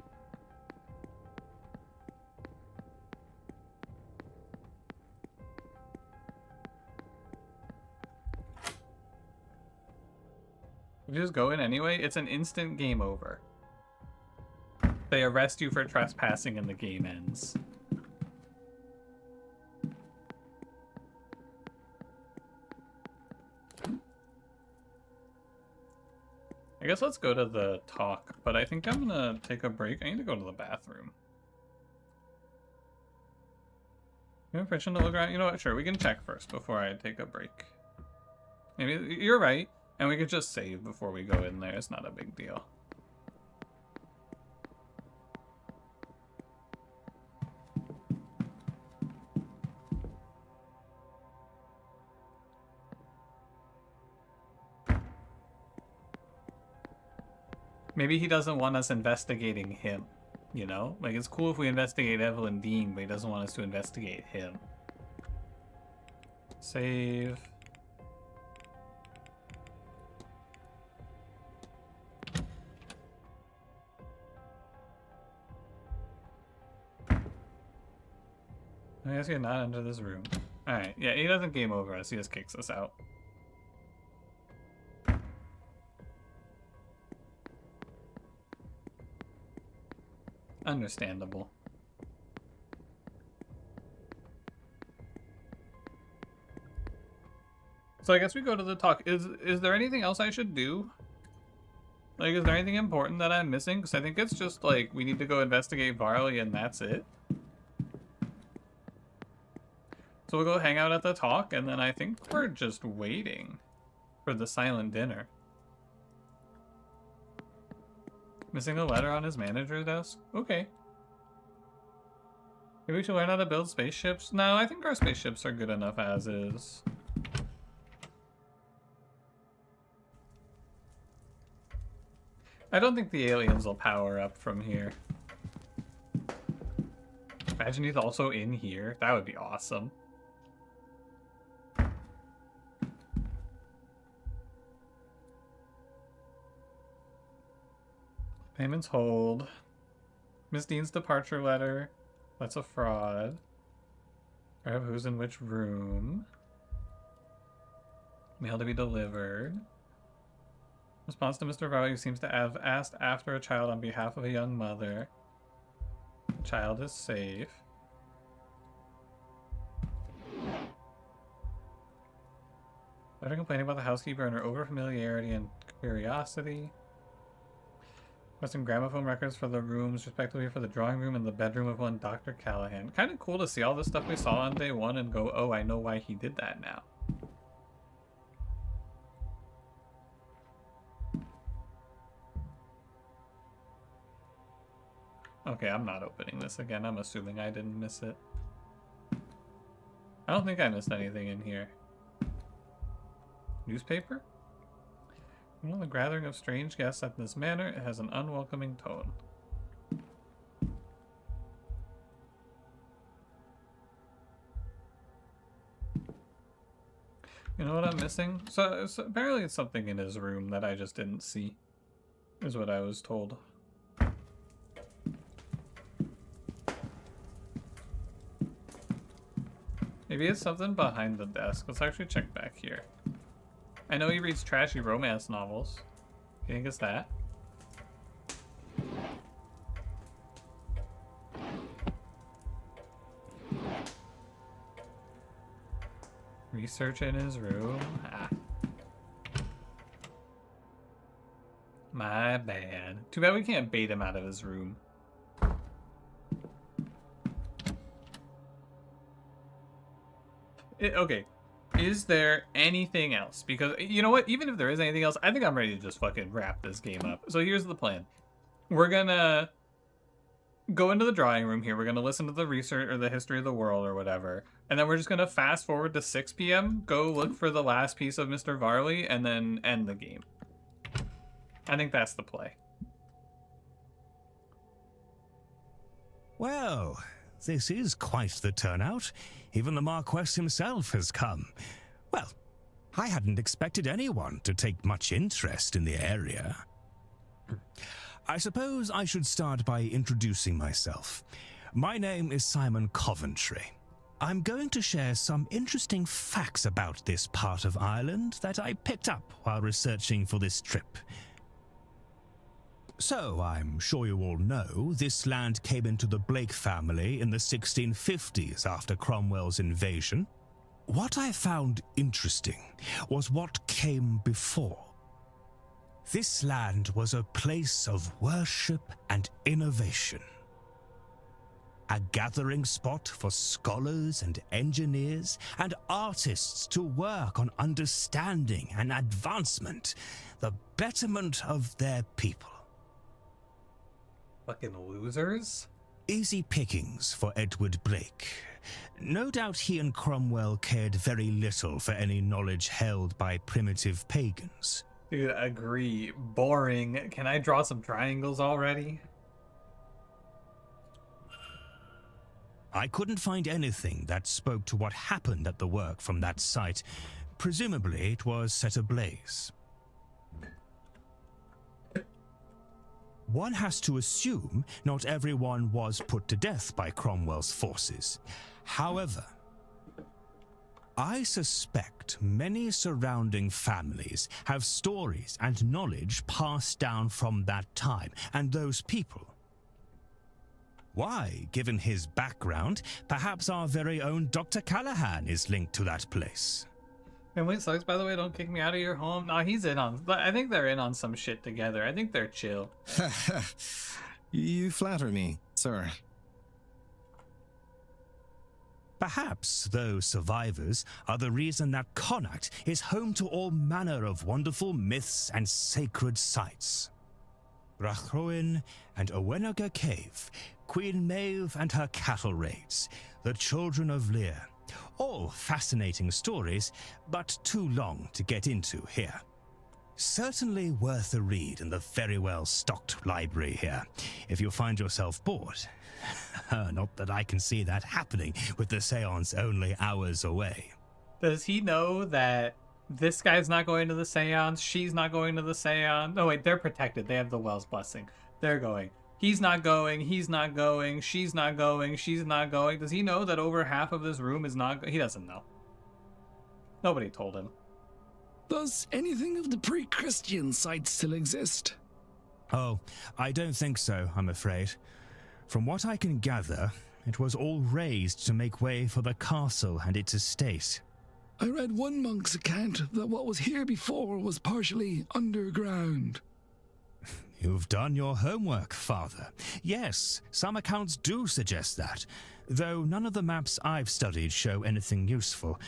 We just go in anyway? It's an instant game over. They arrest you for trespassing and the game ends. I guess let's go to the talk, but I think I'm gonna take a break. I need to go to the bathroom. You have permission to look around? You know what? Sure, we can check first before I take a break. Maybe you're right, and we could just save before we go in there. It's not a big deal. Maybe he doesn't want us investigating him, you know? Like, it's cool if we investigate Evelyn Dean, but he doesn't want us to investigate him. Save. I guess you're not enter this room. Alright, yeah, he doesn't game over us, he just kicks us out. Understandable. So I guess we go to the talk. Is there anything else I should do? Like, is there anything important that I'm missing? Because I think it's just like, we need to go investigate Varley and that's it. So we'll go hang out at the talk, and then I think we're just waiting for the silent dinner. Missing a letter on his manager's desk? Okay. Maybe we should learn how to build spaceships? No, I think our spaceships are good enough as is. I don't think the aliens will power up from here. Imagine he's also in here. That would be awesome. Payments hold. Miss Dean's departure letter. That's a fraud. I have who's in which room. Mail to be delivered. Response to Mr. Varley, who seems to have asked after a child on behalf of a young mother. The child is safe. Letter complaining about the housekeeper and her overfamiliarity and curiosity. Requesting gramophone records for the rooms, respectively for the drawing room and the bedroom of one Dr. Callahan. Kind of cool to see all the stuff we saw on day one and go, oh, I know why he did that now. Okay, I'm not opening this again. I'm assuming I didn't miss it. I don't think I missed anything in here. Newspaper? Well, the gathering of strange guests at this manor, it has an unwelcoming tone. You know what I'm missing? So apparently it's something in his room that I just didn't see, is what I was told. Maybe it's something behind the desk. Let's actually check back here. I know he reads trashy romance novels. You think it's that? Research in his room. Ah. My bad. Too bad we can't bait him out of his room. Okay. Is there anything else? Because, you know what? Even if there is anything else, I think I'm ready to just fucking wrap this game up. So here's the plan. We're gonna go into the drawing room here. We're gonna listen to the research or the history of the world or whatever. And then we're just gonna fast forward to 6 p.m., go look for the last piece of Mr. Varley, and then end the game. I think that's the play. Well, this is quite the turnout. Even the Marquess himself has come. Well, I hadn't expected anyone to take much interest in the area. I suppose I should start by introducing myself. My name is Simon Coventry. I'm going to share some interesting facts about this part of Ireland that I picked up while researching for this trip. So, I'm sure you all know, this land came into the Blake family in the 1650s after Cromwell's invasion. What I found interesting was what came before. This land was a place of worship and innovation. A gathering spot for scholars and engineers and artists to work on understanding and advancement, the betterment of their people. Fucking losers? Easy pickings for Edward Blake. No doubt he and Cromwell cared very little for any knowledge held by primitive pagans. Dude, agree. Boring. Can I draw some triangles already? I couldn't find anything that spoke to what happened at the work from that site. Presumably it was set ablaze. One has to assume not everyone was put to death by Cromwell's forces. However, I suspect many surrounding families have stories and knowledge passed down from that time and those people. Why, given his background, perhaps our very own Dr. Callahan is linked to that place. Family sucks, by the way, don't kick me out of your home. No, he's in on... I think they're in on some shit together. I think they're chill. You flatter me, sir. Perhaps those survivors are the reason that Connacht is home to all manner of wonderful myths and sacred sites. Rachroin and Owenaga Cave, Queen Maeve and her cattle raids, the Children of Lear. All fascinating stories, but too long to get into here. Certainly worth a read in the very well-stocked library here, if you find yourself bored. Not that I can see that happening with the seance only hours away. Does he know that this guy's not going to the seance, she's not going to the seance? No, wait, they're protected. They have the Well's blessing. They're going. He's not going, he's not going, she's not going, she's not going. Does he know that over half of this room is not he doesn't know. Nobody told him. Does anything of the pre-Christian site still exist? Oh, I don't think so, I'm afraid. From what I can gather, it was all razed to make way for the castle and its estate. I read one monk's account that what was here before was partially underground. You've done your homework, Father. Yes, some accounts do suggest that, though none of the maps I've studied show anything useful.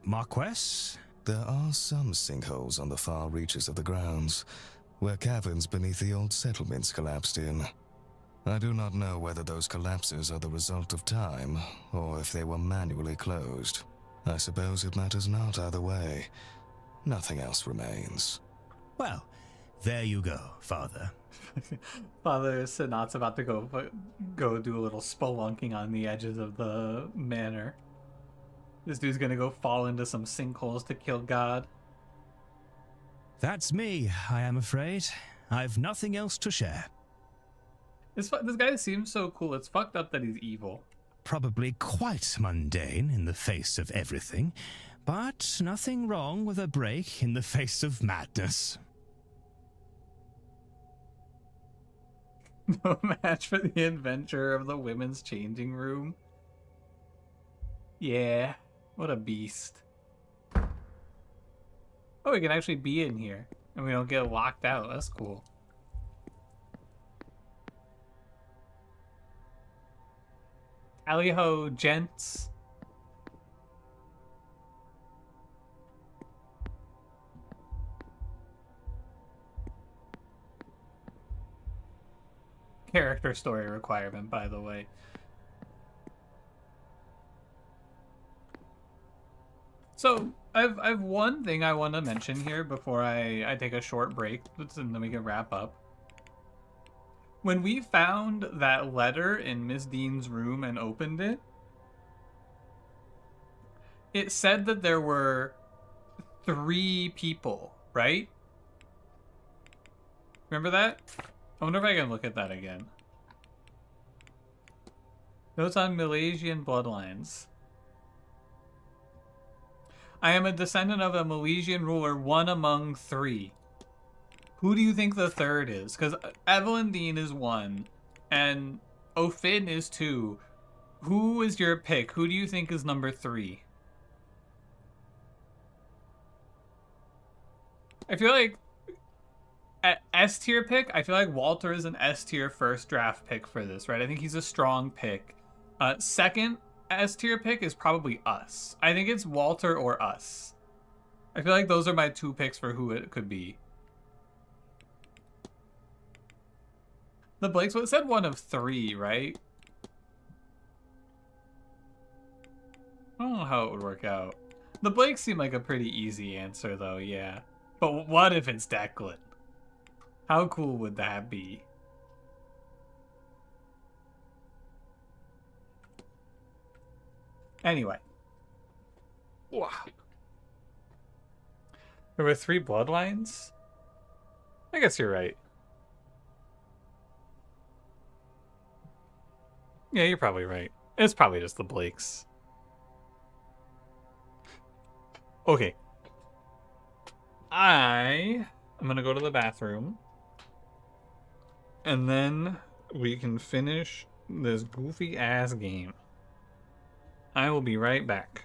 Marquess? There are some sinkholes on the far reaches of the grounds, where caverns beneath the old settlements collapsed in. I do not know whether those collapses are the result of time, or if they were manually closed. I suppose it matters not either way. Nothing else remains. Well, there you go, Father. Father Sinat's about to go do a little spelunking on the edges of the manor. This dude's gonna go fall into some sinkholes to kill God. That's me, I am afraid. I've nothing else to share. This guy seems so cool. It's fucked up that he's evil. Probably quite mundane in the face of everything, but nothing wrong with a break in the face of madness. No match for the adventure of the women's changing room. Yeah, what a beast. Oh, we can actually be in here, and we don't get locked out. That's cool. Alley-ho, gents. Character story requirement, by the way. So, I've one thing I want to mention here before I take a short break, and then we can wrap up. When we found that letter in Miss Dean's room and opened it, it said that there were 3 people, right? Remember that? I wonder if I can look at that again. Notes on Milesian bloodlines. I am a descendant of a Milesian ruler, one among 3. Who do you think the 3rd is? Because Evelyn Dean is 1, and O'Finn is 2. Who is your pick? Who do you think is number 3? I feel like at S tier pick, I feel like Walter is an S tier first draft pick for this, right? I think he's a strong pick. Second S tier pick is probably us. I think it's Walter or us. I feel like those are my 2 picks for who it could be. The Blake's what said 1 of 3, right? I don't know how it would work out. The Blakes seem like a pretty easy answer, though, yeah. But what if it's Declan? How cool would that be? Anyway. Wow. There were 3 bloodlines? I guess you're right. Yeah, you're probably right. It's probably just the Blakes. Okay. I'm gonna go to the bathroom. And then we can finish this goofy ass game. I will be right back.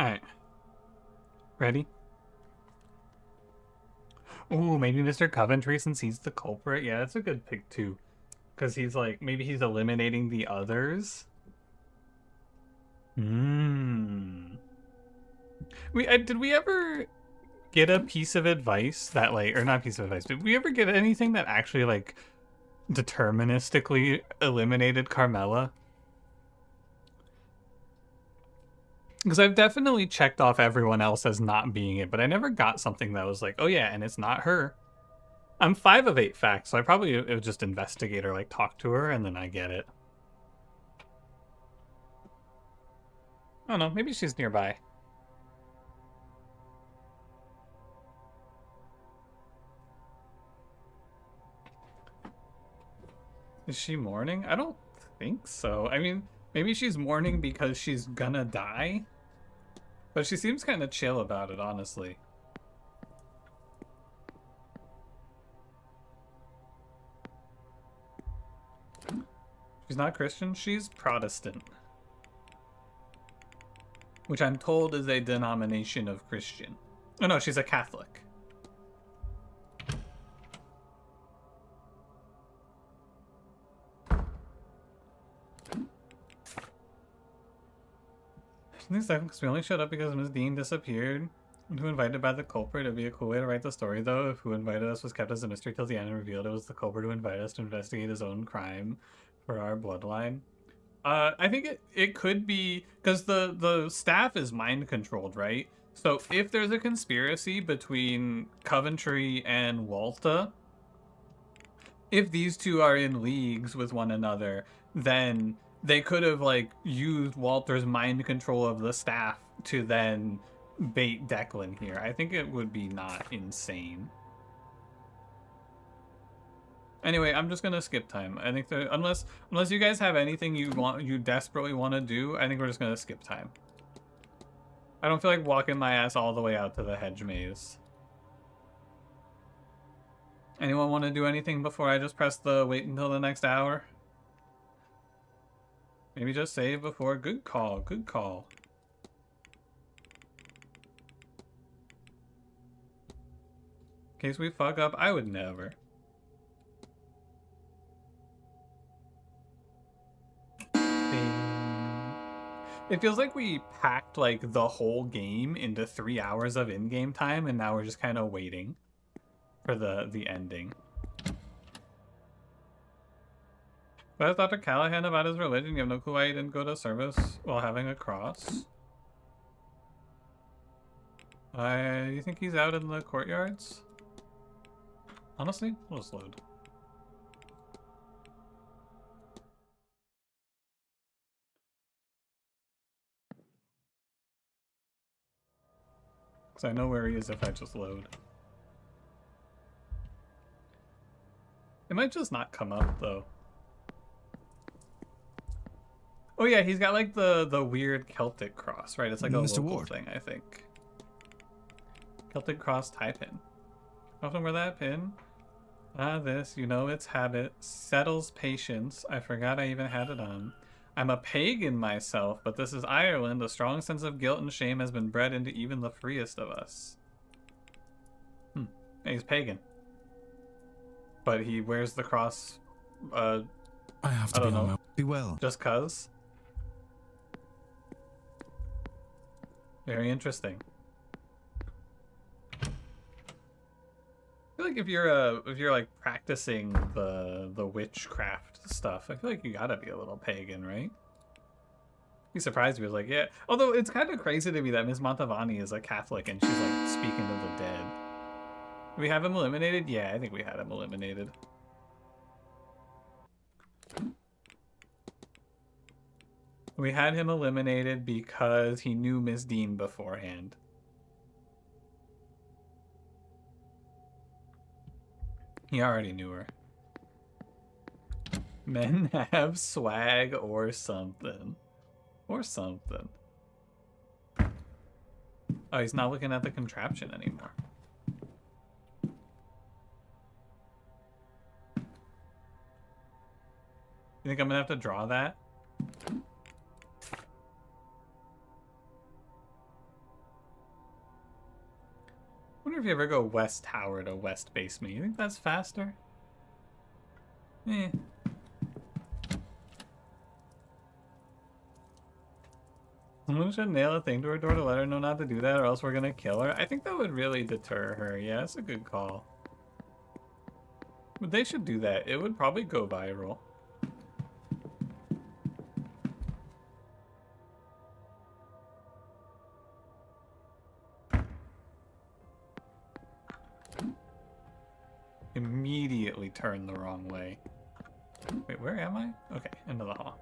Alright. Ready? Ooh, maybe Mr. Coventry since he's the culprit. Yeah, that's a good pick too. Because he's like, maybe he's eliminating the others. Did we ever get a piece of advice that like, or not piece of advice, did we ever get anything that actually like deterministically eliminated Carmela? Because I've definitely checked off everyone else as not being it, but I never got something that was like, oh yeah, and it's not her. I'm 5 of 8 facts, so I probably would just investigate or like talk to her and then I get it. I don't know, maybe she's nearby. Is she mourning? I don't think so. I mean, maybe she's mourning because she's gonna die. But she seems kind of chill about it, honestly. She's not Christian, she's Protestant. Which I'm told is a denomination of Christian. Oh no, she's a Catholic. Because we only showed up because Ms. Dean disappeared. And who invited by the culprit? It'd be a cool way to write the story, though, if who invited us was kept as a mystery till the end and revealed it was the culprit who invited us to investigate his own crime for our bloodline. I think it could be because the staff is mind controlled, right? So if there's a conspiracy between Coventry and Walta, if these two are in leagues with one another, then they could have like used Walter's mind control of the staff to then bait Declan here. I think it would be not insane. Anyway, I'm just gonna skip time. I think that unless you guys have anything you desperately want to do, I think we're just gonna skip time. I don't feel like walking my ass all the way out to the hedge maze. Anyone want to do anything before I just press the wait until the next hour? Maybe just save before. Good call, good call. In case we fuck up, I would never. It feels like we packed like the whole game into 3 hours of in-game time, and now we're just kind of waiting for the ending. But I Dr. Callahan about his religion. You have no clue why he didn't go to service while having a cross. You think he's out in the courtyards? Honestly, we'll just load. Because I know where he is if I just load. It might just not come up though. Oh yeah, he's got like the weird Celtic cross, right? It's like a Mr. local Ward. thing, I think. Celtic cross tie pin. Often wear that pin. Ah, this, you know its habit. Settles patience. I forgot I even had it on. I'm a pagan myself, but this is Ireland. A strong sense of guilt and shame has been bred into even the freest of us. Hey, he's pagan. But he wears the cross, I have to I don't know. Be well. Just cuz? Very interesting. I feel like if you're like practicing the witchcraft stuff, I feel like you gotta be a little pagan, right? He surprised me. I was like, yeah. Although it's kind of crazy to me that Miss Montavani is a Catholic and she's like speaking to the dead. Do we have him eliminated? Yeah, I think we had him eliminated. We had him eliminated because he knew Miss Dean beforehand. He already knew her. Men have swag or something. Or something. Oh, he's not looking at the contraption anymore. You think I'm gonna have to draw that? if you ever go West Tower to West Basement. You think that's faster? Eh. Someone should nail a thing to her door to let her know not to do that, or else we're gonna kill her. I think that would really deter her. Yeah, that's a good call. But they should do that. It would probably go viral. Immediately turn the wrong way. Wait, where am I? Okay, into the hall.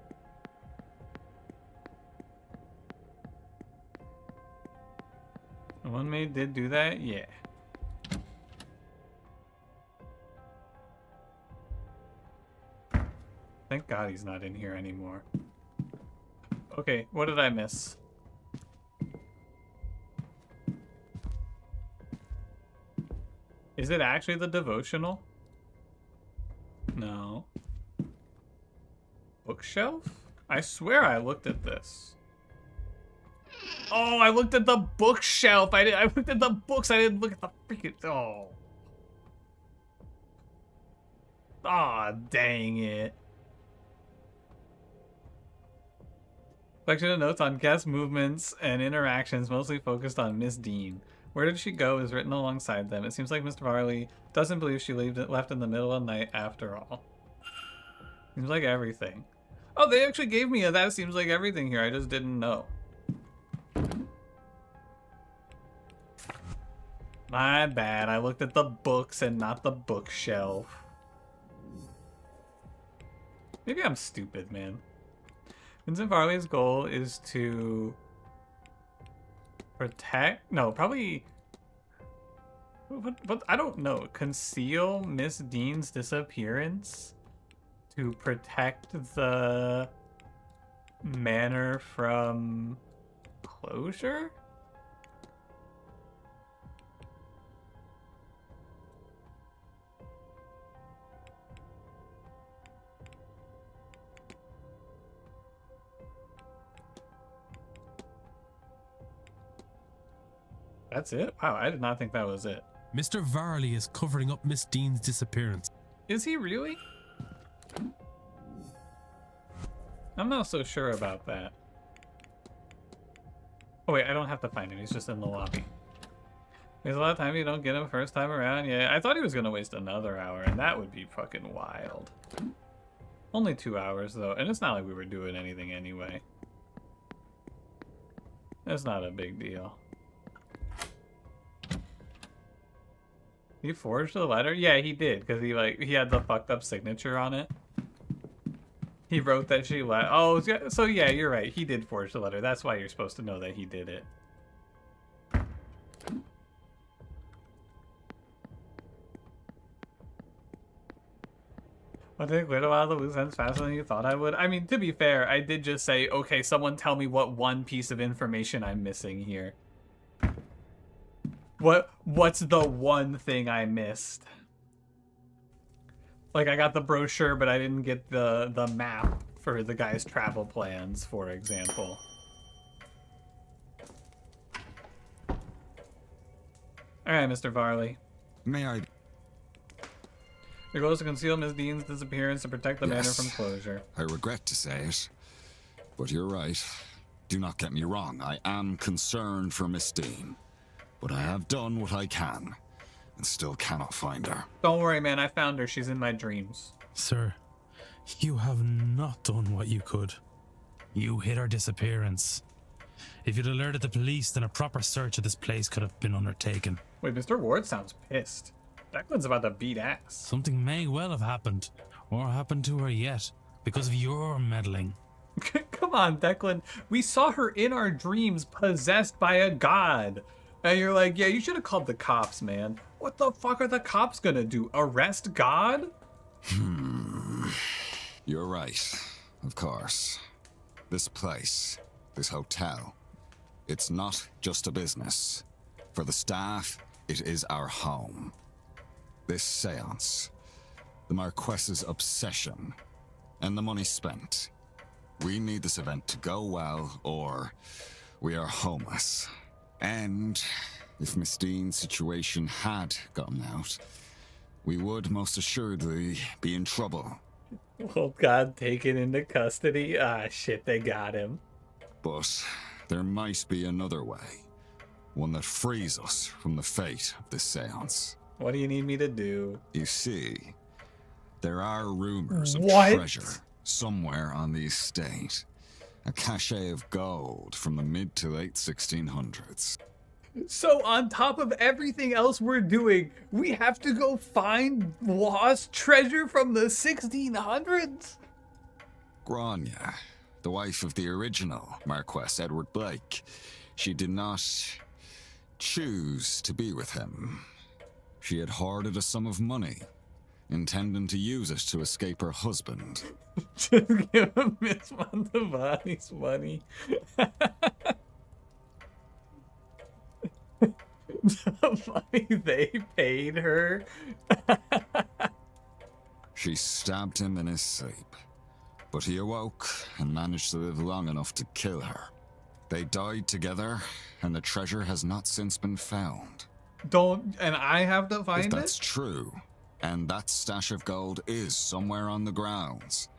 The one maid did do that? Yeah. Thank God he's not in here anymore. Okay, what did I miss? Is it actually the devotional? No. Bookshelf? I swear I looked at this. Oh, I looked at the bookshelf. I looked at the books. I didn't look at the freaking... Oh. Aw, dang it. Collection of notes on guest movements and interactions, mostly focused on Miss Dean. Where did she go is written alongside them. It seems like Mr. Varley doesn't believe she left in the middle of the night after all. Seems like everything. Oh, they actually gave me a that seems like everything here. I just didn't know. My bad. I looked at the books and not the bookshelf. Maybe I'm stupid, man. Vincent Varley's goal is to protect... No, probably... What? I don't know. Conceal Miss Dean's disappearance to protect the manor from closure? That's it? Wow, I did not think that was it. Mr. Varley is covering up Miss Dean's disappearance. Is he really? I'm not so sure about that. Oh wait, I don't have to find him. He's just in the lobby. There's a lot of time you don't get him first time around. Yeah, I thought he was going to waste another hour, and that would be fucking wild. Only 2 hours, though, and it's not like we were doing anything anyway. It's not a big deal. He forged the letter? Yeah, he did, because he had the fucked up signature on it. He wrote that she left. Oh, so yeah, you're right. He did forge the letter. That's why you're supposed to know that he did it. Well, did it clear a lot of the loose ends faster than you thought I would? I mean, to be fair, I did just say, okay, someone tell me what one piece of information I'm missing here. What's the one thing I missed? Like, I got the brochure, but I didn't get the map for the guy's travel plans, for example. Alright, Mr. Varley. May I... Your goal is to conceal Miss Dean's disappearance to protect the manor from closure. I regret to say it, but you're right. Do not get me wrong, I am concerned for Miss Dean. But I have done what I can, and still cannot find her. Don't worry, man. I found her. She's in my dreams. Sir, you have not done what you could. You hid her disappearance. If you'd alerted the police, then a proper search of this place could have been undertaken. Wait, Mr. Ward sounds pissed. Declan's about to beat ass. Something may well have happened, or happened to her yet, because of your meddling. Come on, Declan. We saw her in our dreams possessed by a god. And you're like, yeah, you should have called the cops, man. What the fuck are the cops gonna do? Arrest God? You're right, of course. This place, this hotel, it's not just a business. For the staff, it is our home. This seance, the Marquess's obsession, and the money spent. We need this event to go well, or we are homeless. And if Miss Dean's situation had gotten out, we would most assuredly be in trouble. Oh God, taken into custody? Ah, shit, they got him. But there might be another way. One that frees us from the fate of this seance. What do you need me to do? You see, there are rumors of What? treasure somewhere on the estate. A cache of gold from the mid to late 1600s. So on top of everything else we're doing, we have to go find lost treasure from the 1600s? Grania, the wife of the original Marquess Edward Blake, she did not choose to be with him. She had hoarded a sum of money, intending to use it to escape her husband. Just give him Miss Montevani's money. The money they paid her. She stabbed him in his sleep, but he awoke and managed to live long enough to kill her. They died together, and the treasure has not since been found. And I have to find If it? that's true, and that stash of gold is somewhere on the grounds,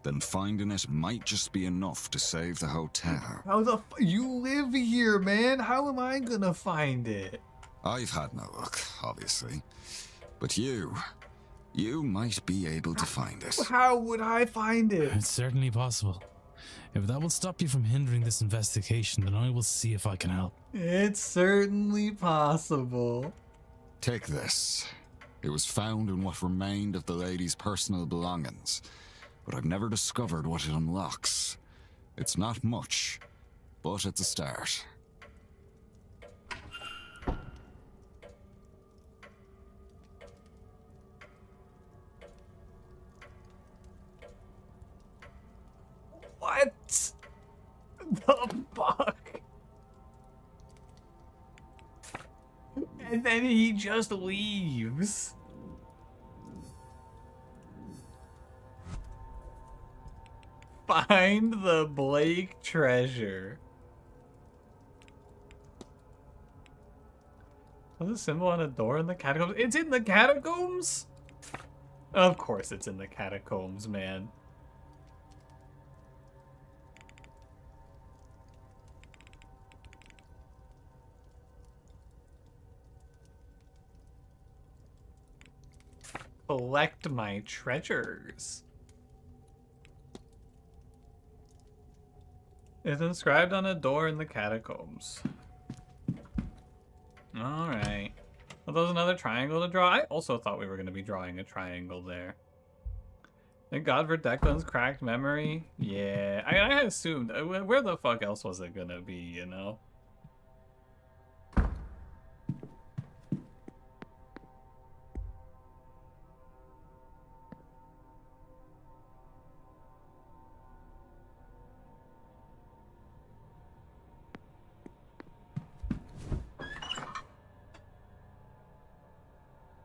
then finding it might just be enough to save the hotel. How the you live here, man? How am I gonna find it? I've had no luck, obviously. But you might be able to find it. How would I find it? It's certainly possible. If that will stop you from hindering this investigation, then I will see if I can help. It's certainly possible. Take this. It was found in what remained of the lady's personal belongings, but I've never discovered what it unlocks. It's not much, but it's a start. What the fuck? And then he just leaves. Find the Blake treasure. What's the symbol on a door in the catacombs? It's in the catacombs? Of course it's in the catacombs, man. Collect my treasures. It's inscribed on a door in the catacombs. Alright. Well, there's another triangle to draw. I also thought we were going to be drawing a triangle there. Thank God for Declan's cracked memory. Yeah, I assumed. Where the fuck else was it going to be, you know?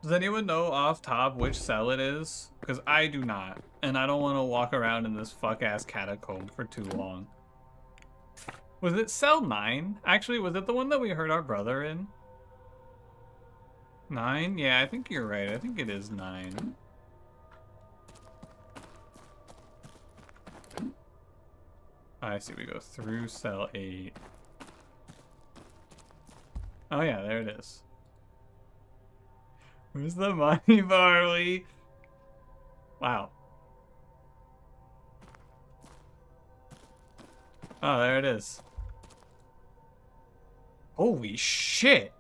Does anyone know off top which cell it is? Because I do not. And I don't want to walk around in this fuck-ass catacomb for too long. Was it cell 9? Actually, was it the one that we heard our brother in? 9? Yeah, I think you're right. I think it is 9. I see. We go through cell 8. Oh yeah, there it is. Where's the money, Barley? Wow. Oh, there it is. Holy shit!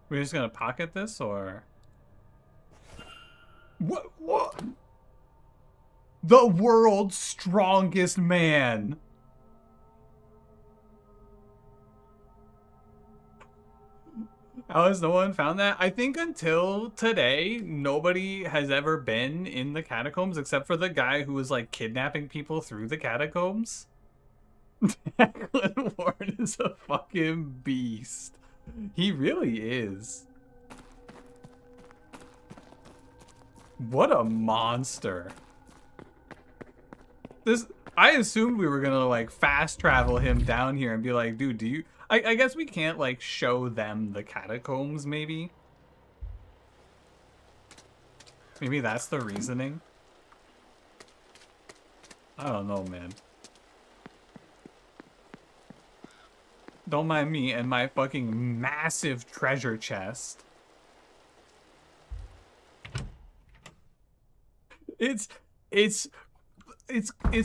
We're just gonna pocket this, or... What? The world's strongest man! How has no one found that? I think until today, nobody has ever been in the catacombs except for the guy who was like kidnapping people through the catacombs. Declan Ward is a fucking beast. He really is. What a monster. This, I assumed we were gonna like fast travel him down here and be like, dude, do you? I guess we can't like show them the catacombs. Maybe that's the reasoning. I don't know, man. Don't mind me and my fucking massive treasure chest. It's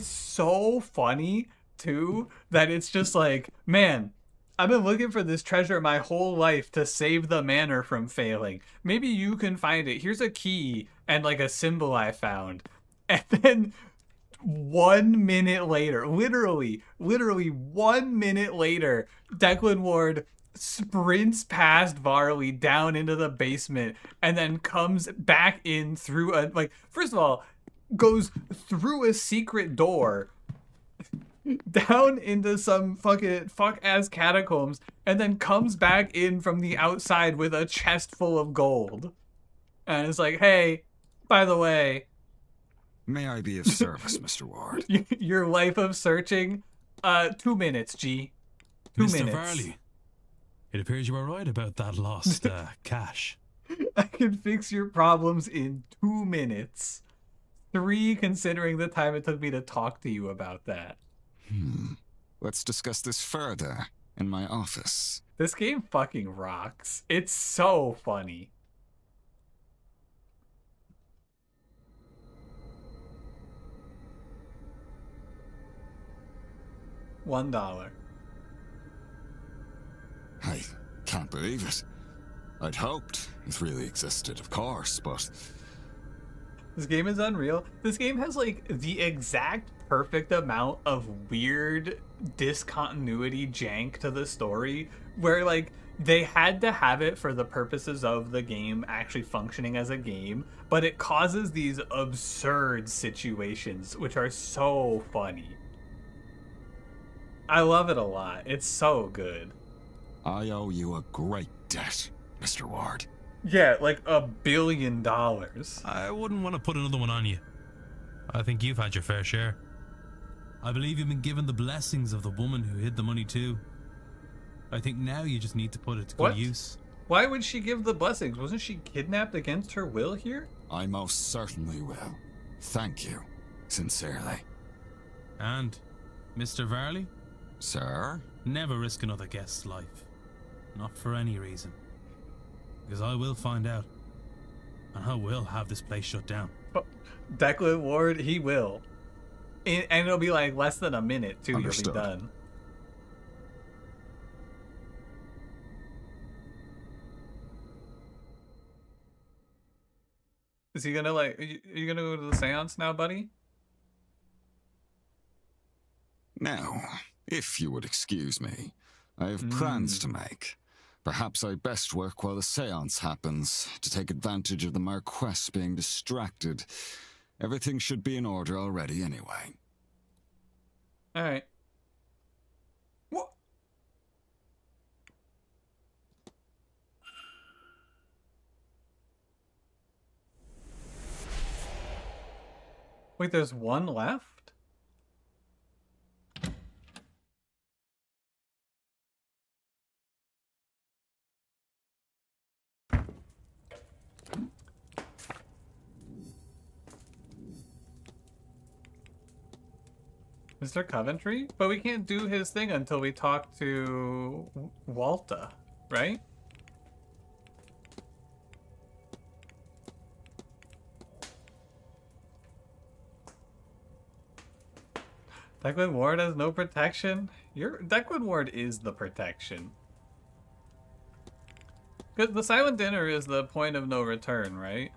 so funny too that it's just like, man, I've been looking for this treasure my whole life to save the manor from failing. Maybe you can find it. Here's a key and like a symbol I found. And then 1 minute later, literally 1 minute later, Declan Ward sprints past Varley down into the basement and then comes back in through a, like, first of all, goes through a secret door down into some fucking fuck-ass catacombs and then comes back in from the outside with a chest full of gold. And it's like, hey, by the way, may I be of service, Mr. Ward? Your life of searching, 2 minutes, G. 2 Mr. minutes. Varley, it appears you were right about that lost cash. I can fix your problems in 2 minutes. 3 considering the time it took me to talk to you about that. Let's discuss this further in my office. This game fucking rocks. It's so funny. $1. I can't believe it. I'd hoped it really existed, of course, but... This game is unreal. This game has like the exact perfect amount of weird discontinuity jank to the story where like they had to have it for the purposes of the game actually functioning as a game, but it causes these absurd situations which are so funny. I love it a lot. It's so good. I owe you a great debt, Mr. Ward. Yeah, like $1 billion. I wouldn't want to put another one on you. I think you've had your fair share. I believe you've been given the blessings of the woman who hid the money too. I think now you just need to put it to good use. Why would she give the blessings? Wasn't she kidnapped against her will here? I most certainly will. Thank you. Sincerely. And, Mr. Varley? Sir? Never risk another guest's life. Not for any reason. Because I will find out. And I will have this place shut down. Declan Ward, he will. And it'll be like less than a minute, too. Understood. You'll be done. Is he gonna like, are you gonna go to the seance now, buddy? Now, if you would excuse me, I have plans to make. Perhaps I best work while the seance happens, to take advantage of the Marquess being distracted. Everything should be in order already anyway. Alright. What? Wait, there's one left? Mr. Coventry? But we can't do his thing until we talk to Walta, right? Declan Ward has no protection? Declan Ward is the protection. Because the silent dinner is the point of no return, right?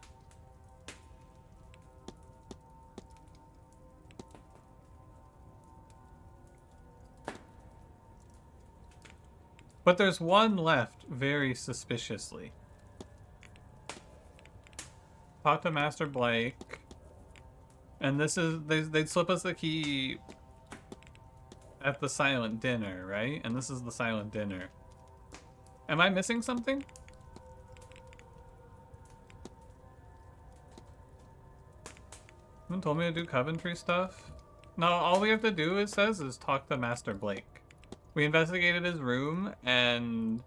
But there's one left, very suspiciously. Talk to Master Blake. And this is, they'd slip us the key at the silent dinner, right? And this is the silent dinner. Am I missing something? Someone told me to do Coventry stuff. No, all we have to do, it says, is talk to Master Blake. We investigated his room, and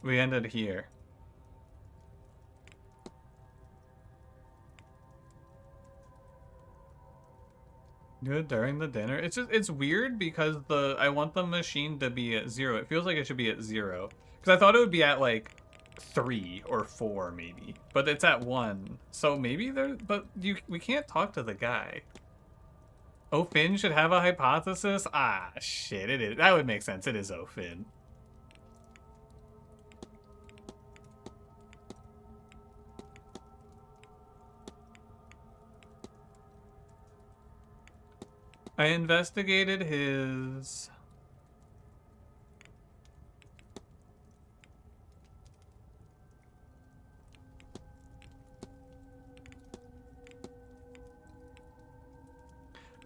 we ended here. Do it during the dinner. It's just, it's weird because I want the machine to be at 0. It feels like it should be at 0. Because I thought it would be at like 3 or 4 maybe. But it's at 1. So maybe we can't talk to the guy. Oh, Finn should have a hypothesis? Ah, shit, it is. That would make sense. It is Oh, Finn. I investigated his...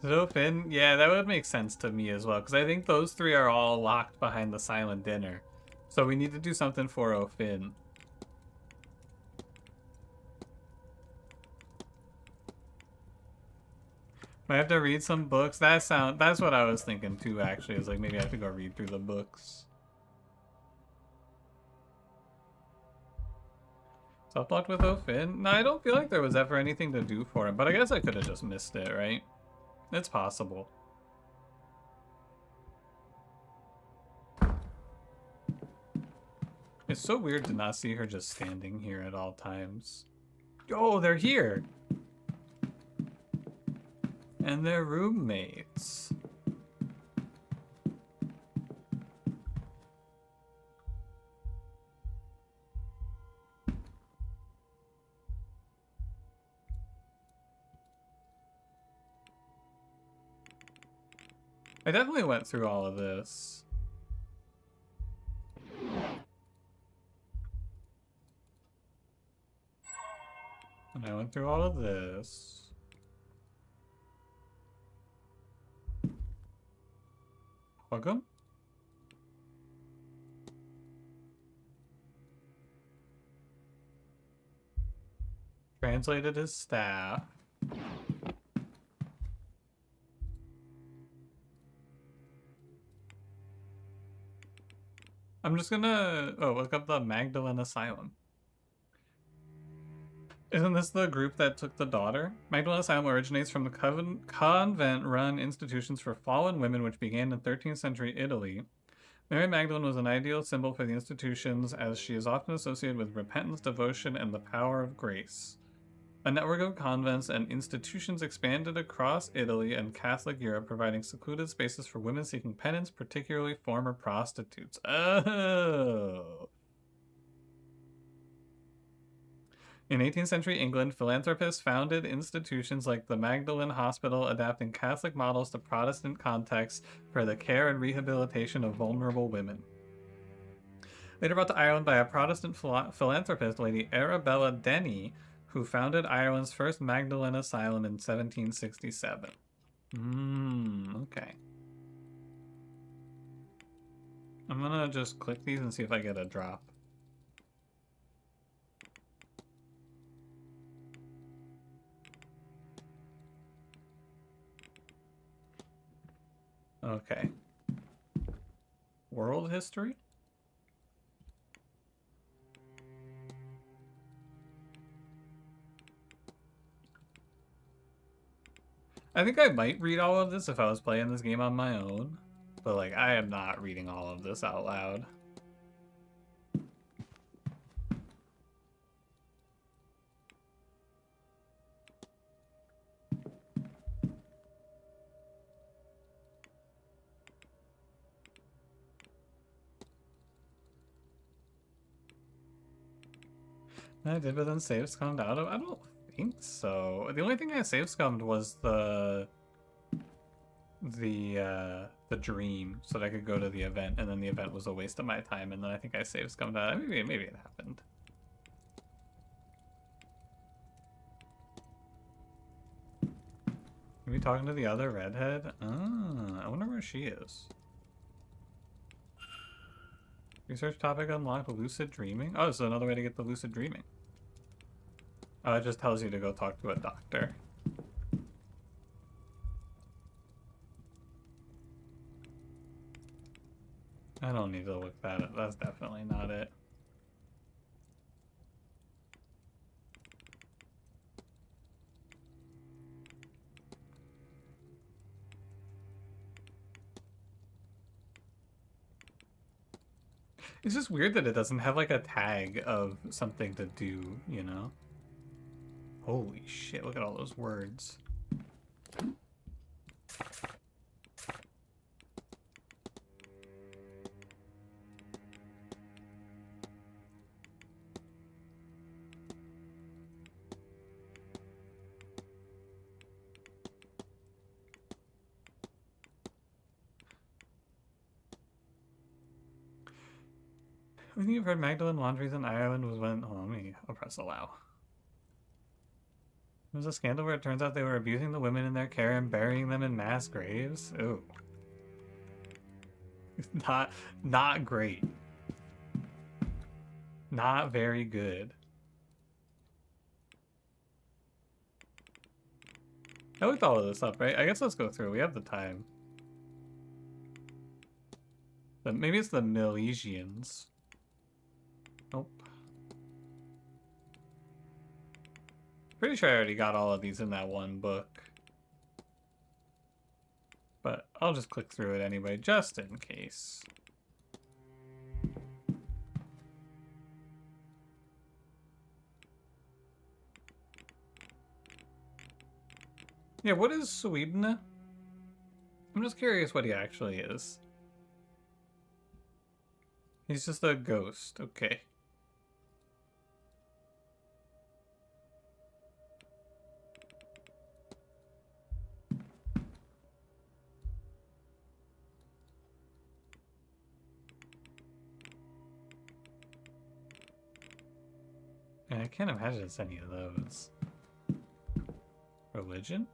So Finn, yeah, that would make sense to me as well, because I think those 3 are all locked behind the silent dinner. So we need to do something for Oh, Finn. I have to read some books. That's what I was thinking too, actually. Is like maybe I have to go read through the books. Self-locked with Oh, Finn? No, I don't feel like there was ever anything to do for him, but I guess I could have just missed it, right? It's possible. It's so weird to not see her just standing here at all times. Oh, they're here! And they're roommates. I definitely went through all of this. And I went through all of this. Hug him? Translated his staff. I'm just gonna look up the Magdalene Asylum. Isn't this the group that took the daughter? Magdalene Asylum originates from the convent-run institutions for fallen women which began in 13th century Italy. Mary Magdalene was an ideal symbol for the institutions as she is often associated with repentance, devotion, and the power of grace. A network of convents and institutions expanded across Italy and Catholic Europe, providing secluded spaces for women seeking penance, particularly former prostitutes. Oh. In 18th century England, philanthropists founded institutions like the Magdalen Hospital, adapting Catholic models to Protestant contexts for the care and rehabilitation of vulnerable women. Later brought to Ireland by a Protestant philanthropist, Lady Arabella Denny, who founded Ireland's first Magdalene Asylum in 1767. Okay. I'm gonna just click these and see if I get a drop. Okay. World history? I think I might read all of this if I was playing this game on my own, but like I am not reading all of this out loud. I did, but then save scummed out of. I don't think so. The only thing I save scummed was the dream, so that I could go to the event, and then the event was a waste of my time, and then I think I save scummed out. Maybe it happened. Are we talking to the other redhead? Ah, I wonder where she is. Research topic unlocked, lucid dreaming. Oh, so another way to get the lucid dreaming. Oh, it just tells you to go talk to a doctor. I don't need to look that up. That's definitely not it. It's just weird that it doesn't have like a tag of something to do, you know? Holy shit, look at all those words. I think you've heard Magdalene Laundries in Ireland was when... Oh, I'll press allow. There was a scandal where it turns out they were abusing the women in their care and burying them in mass graves. Ooh. Not great. Not very good. I looked all of this up, right? I guess let's go through. We have the time. But maybe it's the Milesians. Nope. Pretty sure I already got all of these in that one book. But I'll just click through it anyway, just in case. Yeah, what is Suibna? I'm just curious what he actually is. He's just a ghost, okay. And I can't imagine it's any of those. Religion?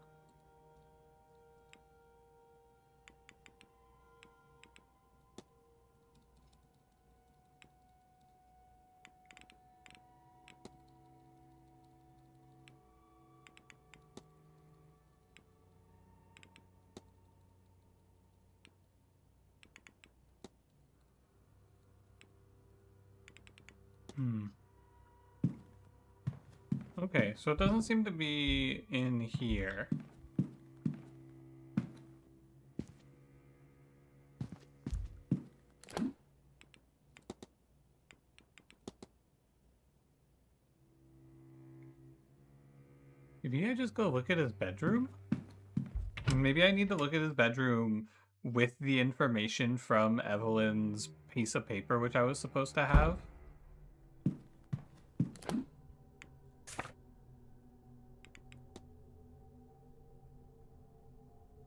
Okay, so it doesn't seem to be in here. Maybe I just go look at his bedroom? Maybe I need to look at his bedroom with the information from Evelyn's piece of paper, which I was supposed to have.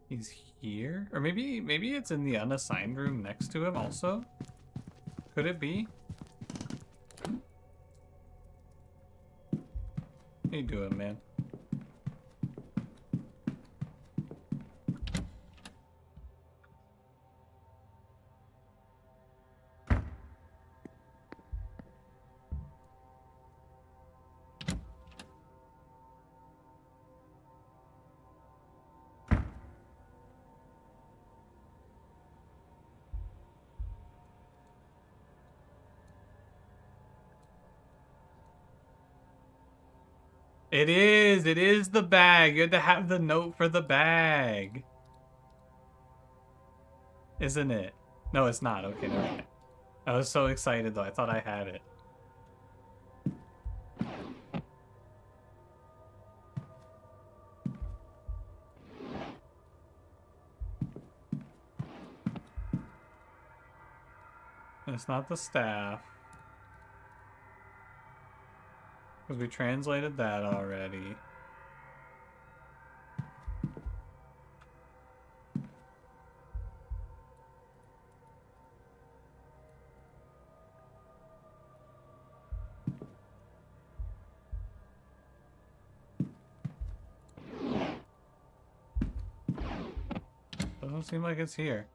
He's here? Or maybe it's in the unassigned room next to him also? Could it be? How you doing, man? It is the bag. You had to have the note for the bag. Isn't it? No, it's not. Okay, never mind. I was so excited though. I thought I had it. It's not the staff. Because we translated that already. Doesn't seem like it's here.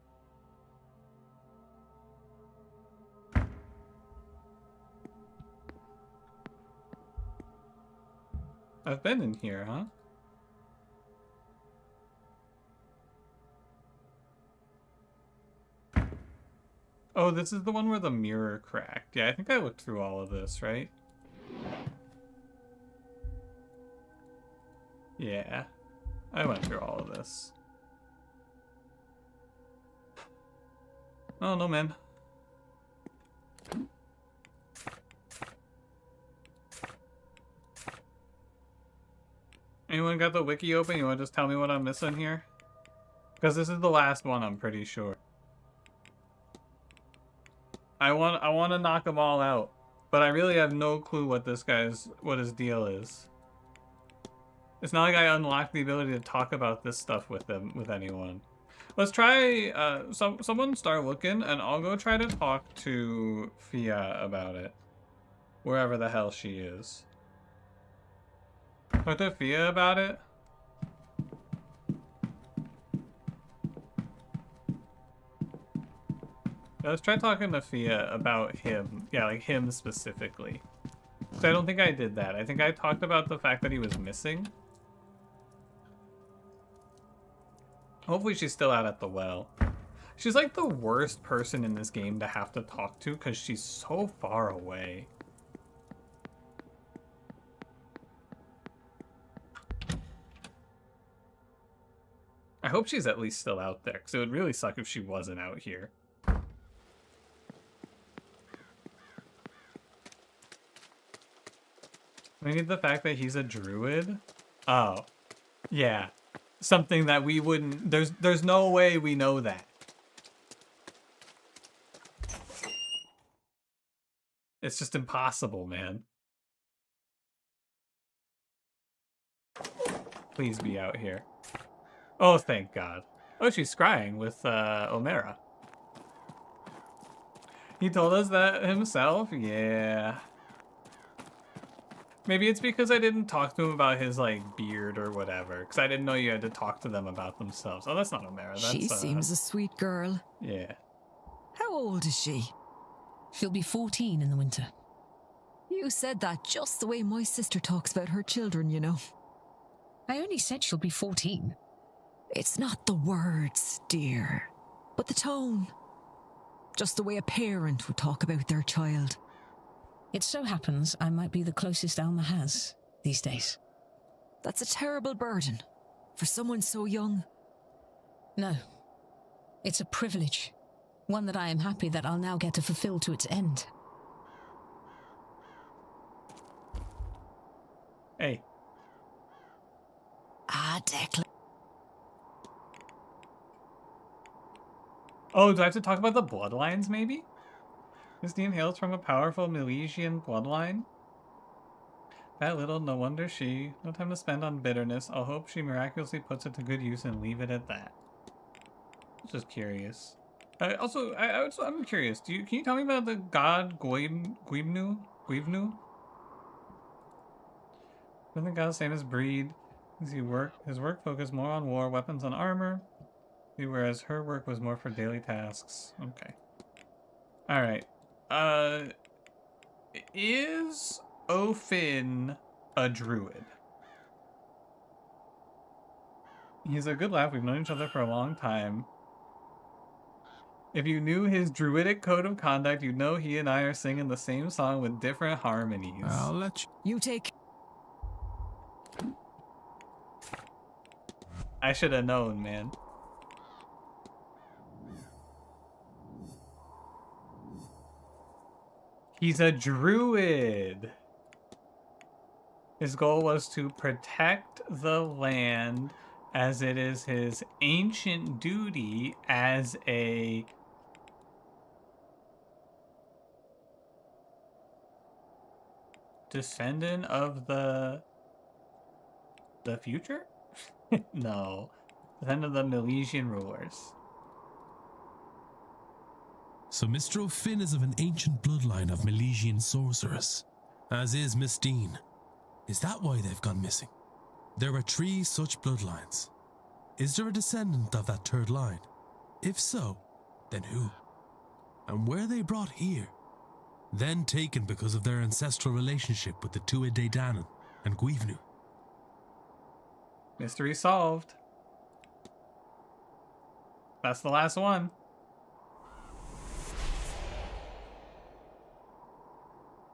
I've been in here, huh? Oh, this is the one where the mirror cracked. Yeah, I think I looked through all of this, right? Yeah, I went through all of this. Oh, no, man. Anyone got the wiki open? You want to just tell me what I'm missing here? Because this is the last one, I'm pretty sure. I want to knock them all out, but I really have no clue what his deal is. It's not like I unlocked the ability to talk about this stuff with anyone. Let's try, someone start looking, and I'll go try to talk to Fia about it. Wherever the hell she is. Talk to Fia about it? Let's try talking to Fia about him. Yeah, like him specifically. So I don't think I did that. I think I talked about the fact that he was missing. Hopefully she's still out at the well. She's like the worst person in this game to have to talk to because she's so far away. I hope she's at least still out there because it would really suck if she wasn't out here. We need the fact that he's a druid. Oh, yeah. Something that we wouldn't... There's no way we know that. It's just impossible, man. Please be out here. Oh, thank God. Oh, she's scrying with Omera. He told us that himself? Yeah. Maybe it's because I didn't talk to him about his, like, beard or whatever. Because I didn't know you had to talk to them about themselves. Oh, that's not Omera. That's, she seems a sweet girl. Yeah. How old is she? She'll be 14 in the winter. You said that just the way my sister talks about her children, you know. I only said she'll be 14. It's not the words, dear, but the tone. Just the way a parent would talk about their child. It so happens I might be the closest Alma has these days. That's a terrible burden for someone so young. No. It's a privilege. One that I am happy that I'll now get to fulfill to its end. Hey. Ah, Declan. Oh, do I have to talk about the bloodlines, maybe? Christine hails from a powerful Milesian bloodline. That little, no wonder she. No time to spend on bitterness. I'll hope she miraculously puts it to good use and leave it at that. Just curious. I'm curious. Can you tell me about the god Guibnu? Doesn't the god's same as breed? His work focused more on war, weapons, and armor, whereas her work was more for daily tasks. Okay. All right. Is Ofin a druid? He's a good laugh. We've known each other for a long time. If you knew his druidic code of conduct, you'd know he and I are singing the same song with different harmonies. I'll let you. You take. I should have known, man. He's a druid. His goal was to protect the land as it is his ancient duty as a descendant of the future? No. Descendant of the Milesian rulers. So Mr. O'Finn is of an ancient bloodline of Milesian sorceress, as is Miss Dean. Is that why they've gone missing? There are 3 such bloodlines. Is there a descendant of that third line? If so, then who? And were they brought here? Then taken because of their ancestral relationship with the Tuatha Dé Danann and Guivnu. Mystery solved. That's the last one.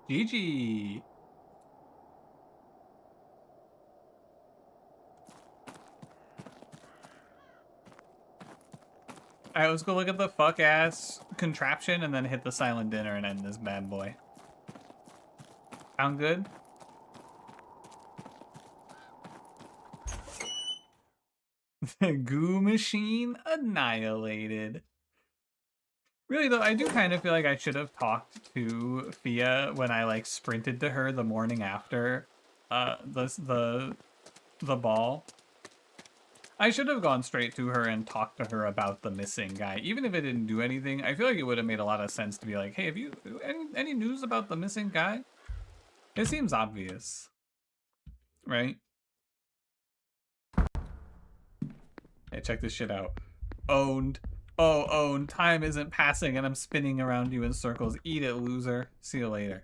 GG. Alright, let's go look at the fuck-ass contraption and then hit the silent dinner and end this bad boy. Sound good? The goo machine annihilated. Really though, I do kind of feel like I should have talked to Fia when I like sprinted to her the morning after the ball. I should have gone straight to her and talked to her about the missing guy. Even if it didn't do anything, I feel like it would have made a lot of sense to be like, hey, have you any news about the missing guy? It seems obvious, right? Hey, check this shit out. Owned. Oh, owned. Time isn't passing and I'm spinning around you in circles. Eat it, loser. See you later.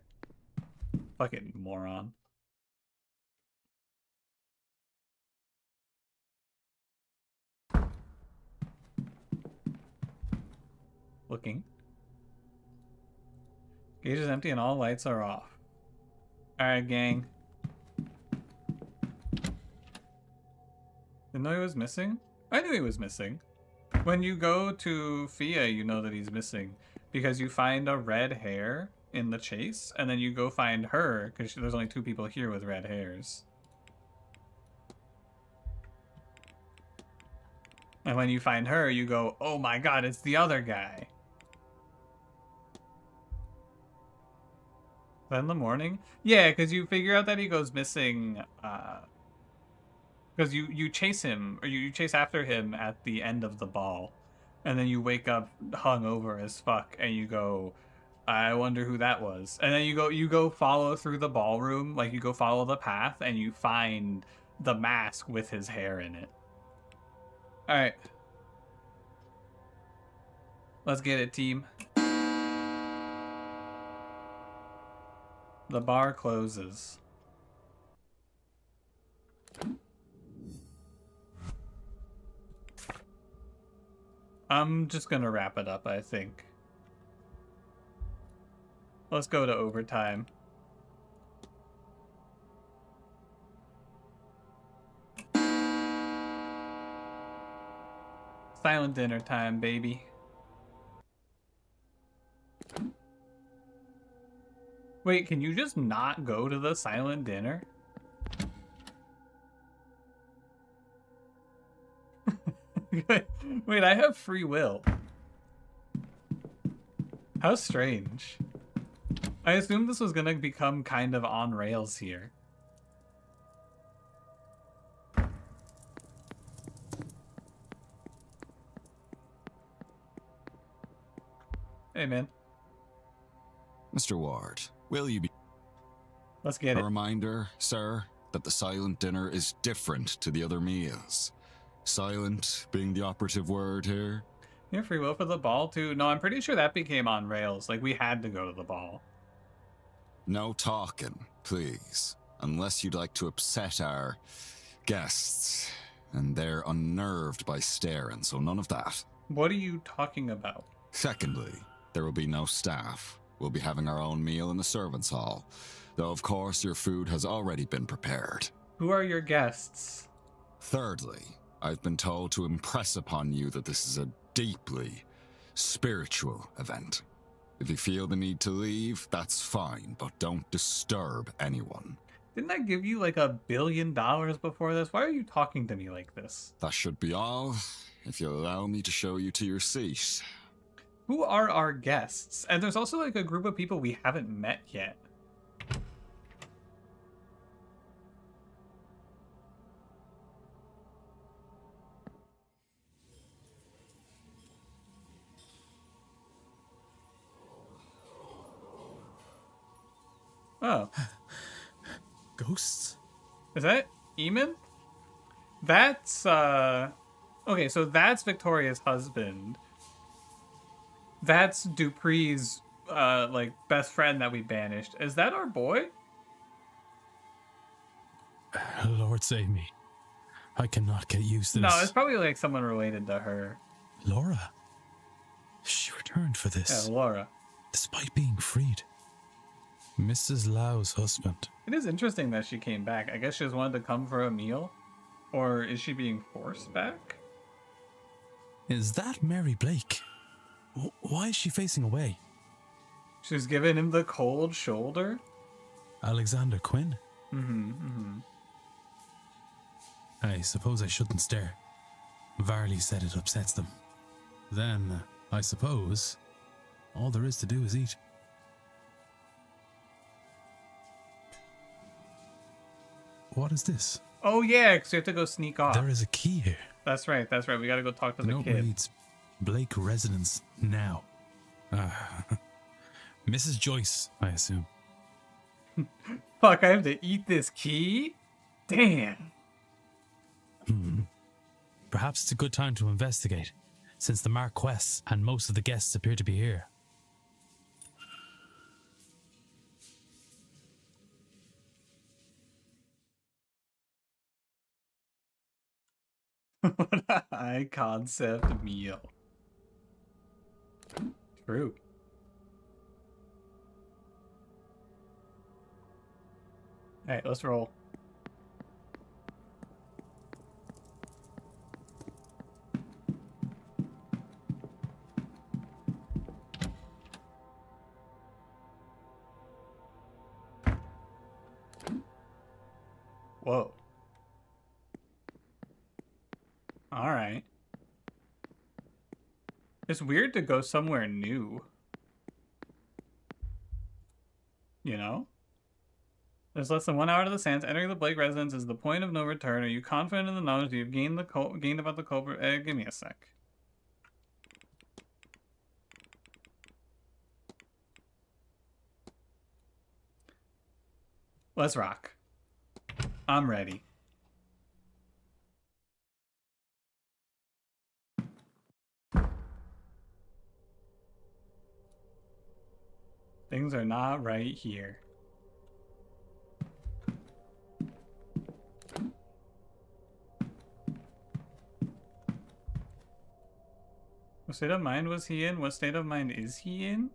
Fucking moron. Looking. Gauge is empty and all lights are off. Alright, gang. Didn't know he was missing? I knew he was missing. When you go to Fia, you know that he's missing. Because you find a red hair in the chase, and then you go find her, because there's only 2 people here with red hairs. And when you find her, you go, oh my god, it's the other guy. Then in the morning? Yeah, because you figure out that he goes missing, because you chase him, or you chase after him at the end of the ball. And then you wake up hungover as fuck, and you go, I wonder who that was. And then you go follow through the ballroom, like you go follow the path, and you find the mask with his hair in it. Alright. Let's get it, team. The bar closes. I'm just gonna wrap it up, I think. Let's go to overtime. Silent dinner time, baby. Wait, can you just not go to the silent dinner? Wait, I have free will. How strange. I assumed this was gonna become kind of on rails here. Hey, man. Mr. Ward, will you be... Let's get it. A reminder, sir, that the silent dinner is different to the other meals. Silent being the operative word here. You have free will for the ball, too? No, I'm pretty sure that became on rails. Like, we had to go to the ball. No talking, please. Unless you'd like to upset our guests. And they're unnerved by staring, so none of that. What are you talking about? Secondly, there will be no staff. We'll be having our own meal in the servants' hall. Though, of course, your food has already been prepared. Who are your guests? Thirdly, I've been told to impress upon you that this is a deeply spiritual event. If you feel the need to leave, that's fine, but don't disturb anyone. Didn't I give you like $1 billion before this? Why are you talking to me like this? That should be all, if you'll allow me to show you to your seat. Who are our guests? And there's also like a group of people we haven't met yet. Oh. Ghosts? Is that Eamon? That's, okay, so that's Victoria's husband. That's Dupree's, like, best friend that we banished. Is that our boy? Lord save me. I cannot get used to this. No, it's probably, like, someone related to her. Laura. She returned for this. Yeah, Laura. Despite being freed. Mrs. Lau's husband. It is interesting that she came back. I guess she just wanted to come for a meal. Or is she being forced back? Is that Mary Blake? Why is she facing away? She's giving him the cold shoulder? Alexander Quinn? Mm-hmm. I suppose I shouldn't stare. Varley said it upsets them. Then, I suppose, all there is to do is eat. What is this? Oh yeah, because we have to go sneak off. There is a key here. That's right. We gotta go talk to the note kid. Reads, Blake residence now. Mrs. Joyce, I assume. Fuck, I have to eat this key? Damn. Perhaps it's a good time to investigate, since the Marquess and most of the guests appear to be here. What a high concept meal. True. Alright, let's roll. Whoa. Alright. It's weird to go somewhere new. You know? There's less than 1 hour to the Seance. Entering the Blake residence is the point of no return. Are you confident in the knowledge that you've gained about the culprit? Give me a sec. Let's rock. I'm ready. Things are not right here. What state of mind was he in? What state of mind is he in?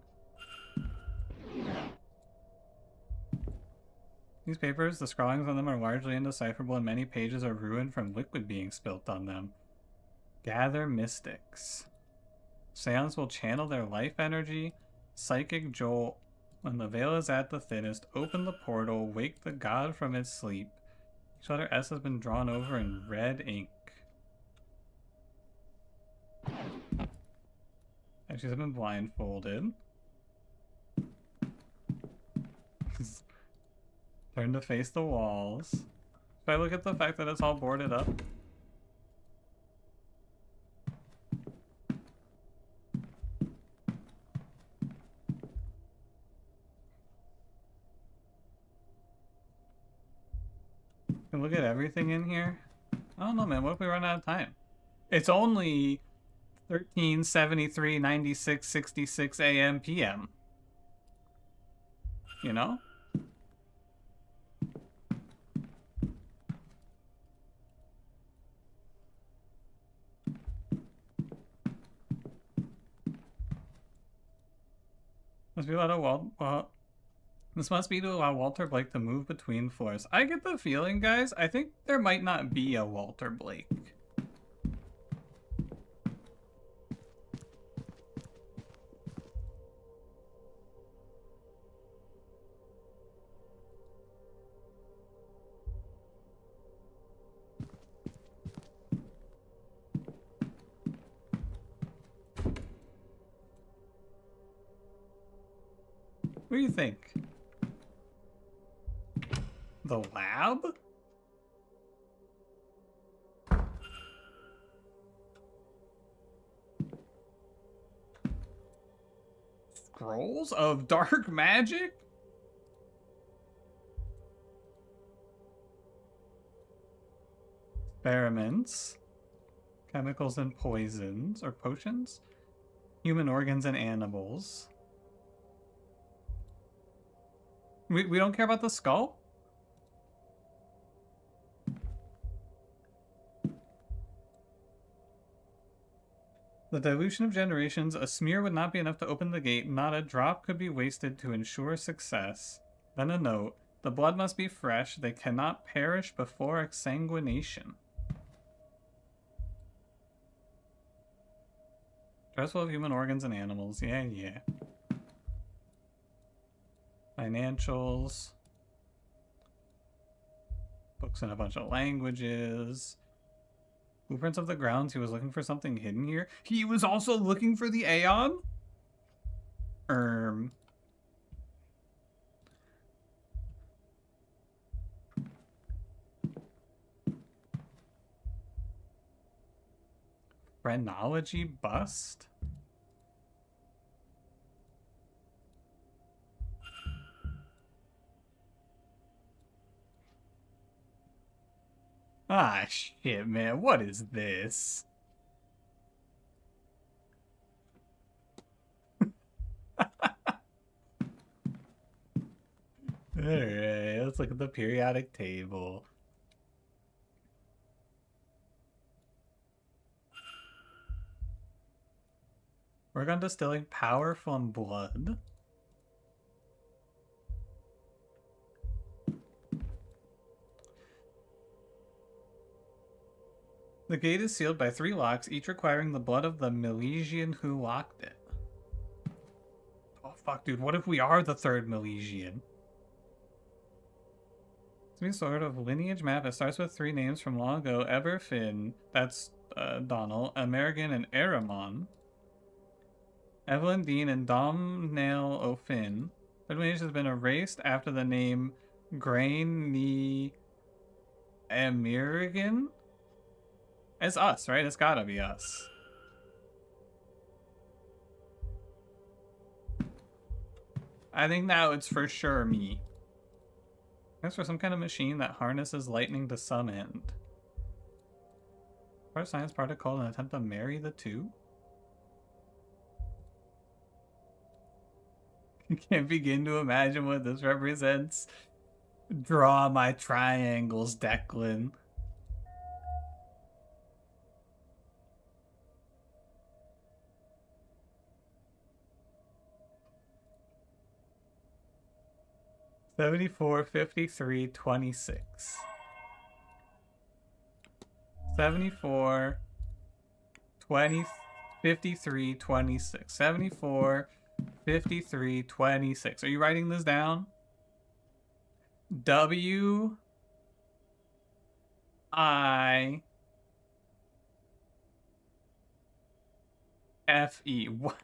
These papers, the scrawlings on them are largely indecipherable and many pages are ruined from liquid being spilt on them. Gather mystics. Seance will channel their life energy. Psychic jolt. When the veil is at the thinnest, open the portal, wake the god from its sleep. Each letter S has been drawn over in red ink. She's been blindfolded. Turn to face the walls. If I look at the fact that it's all boarded up. Can look at everything in here. I don't know, man. What if we run out of time? It's only 13:73, 96, 66 a.m. p.m. You know? Must be this must be to allow Walter Blake to move between floors. I get the feeling, guys, I think there might not be a Walter Blake. What do you think? The lab? Scrolls of dark magic? Experiments. Chemicals and poisons, or potions. Human organs and animals. We don't care about the skull? The dilution of generations. A smear would not be enough to open the gate. Not a drop could be wasted to ensure success. Then a note. The blood must be fresh. They cannot perish before exsanguination. Dress full of human organs and animals. Yeah, yeah. Financials. Books in a bunch of languages. Blueprints of the grounds. He was looking for something hidden here. He was also looking for the Aeon? Phrenology bust? Ah, shit, man. What is this? Alright, let's look at the periodic table. Work on distilling power from blood. The gate is sealed by 3 locks, each requiring the blood of the Milesian who locked it. Oh fuck, dude, what if we are the 3rd Milesian? Some sort of lineage map. It starts with 3 names from long ago. Everfin, that's Donald, Amerigan, and Aramon. Evelyn Dean and Domhnall O'Finn. Third lineage has been erased after the name Grain Ni Amerigan. It's us, right? It's gotta be us. I think now it's for sure me. That's for some kind of machine that harnesses lightning to some end. Part science particle in an attempt to marry the two? I can't begin to imagine what this represents. Draw my triangles, Declan. $74, $53, $26. 74, 20, 53, 26. 74, 53, 26. Are you writing this down? W I F E. What?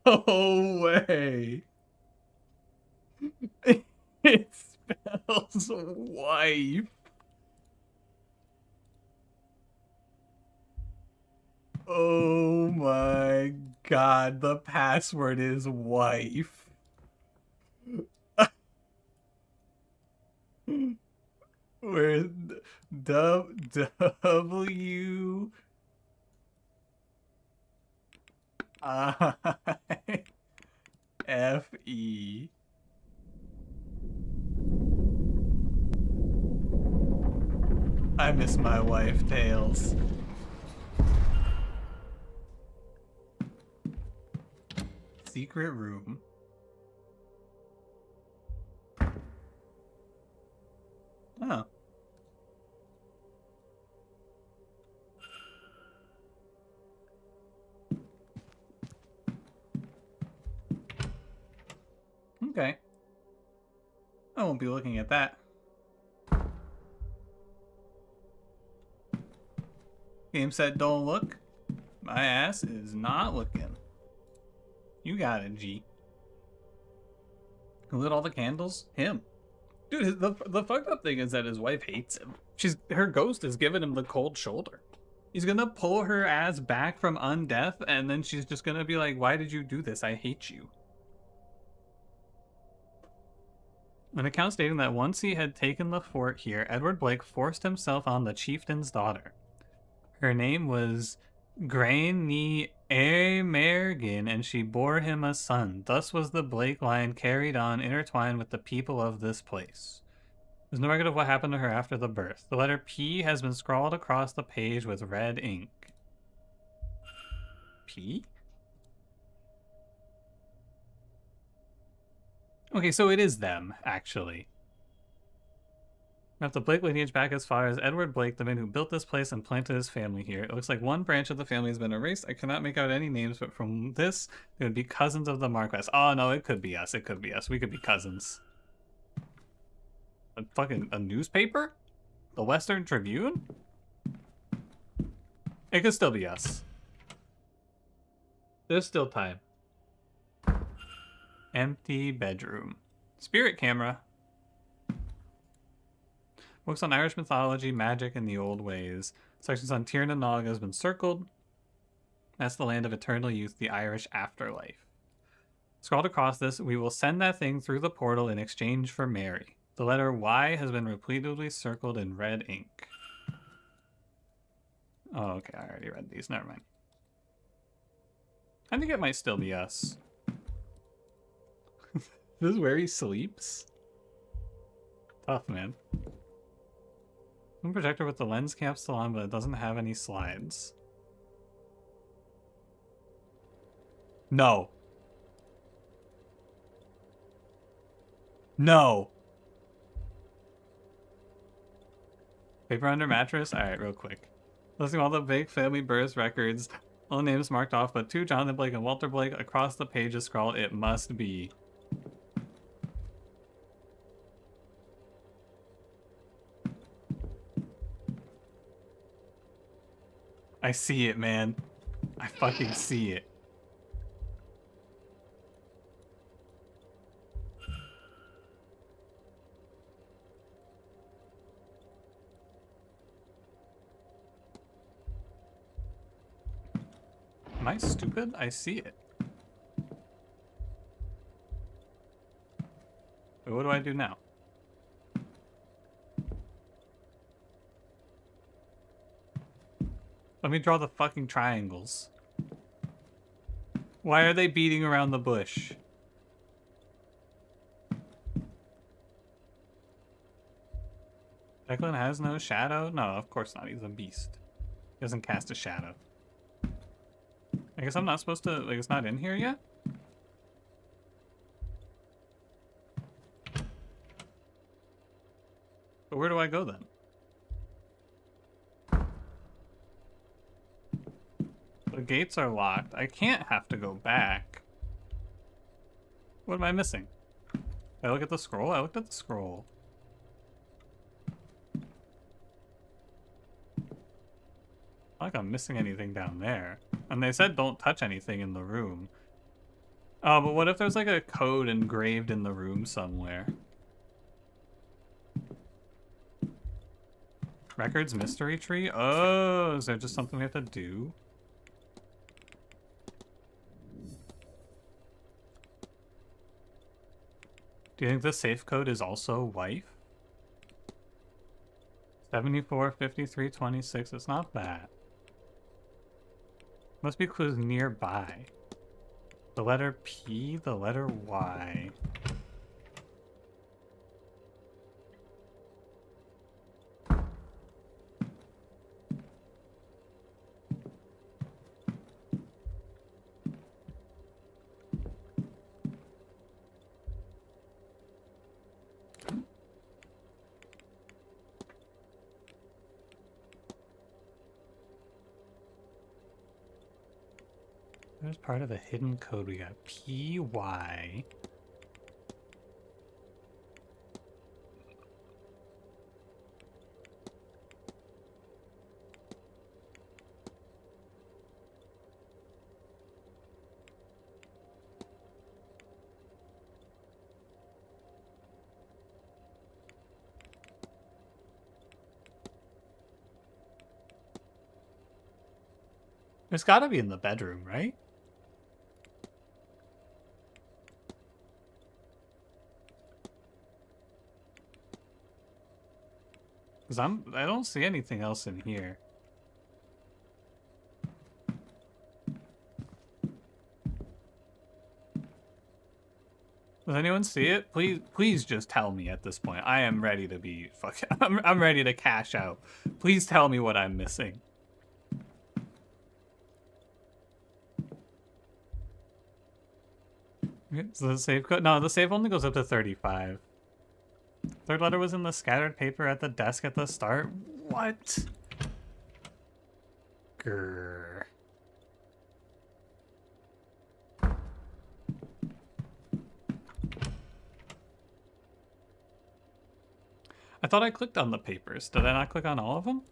No way. It spells wife. Oh my god, the password is wife. Where's W I F E. I miss my wife, Tails. Secret room. Oh. Okay. I won't be looking at that. Game said don't look. My ass is not looking. You got it, G. Who lit all the candles? Him. Dude, the fucked up thing is that his wife hates him. Her ghost is giving him the cold shoulder. He's gonna pull her ass back from undeath, and then she's just gonna be like, why did you do this? I hate you. An account stating that once he had taken the fort here, Edward Blake forced himself on the chieftain's daughter. Her name was Grain Ni Amerigan, and she bore him a son. Thus was the Blake line carried on, intertwined with the people of this place. There's no record of what happened to her after the birth. The letter P has been scrawled across the page with red ink. P? Okay, so it is them, actually. We have the Blake lineage back as far as Edward Blake, the man who built this place and planted his family here. It looks like one branch of the family has been erased. I cannot make out any names, but from this, they would be cousins of the Marquess. Oh, no, it could be us. It could be us. We could be cousins. A newspaper? The Western Tribune? It could still be us. There's still time. Empty bedroom. Spirit camera. Books on Irish mythology, magic, and the old ways. Sections on Tir na Nog has been circled. That's the land of eternal youth, the Irish afterlife. Scrawled across this, we will send that thing through the portal in exchange for Mary. The letter Y has been repeatedly circled in red ink. Oh, okay, I already read these. Never mind. I think it might still be us. This is where he sleeps? Tough, man. One projector with the lens cap still on, but it doesn't have any slides. No. No. Paper under mattress? Alright, real quick. Listing all the big family birth records. All the names marked off, but 2 Jonathan Blake and Walter Blake. Across the page is scrawled, it must be. I see it, man. I fucking see it. Am I stupid? I see it. Wait, what do I do now? Let me draw the fucking triangles. Why are they beating around the bush? Declan has no shadow? No, of course not. He's a beast. He doesn't cast a shadow. I guess I'm not supposed to... Like, it's not in here yet? But where do I go then? The gates are locked. I can't have to go back. What am I missing? Did I look at the scroll? I looked at the scroll. Not like I'm missing anything down there. And they said don't touch anything in the room. Oh, but what if there's like a code engraved in the room somewhere? Records mystery tree? Oh, is there just something we have to do? Do you think the safe code is also wife? 74, 53, 26. It's not that. Must be clues nearby. The letter P, the letter Y. There's part of the hidden code. We got PY. It's gotta be in the bedroom, right? Because I don't see anything else in here. Does anyone see it? Please just tell me at this point. I am ready to be fucking... I'm ready to cash out. Please tell me what I'm missing. Okay, so the save code. No, the save only goes up to 35. Third letter was in the scattered paper at the desk at the start. What? Grr. I thought I clicked on the papers. Did I not click on all of them?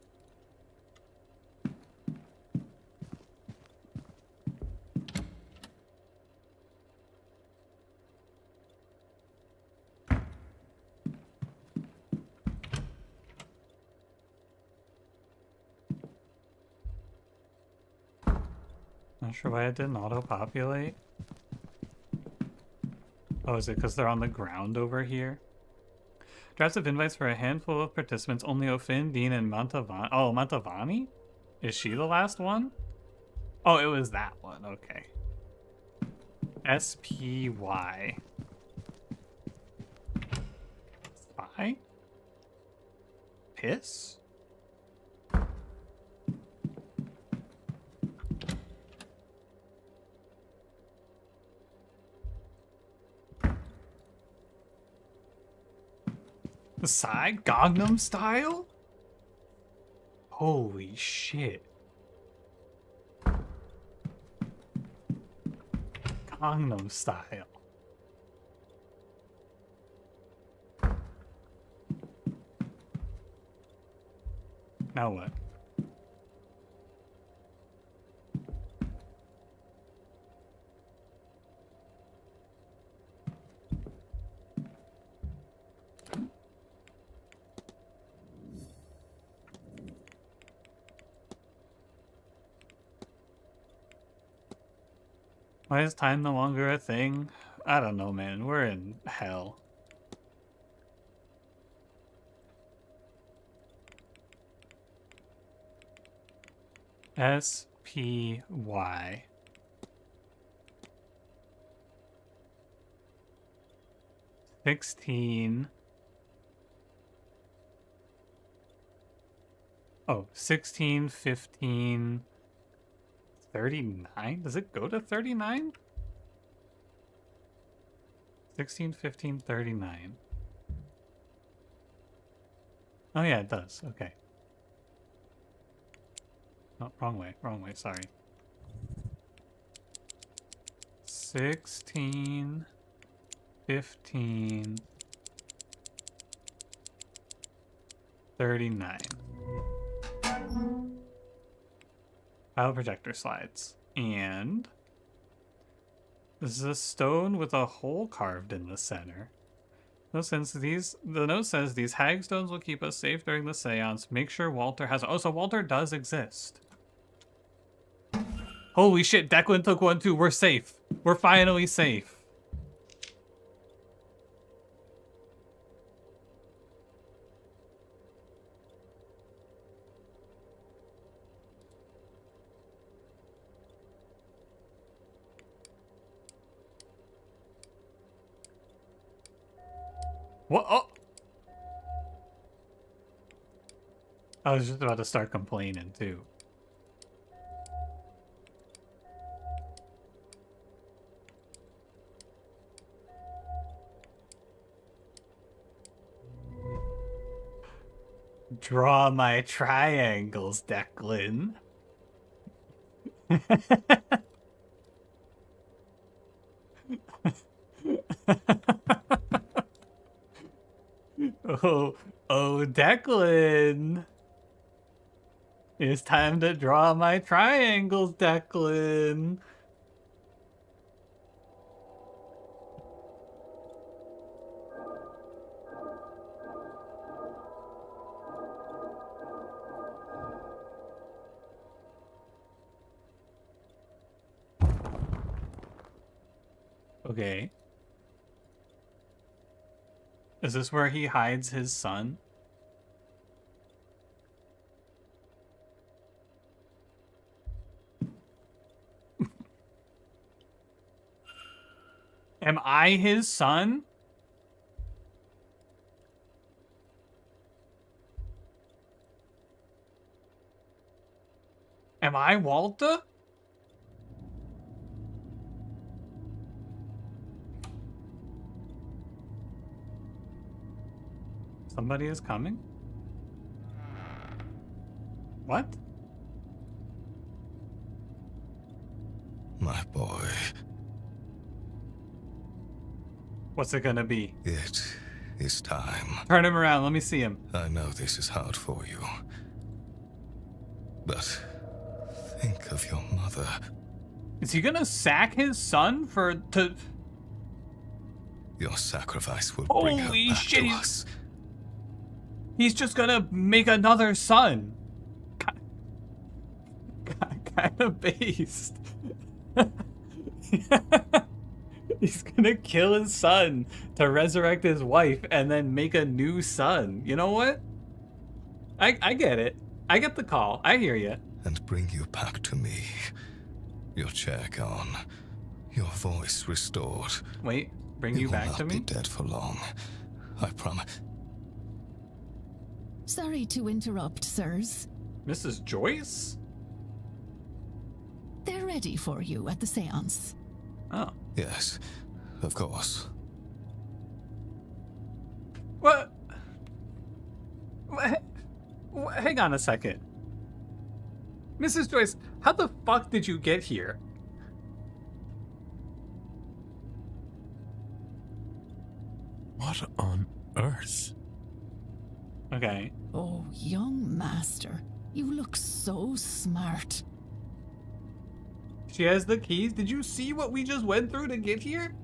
Not sure why it didn't auto-populate. Oh, is it because they're on the ground over here? Drafts of invites for a handful of participants. Only O'Finn, Dean, and Montavani. Oh, Montavani? Is she the last one? Oh, it was that one. Okay. SPY. Spy? Piss? The side? Gangnam Style? Holy shit. Gangnam Style. Now what? Why is time no longer a thing? I don't know, man. We're in hell. SPY. $16. Oh, 16, 15, 39? Does it go to 39? 16, 15, 39. Oh yeah, it does. Okay. Oh, wrong way, sorry. 16, 15, 39. Pile projector slides. And this is a stone with a hole carved in the center. No sense the note says these hagstones will keep us safe during the seance. Make sure Walter has. Oh, so Walter does exist. Holy shit, Declan took one too. We're safe. We're finally safe. What? Oh! I was just about to start complaining too. Draw my triangles, Declan. Oh, Declan. It's time to draw my triangles, Declan. Okay. Is this where he hides his son? Am I his son? Am I Walter? Somebody is coming? What? My boy. What's it gonna be? It is time. Turn him around, let me see him. I know this is hard for you. But think of your mother. Is he gonna sack his son to... Your sacrifice will bring her Holy back shit, to us. he's just gonna make another son. Kind of based. He's gonna kill his son to resurrect his wife and then make a new son. You know what? I get it. I get the call. I hear you. And bring you back to me. Your chair gone. Your voice restored. Wait, bring you back to me? You will not be dead for long. I promise. Sorry to interrupt, sirs. Mrs. Joyce? They're ready for you at the seance. Oh. Yes, of course. What? Hang on a second. Mrs. Joyce, how the fuck did you get here? What on earth? Okay. Oh, young master, you look so smart. She has the keys. Did you see what we just went through to get here?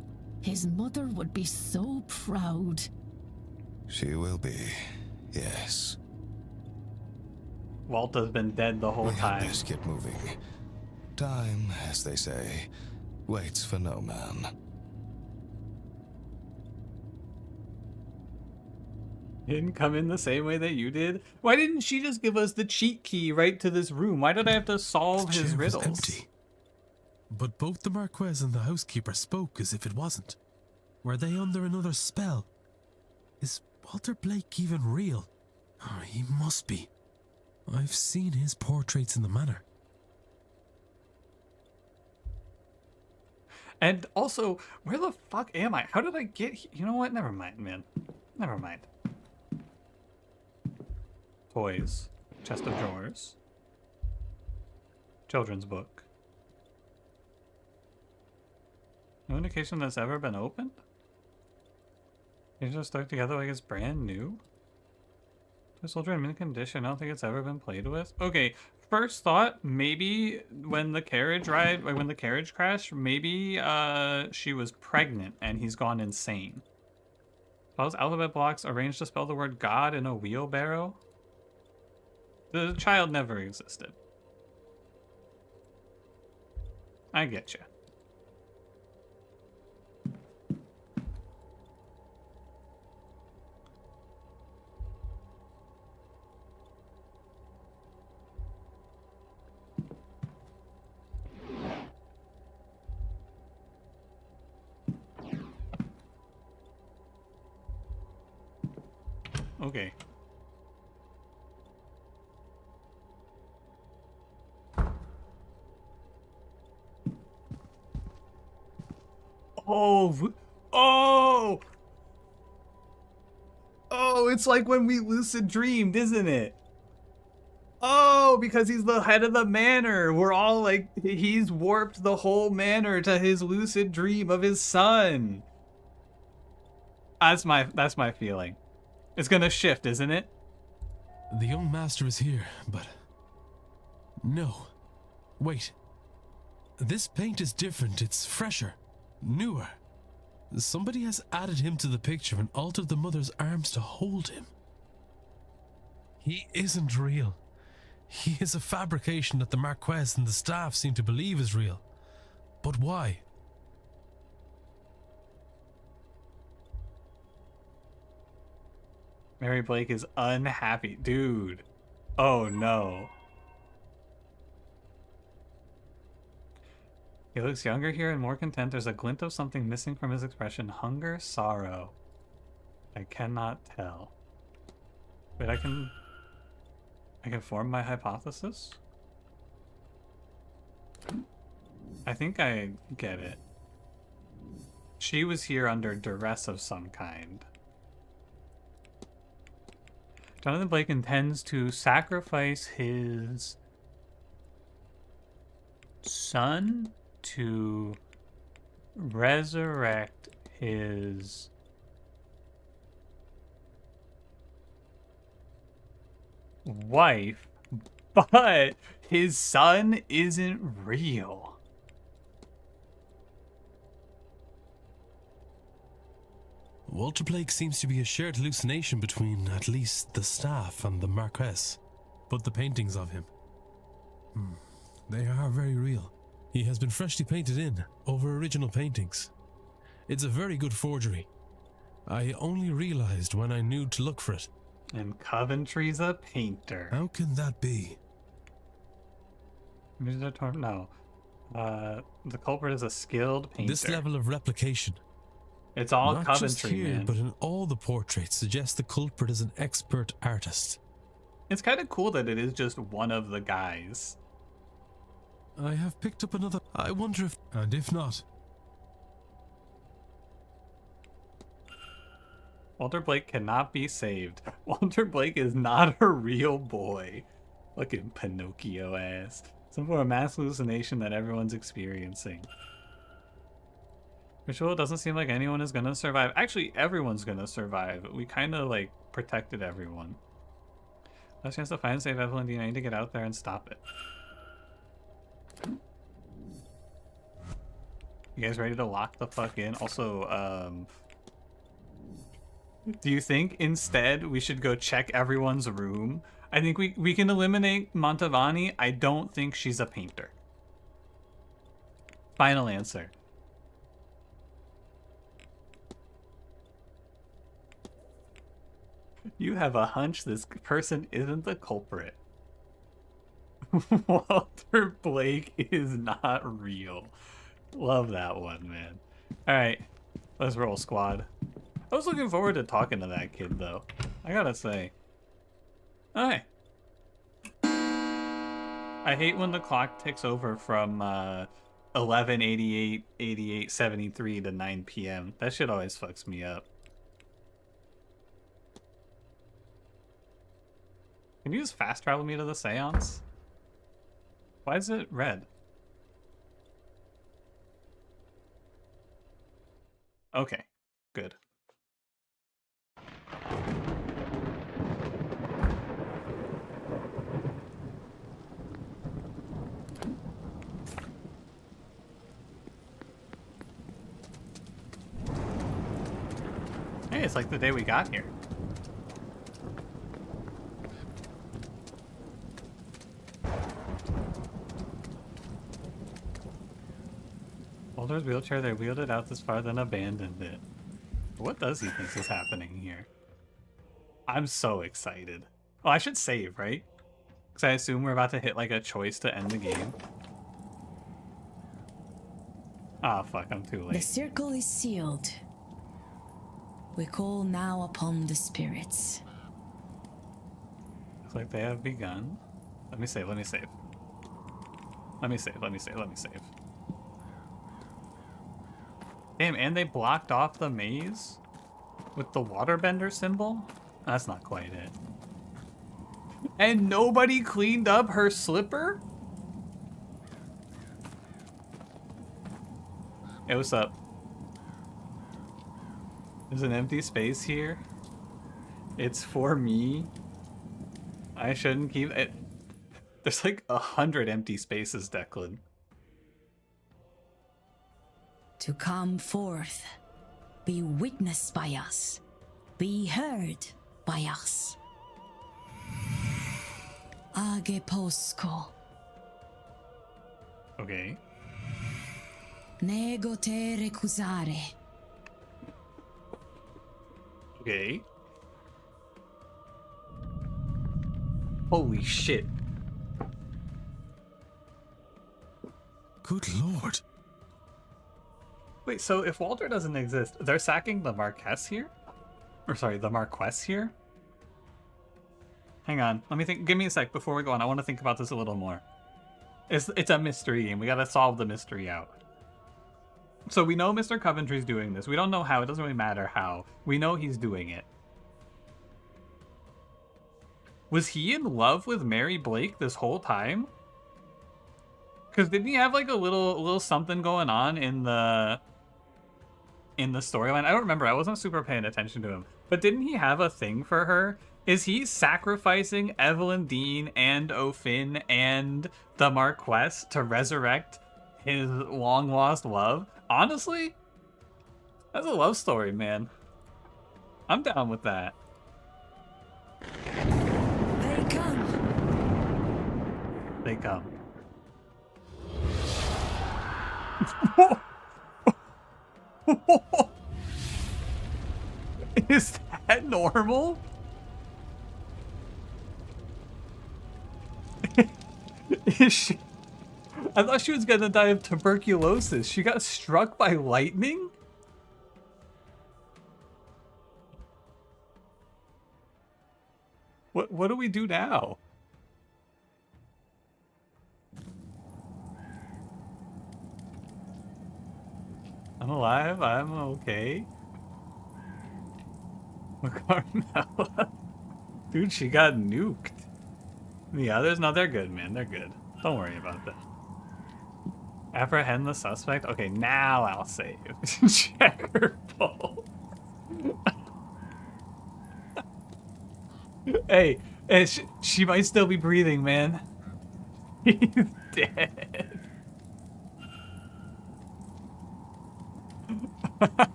His mother would be so proud. She will be, yes. Walter's been dead the whole time. Let's get moving. Time, as they say, waits for no man. Didn't come in the same way that you did? Why didn't she just give us the cheat key right to this room? Why did I have to solve his riddles? Empty. But both the Marquez and the housekeeper spoke as if it wasn't. Were they under another spell? Is Walter Blake even real? Oh, he must be. I've seen his portraits in the manor. And also, where the fuck am I? How did I get here? You know what? Never mind, man. Never mind. Toys. Chest of drawers. Children's book. No indication that's ever been opened? You just stuck together like it's brand new? The soldier in mint condition. I don't think it's ever been played with. Okay, first thought, maybe when the carriage ride, like when the carriage crashed, maybe she was pregnant and he's gone insane. Spells alphabet blocks arranged to spell the word God in a wheelbarrow. The child never existed. I get you. Okay. Oh! Oh! Oh, it's like when we lucid dreamed, isn't it? Oh, because he's the head of the manor. We're all like, he's warped the whole manor to his lucid dream of his son. That's my feeling. It's gonna shift, isn't it? The young master is here, but... No. Wait. This paint is different. It's fresher. Newer. Somebody has added him to the picture and altered the mother's arms to hold him. He isn't real. He is a fabrication that the Marquez and the staff seem to believe is real. But why? Mary Blake is unhappy. Dude. Oh no. He looks younger here and more content. There's a glint of something missing from his expression. Hunger, sorrow. I cannot tell. Wait, I can form my hypothesis? I think I get it. She was here under duress of some kind. Jonathan Blake intends to sacrifice his son to resurrect his wife, but his son isn't real. Walter Blake seems to be a shared hallucination between at least the staff and the Marquess. But the paintings of him, they are very real. He has been freshly painted in over original paintings. It's a very good forgery. I only realized when I knew to look for it. And Coventry's a painter. How can that be? No. The culprit is a skilled painter. This level of replication, it's all not Coventry, just here, man. but in all the portraits, suggests the culprit is an expert artist. It's kind of cool that it is just one of the guys. I have picked up another. I wonder if, and if not. Walter Blake cannot be saved. Walter Blake is not a real boy. Fucking Pinocchio ass. Some form of mass hallucination that everyone's experiencing. Ritual doesn't seem like anyone is gonna survive. Actually, everyone's gonna survive. We kind of like protected everyone. Last chance to find and save Evelyn D. I need to get out there and stop it. You guys ready to lock the fuck in? Also, do you think instead we should go check everyone's room? I think we can eliminate Montavani. I don't think she's a painter. Final answer. You have a hunch this person isn't the culprit. Walter Blake is not real. Love that one, man. Alright, let's roll, squad. I was looking forward to talking to that kid, though. I gotta say. Alright. I hate when the clock ticks over from 11:88, 88:73 to 9 p.m. That shit always fucks me up. Can you just fast travel me to the seance? Why is it red? Okay, good. Hey, it's like the day we got here. Walter's wheelchair, they wheeled it out this far, then abandoned it. What does he think is happening here? I'm so excited. Oh, I should save, right? Because I assume we're about to hit like a choice to end the game. Ah, fuck, I'm too The late. circle is sealed. We call now upon the spirits. Looks like they have begun. Let me save, let me save. Let me save, let me save, let me save. Damn, and they blocked off the maze with the waterbender symbol? That's not quite it. And nobody cleaned up her slipper? Hey, what's up? There's an empty space here. It's for me. I shouldn't keep it. There's like 100 empty spaces, Declan. To come forth, be witnessed by us, be heard by us. Age posco. Okay. Nego te recusare. Okay. Holy shit. Good lord. Wait, so if Walter doesn't exist, they're sacking the Marquess here? Or sorry, the Marquess here? Hang on, let me think. Give me a sec before we go on. I want to think about this a little more. It's a mystery game. We gotta solve the mystery out. So we know Mr. Coventry's doing this. We don't know how. It doesn't really matter how. We know he's doing it. Was he in love with Mary Blake this whole time? Because didn't he have like a little something going on in the storyline? I don't remember. I wasn't super paying attention to him. But didn't he have a thing for her? Is he sacrificing Evelyn Dean and O'Finn and the Marquess to resurrect his long-lost love? Honestly, that's a love story, man. I'm down with that. They come. They come. Is that normal? Is she? I thought she was gonna die of tuberculosis. She got struck by lightning? What do we do now? I'm alive. I'm okay. Carmella. Dude, she got nuked. The others? No, they're good, man. They're good. Don't worry about that. Apprehend the suspect? Okay, now I'll save. Check her pulse. Hey, she might still be breathing, man. He's dead.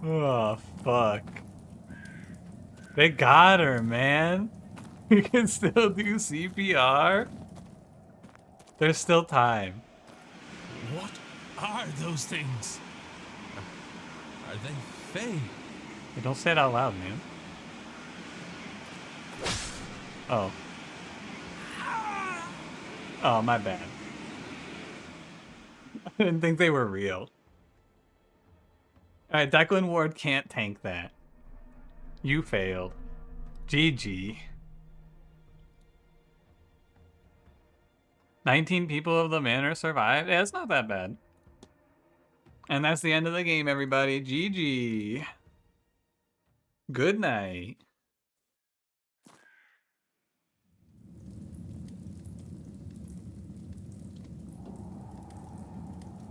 Oh, fuck. They got her, man. You can still do CPR. There's still time. What are those things? Are they Fae? Hey, don't say it out loud, man. Oh. Oh, my bad. I didn't think they were real. Alright, Declan Ward can't tank that. You failed. GG. 19 people of the manor survived. Yeah, it's not that bad. And that's the end of the game, everybody. GG. Good night.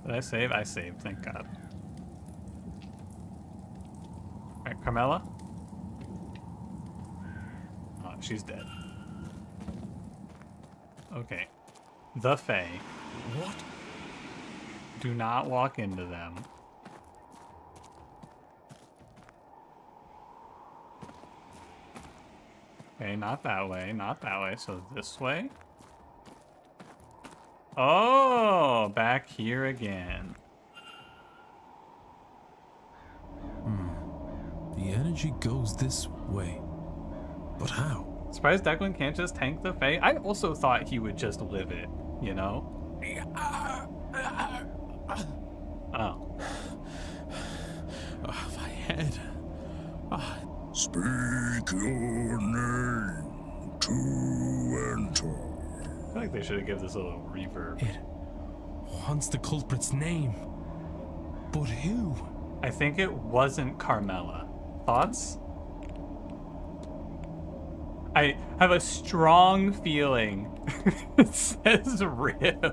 Did I save? I saved, thank God. Alright, Carmella? Oh, she's dead. Okay. The Fae. What? Do not walk into them. Okay, not that way, not that way. So this way? Oh, back here again. The energy goes this way. But how? Surprised Declan can't just tank the Fae? I also thought he would just live it, you know? Oh. My head. Speak your name to enter. I feel like they should have given this a little reverb. It wants the culprit's name. But who? I think it wasn't Carmella. Thoughts? I have a strong feeling it says Rip.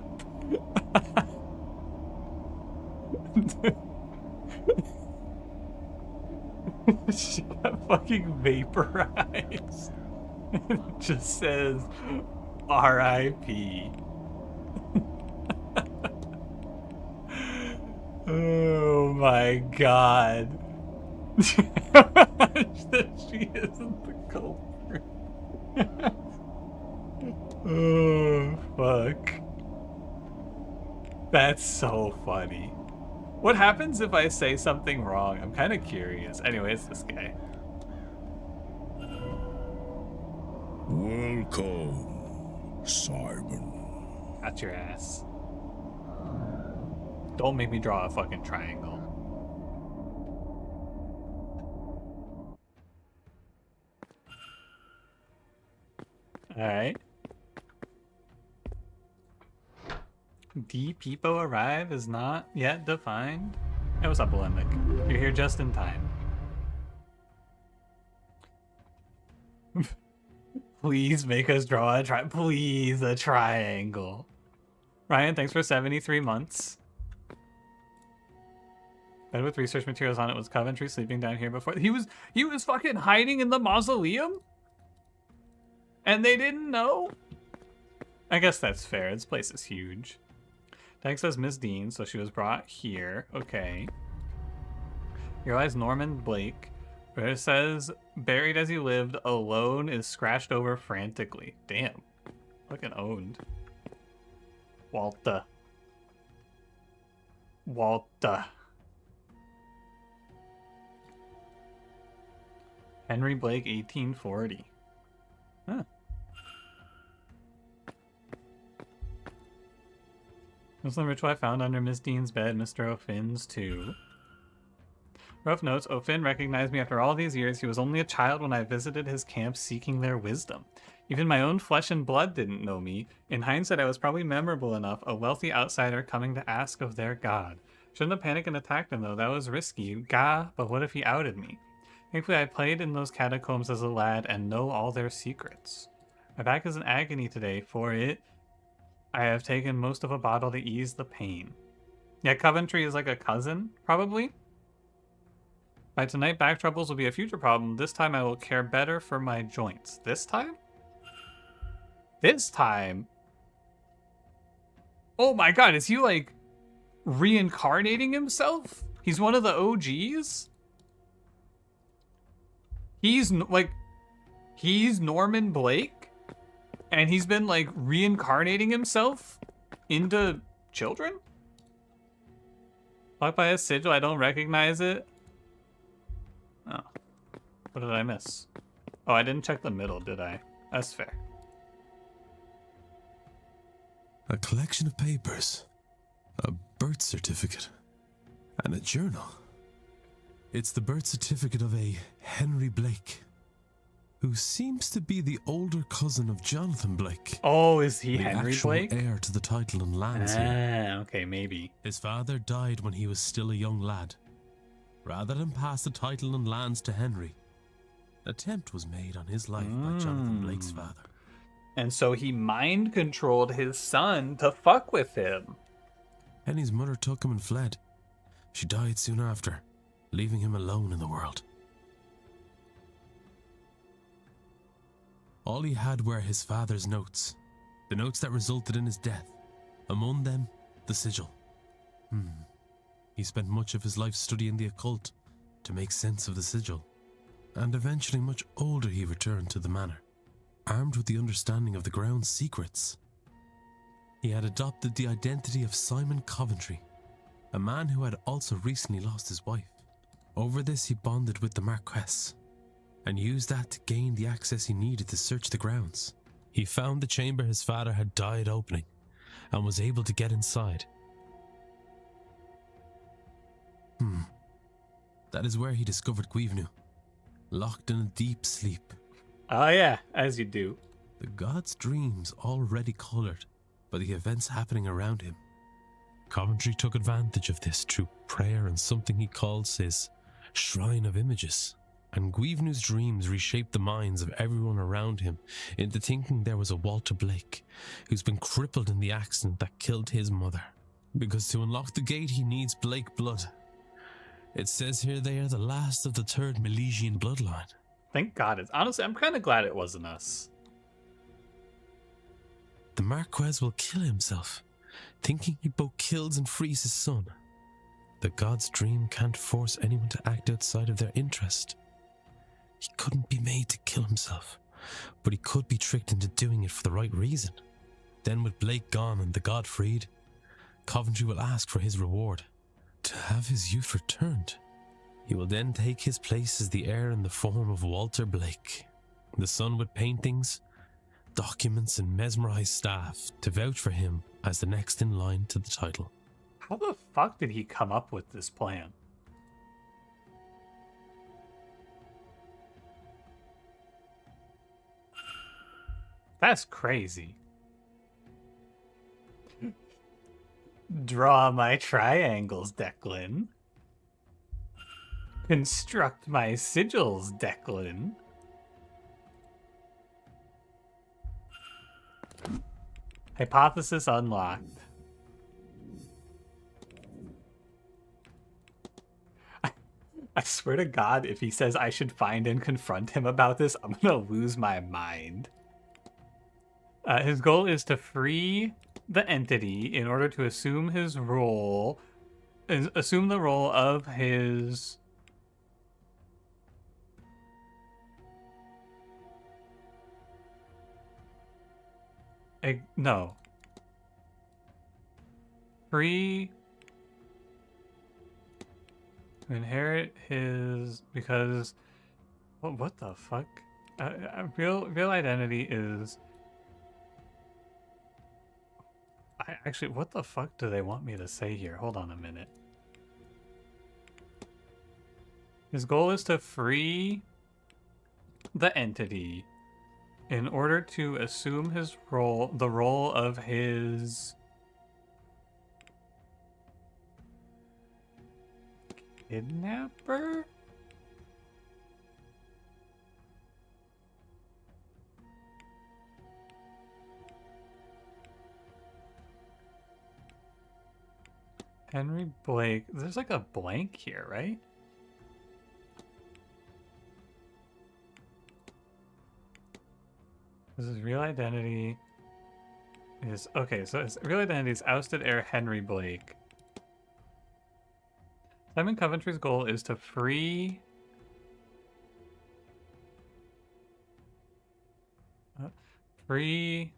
She got fucking vaporized. It just says R.I.P. Oh my god. That she isn't the culprit. Oh, fuck. That's so funny. What happens if I say something wrong? I'm kind of curious. Anyway, it's this guy. Welcome, Simon. Got your ass. Don't make me draw a fucking triangle. Alright. D Peepo arrive is not yet defined. Hey, what's up, Olympic? You're here just in time. Please make us draw please, a triangle. Ryan, thanks for 73 months. Bed with research materials on it. Was Coventry sleeping down here before? He was fucking hiding in the mausoleum? And they didn't know? I guess that's fair. This place is huge. Thanks says Miss Dean, so she was brought here. Okay. You realize Norman Blake, where it says, buried as he lived, alone, is scratched over frantically. Damn. Fucking owned. Walter. Henry Blake, 1840. Huh. Muslim ritual I found under Miss Dean's bed, Mr. O'Finn's too. Rough notes, O'Finn recognized me after all these years. He was only a child when I visited his camp seeking their wisdom. Even my own flesh and blood didn't know me. In hindsight, I was probably memorable enough, a wealthy outsider coming to ask of their god. Shouldn't have panicked and attacked him though, that was risky. Gah, but what if he outed me? Thankfully, I played in those catacombs as a lad and know all their secrets. My back is in agony today. For it, I have taken most of a bottle to ease the pain. Yeah, Coventry is like a cousin, probably. By tonight, back troubles will be a future problem. This time, I will care better for my joints. This time? This time? Oh my god, is he like reincarnating himself? He's one of the OGs? He's Norman Blake, and he's been like reincarnating himself into children? Locked by a sigil, I don't recognize it. Oh, what did I miss? Oh, I didn't check the middle, did I? That's fair. A collection of papers, a birth certificate, and a journal. It's the birth certificate of a Henry Blake, who seems to be the older cousin of Jonathan Blake. Oh, is he the Henry actual Blake? Heir to the title and lands here. Okay, maybe. His father died when he was still a young lad. Rather than pass the title and lands to Henry, an attempt was made on his life by Jonathan Blake's father. And so he mind controlled his son to fuck with him. Henry's mother took him and fled. She died soon after, leaving him alone in the world. All he had were his father's notes, the notes that resulted in his death. Among them, the sigil. He spent much of his life studying the occult to make sense of the sigil, and eventually much older he returned to the manor, armed with the understanding of the ground's secrets. He had adopted the identity of Simon Coventry, a man who had also recently lost his wife. Over this he bonded with the Marquess, and used that to gain the access he needed to search the grounds. He found the chamber his father had died opening, and was able to get inside. That is where he discovered Guivenu, locked in a deep sleep. Oh yeah, as you do. The god's dreams already colored by the events happening around him. Coventry took advantage of this through prayer and something he calls his Shrine of Images. And Guivnu's dreams reshaped the minds of everyone around him into thinking there was a Walter Blake who's been crippled in the accident that killed his mother. Because to unlock the gate he needs Blake blood. It says here they are the last of the third Milesian bloodline. Thank God. Honestly, I'm kind of glad it wasn't us. The Marquess will kill himself, thinking he both kills and frees his son. The god's dream can't force anyone to act outside of their interest. He couldn't be made to kill himself, but he could be tricked into doing it for the right reason. Then with Blake gone and the god freed, Coventry will ask for his reward, to have his youth returned. He will then take his place as the heir in the form of Walter Blake, the son with paintings, documents and mesmerized staff to vouch for him as the next in line to the title. How the fuck did he come up with this plan? That's crazy. Draw my triangles, Declan. Construct my sigils, Declan. Hypothesis unlocked. I swear to God, if he says I should find and confront him about this, I'm gonna lose my mind. His goal is to free the entity in order to assume his role, assume the role of his... No. Free... to inherit his... because... What the fuck? Real identity is... Actually, what the fuck do they want me to say here? Hold on a minute. His goal is to free the entity in order to assume his role, the role of his kidnapper? Henry Blake. There's like a blank here, right? His real identity is... Okay, so his real identity is ousted heir Henry Blake. Simon Coventry's goal is to free... free...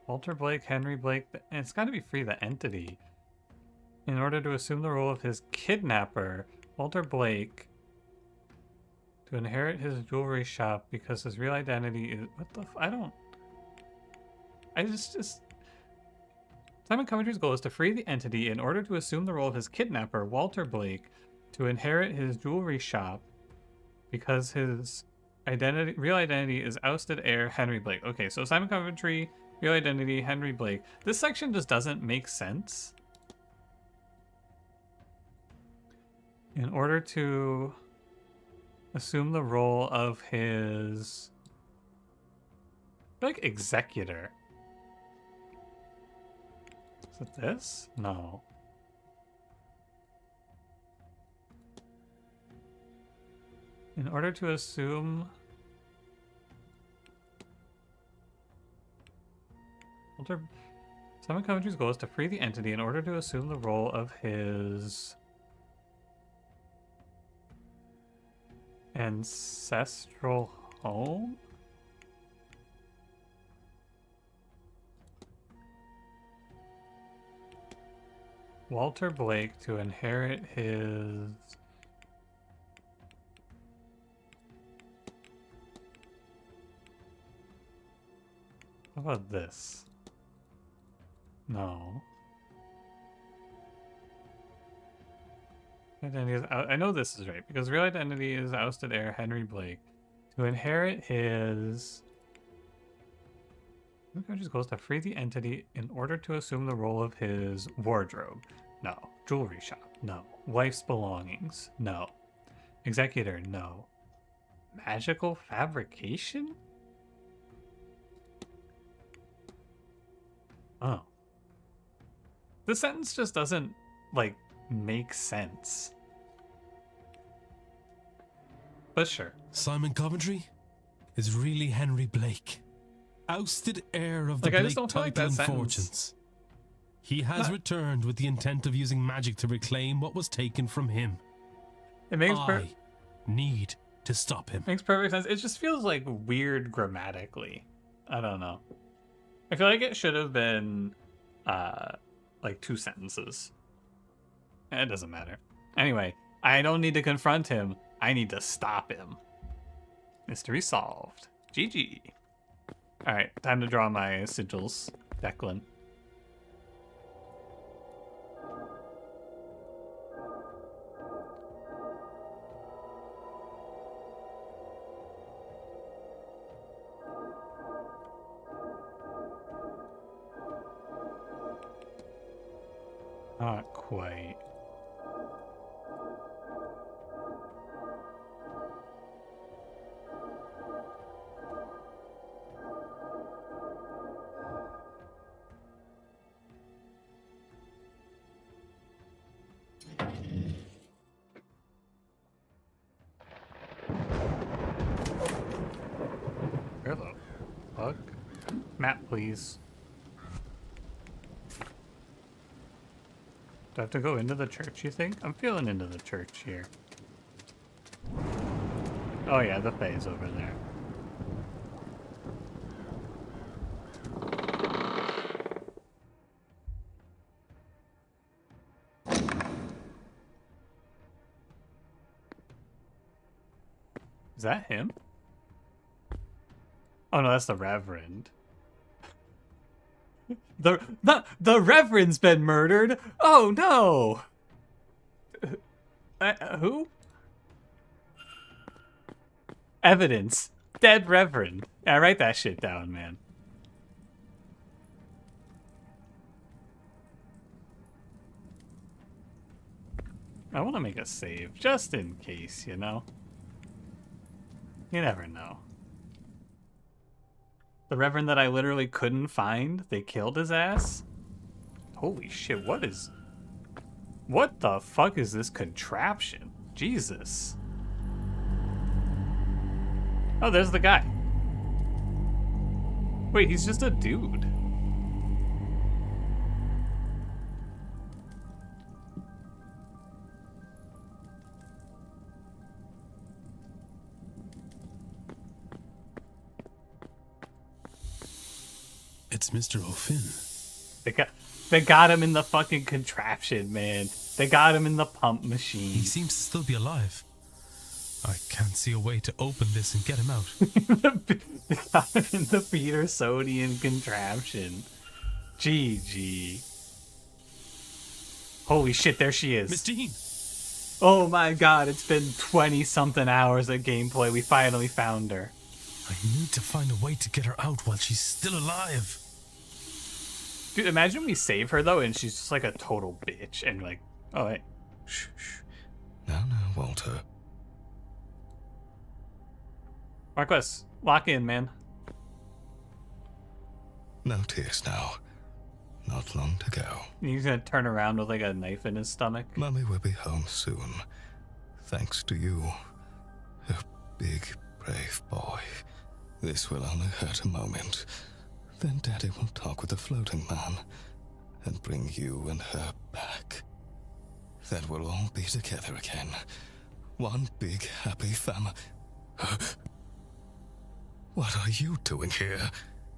Walter Blake, Henry Blake, and it's got to be free the entity. In order to assume the role of his kidnapper, Walter Blake, to inherit his jewelry shop because his real identity is... What the I don't... I just... Simon Coventry's goal is to free the entity in order to assume the role of his kidnapper, Walter Blake, to inherit his jewelry shop because his real identity is ousted heir Henry Blake. Okay, so Simon Coventry... Real identity, Henry Blake. This section just doesn't make sense. In order to assume the role of his... like, executor. Is it this? No. In order to assume... Simon Coventry's goal is to free the entity in order to assume the role of his ancestral home? Walter Blake to inherit his... How about this? No. Identity is I know this is right, because real identity is ousted heir Henry Blake. To inherit his... Just goes to free the entity in order to assume the role of his wardrobe. No. Jewelry shop. No. Wife's belongings. No. Executor. No. Magical fabrication? Oh. The sentence just doesn't, like, make sense. But sure. Simon Coventry is really Henry Blake, ousted heir of the Blake title and fortunes. He has returned with the intent of using magic to reclaim what was taken from him. It makes I need to stop him. Makes perfect sense. It just feels like weird grammatically. I don't know. I feel like it should have been like 2 sentences. It doesn't matter. Anyway, I don't need to confront him. I need to stop him. Mystery solved. GG. Alright, time to draw my sigils. Declan. Not quite. Map, please. Do I have to go into the church, you think? I'm feeling into the church here. Oh yeah, the Fae's over there. Is that him? Oh no, that's the Reverend. The Reverend's been murdered. Oh no. Who? Evidence. Dead Reverend. Yeah, write that shit down, man. I want to make a save, just in case, you know? You never know. The Reverend that I literally couldn't find, they killed his ass? Holy shit, what the fuck is this contraption? Jesus. Oh, there's the guy. Wait, he's just a dude. It's Mr. O'Finn. They got him in the fucking contraption, man. They got him in the pump machine. He seems to still be alive. I can't see a way to open this and get him out. They got him in the Petersonian contraption. GG. Holy shit, there she is. Miss Dean! Oh my god, it's been 20-something hours of gameplay. We finally found her. I need to find a way to get her out while she's still alive. Dude, imagine we save her, though, and she's just like a total bitch. And like, oh, hey. Shh. Now, Walter. Marquez, lock in, man. No tears now. Not long to go. He's gonna turn around with like a knife in his stomach. Mummy will be home soon. Thanks to you. A big, brave boy. This will only hurt a moment. Then Daddy will talk with the floating man and bring you and her back. Then we'll all be together again. One big, happy family. What are you doing here?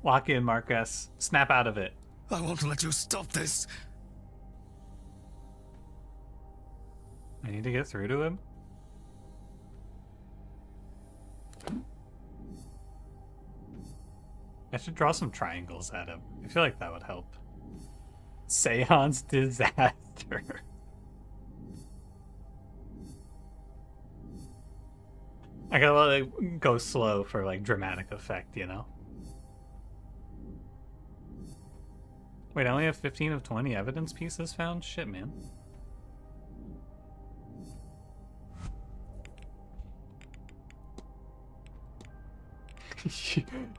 Lock in, Marquez. Snap out of it. I want to let you stop this. I need to get through to him. I should draw some triangles at him. I feel like that would help. Seance disaster. I gotta let it go slow for like dramatic effect, you know? Wait, I only have 15 of 20 evidence pieces found? Shit, man.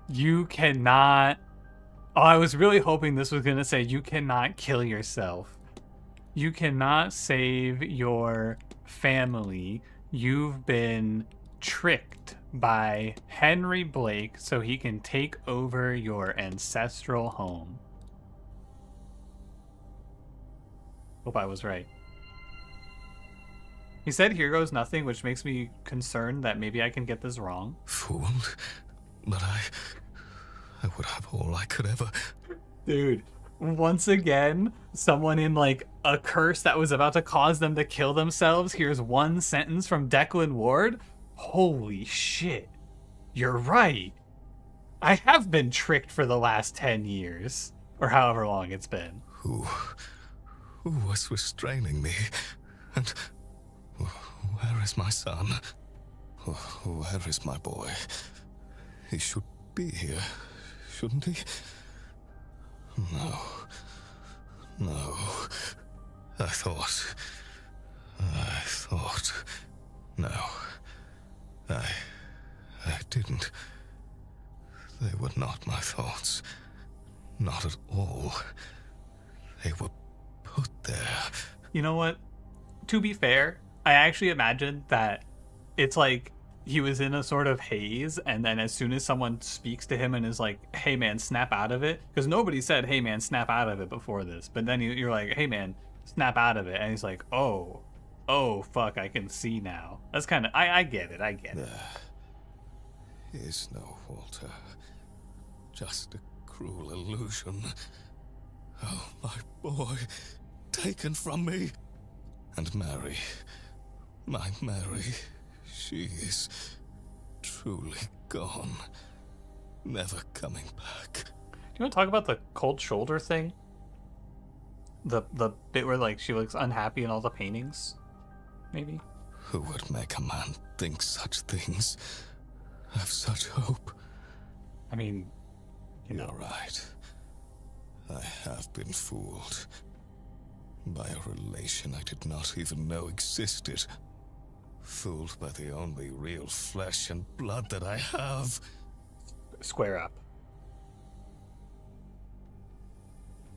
You cannot... Oh, I was really hoping this was gonna say you cannot kill yourself. You cannot save your family. You've been tricked by Henry Blake so he can take over your ancestral home. Hope I was right. He said here goes nothing, which makes me concerned that maybe I can get this wrong. Fooled? But I would have all I could ever... Dude, once again, someone in like a curse that was about to cause them to kill themselves hears one sentence from Declan Ward. Holy shit. You're right. I have been tricked for the last 10 years. Or however long it's been. Who was restraining me? And where is my son? Where is my boy? He should be here, shouldn't he? No. I thought. No. I didn't. They were not my thoughts. Not at all. They were put there. You know what? To be fair, I actually imagined that it's like he was in a sort of haze, and then as soon as someone speaks to him and is like, hey man, snap out of it, because nobody said, hey man, snap out of it before this, but then you're like, hey man, snap out of it, and he's like, oh fuck, I can see now. That's kind of, I get it. There is no Walter, just a cruel illusion. Oh, my boy, taken from me. And Mary, my Mary, she is truly gone, never coming back. Do you want to talk about the cold shoulder thing? The bit where like she looks unhappy in all the paintings, maybe? Who would make a man think such things? Have such hope? I mean, you're right. I have been fooled by a relation I did not even know existed. Fooled by the only real flesh and blood that I have. Square up.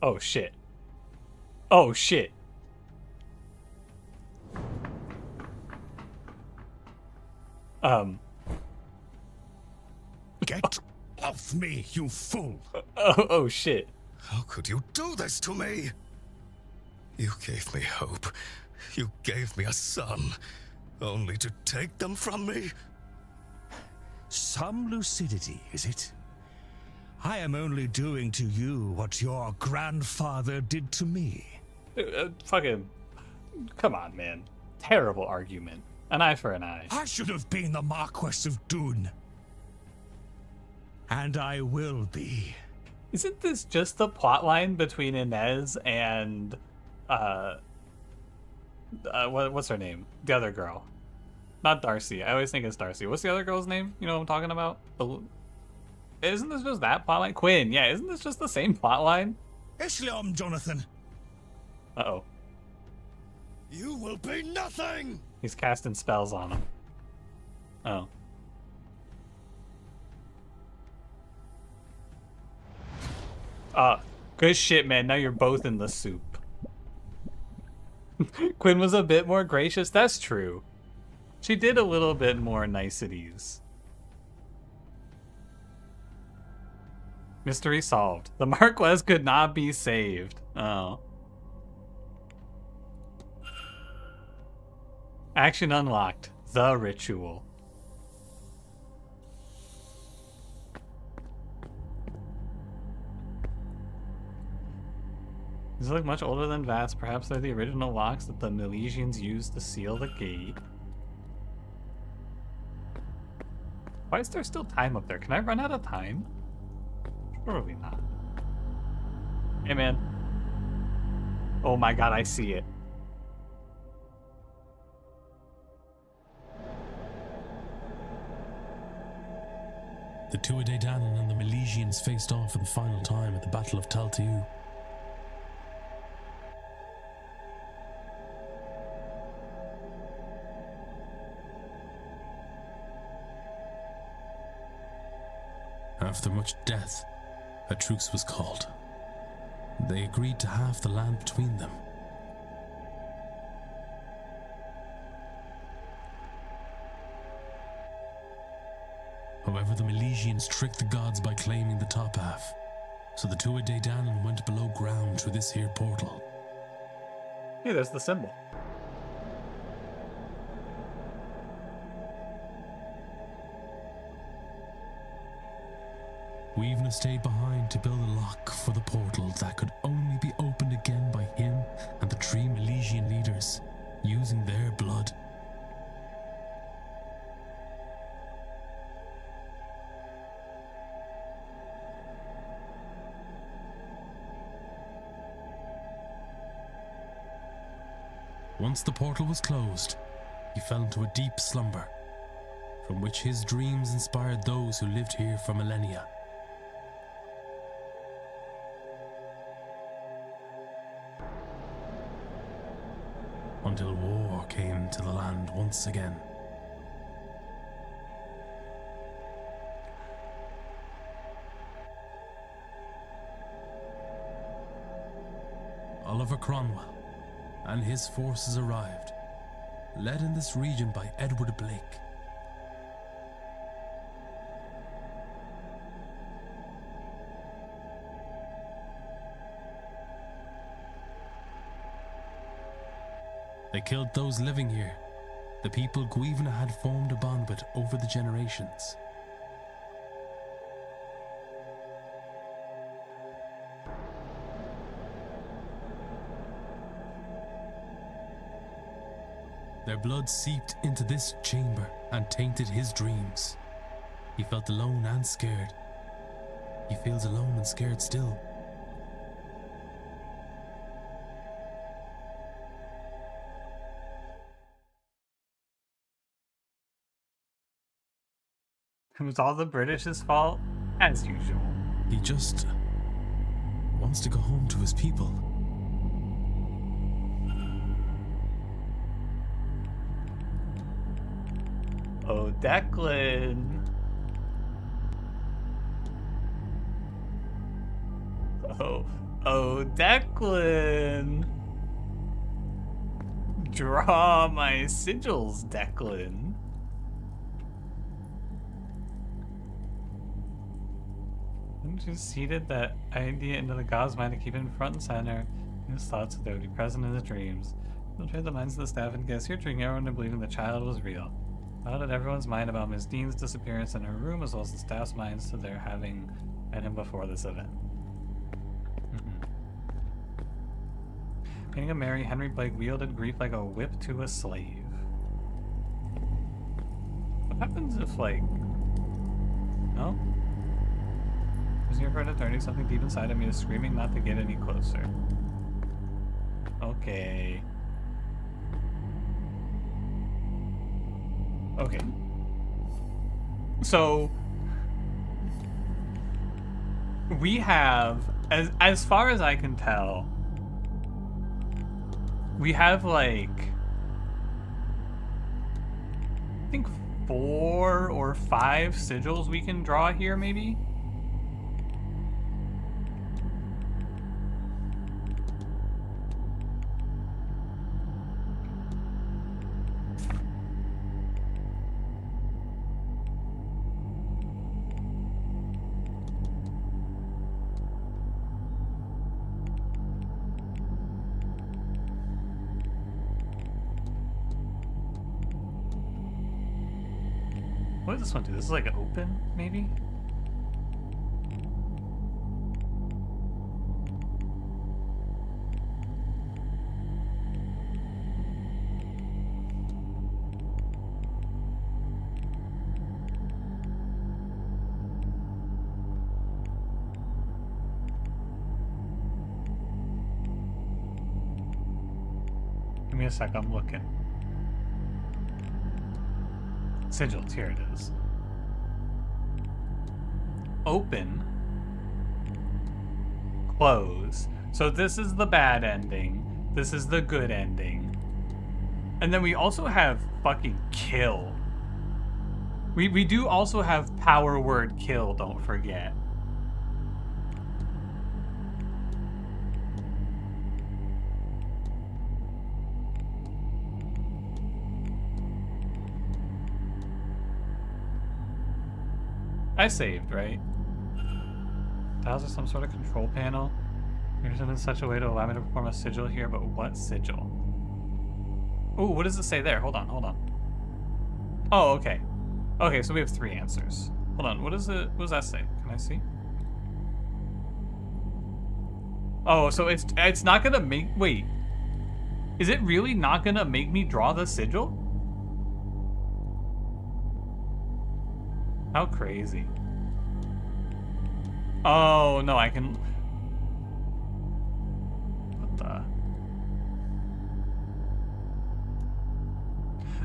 Oh shit. Oh shit. Get off me, you fool! Oh shit. How could you do this to me? You gave me hope. You gave me a son, only to take them from me? Some lucidity, is it? I am only doing to you what your grandfather did to me. Fucking, come on, man. Terrible argument. An eye for an eye. I should have been the Marquess of Doon. And I will be. Isn't this just the plotline between Inez and what's her name? The other girl. Not Darcy. I always think it's Darcy. What's the other girl's name? You know what I'm talking about? Isn't this just that plotline? Quinn, yeah, isn't this just the same plotline? Islam, Jonathan. Uh-oh. You will be nothing! He's casting spells on him. Oh. Good shit, man. Now you're both in the soup. Quinn was a bit more gracious. That's true. She did a little bit more niceties. Mystery solved. The Marquess could not be saved. Oh. Action unlocked. The ritual. These look much older than Vats. Perhaps they're the original locks that the Milesians used to seal the gate. Why is there still time up there? Can I run out of time? Probably not. Hey, man. Oh my god, I see it. The Tuatha Dé Danann and the Milesians faced off for the final time at the Battle of Taltiu. After much death, a truce was called. They agreed to halve the land between them. However, the Milesians tricked the gods by claiming the top half, so the Tuatha Dé Danann went below ground through this here portal. Hey, there's the symbol. We even stayed behind to build a lock for the portal that could only be opened again by him and the 3 Milesian leaders, using their blood. Once the portal was closed, he fell into a deep slumber, from which his dreams inspired those who lived here for millennia. Until war came to the land once again. Oliver Cromwell and his forces arrived, led in this region by Edward Blake. killed those living here, the people Guivna had formed a bond with over the generations. Their blood seeped into this chamber and tainted his dreams. He felt alone and scared. He feels alone and scared still. It was all the British's fault, as usual. He just wants to go home to his people. Oh, Declan. Oh, Declan. Draw my sigils, Declan. And just seeded that idea into the god's mind to keep it in front and center in his thoughts so they would be present in his dreams. He'll trade the minds of the staff and guests here, tricking everyone into believing the child was real. Clouded everyone's mind about Miss Dean's disappearance in her room, as well as the staff's minds to their having met him before this event. Painting of Mary, Henry Blake wielded grief like a whip to a slave. What happens if, like... No? Was here for an eternity, something deep inside of me is screaming not to get any closer. Okay. Okay. So we have, as far as I can tell, we have like I think 4 or 5 sigils we can draw here, maybe. What does this one do? This is like open, maybe? Give me a sec, I'm looking. Sigils, here it is. Open. Close. So this is the bad ending. This is the good ending. And then we also have fucking kill. We do also have power word kill, don't forget. I saved, right? Tiles are some sort of control panel. Written in such a way to allow me to perform a sigil here, but what sigil? Ooh, what does it say there? Hold on, hold on. Oh, okay. Okay, so we have 3 answers. Hold on, what does that say? Can I see? Oh, so it's not gonna make, wait. Is it really not gonna make me draw the sigil? How crazy. Oh, no, I can... What the...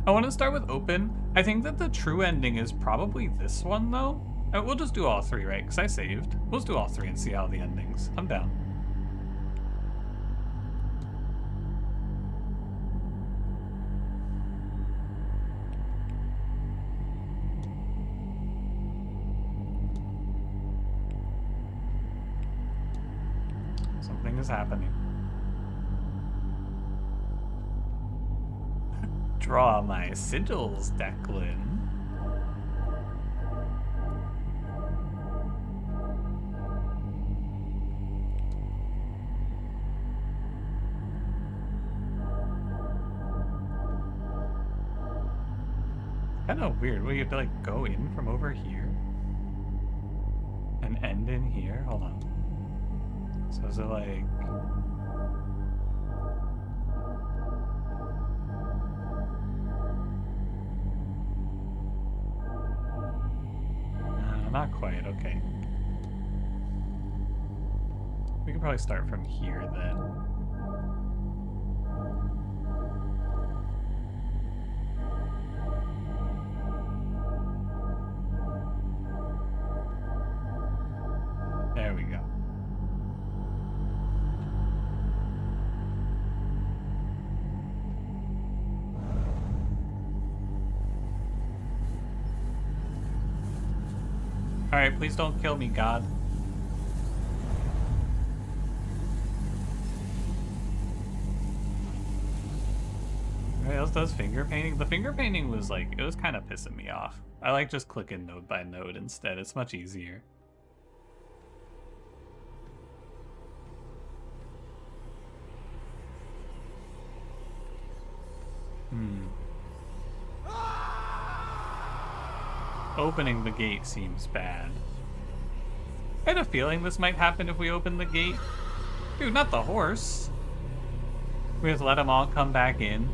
I want to start with open. I think that the true ending is probably this one, though. We'll just do all 3, right? Because I saved. We'll just do all 3 and see how the endings. I'm down. Something is happening. Draw my sigils, Declan. Kind of weird. Well, you have to like go in from over here and end in here. Hold on. So is it like? Not quite. Okay. We can probably start from here then. There we go. Alright, please don't kill me, God. What else does finger painting? The finger painting was like, it was kind of pissing me off. I like just clicking node by node instead. It's much easier. Opening the gate seems bad. I had a feeling this might happen if we open the gate. Dude, not the horse. We just let them all come back in.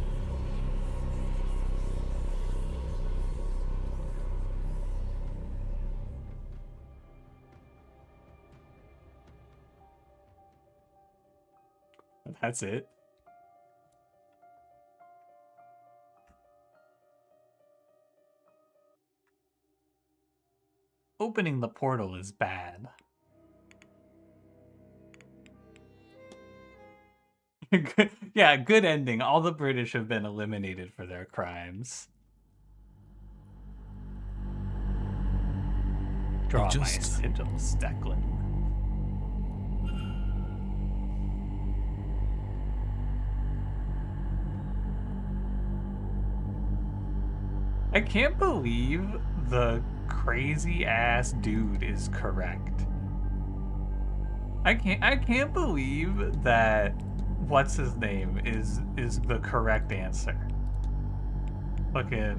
That's it. Opening the portal is bad. Yeah, good ending. All the British have been eliminated for their crimes. Draw my sigils, Declan. I can't believe the crazy ass dude is correct. I can't believe that what's his name is the correct answer. Fucking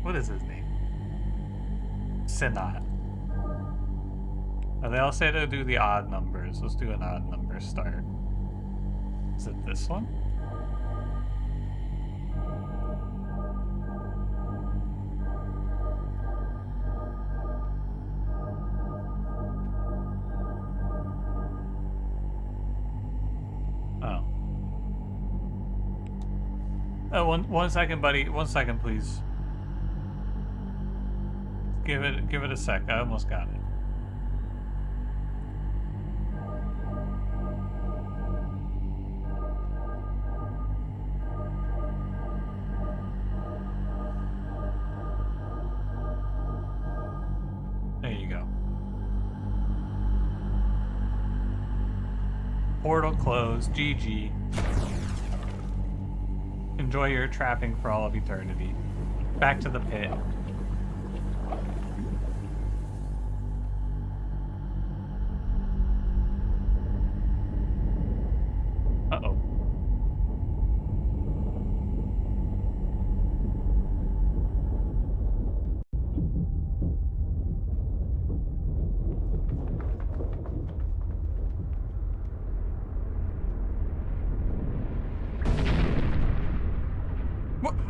what is his name? Sinat. They all say to do the odd numbers. Let's do an odd number start. Is it this one? One second, buddy. 1 second, please. Give it a sec. I almost got it. There you go. Portal closed. GG. Enjoy your trapping for all of eternity. Back to the pit. Uh-oh.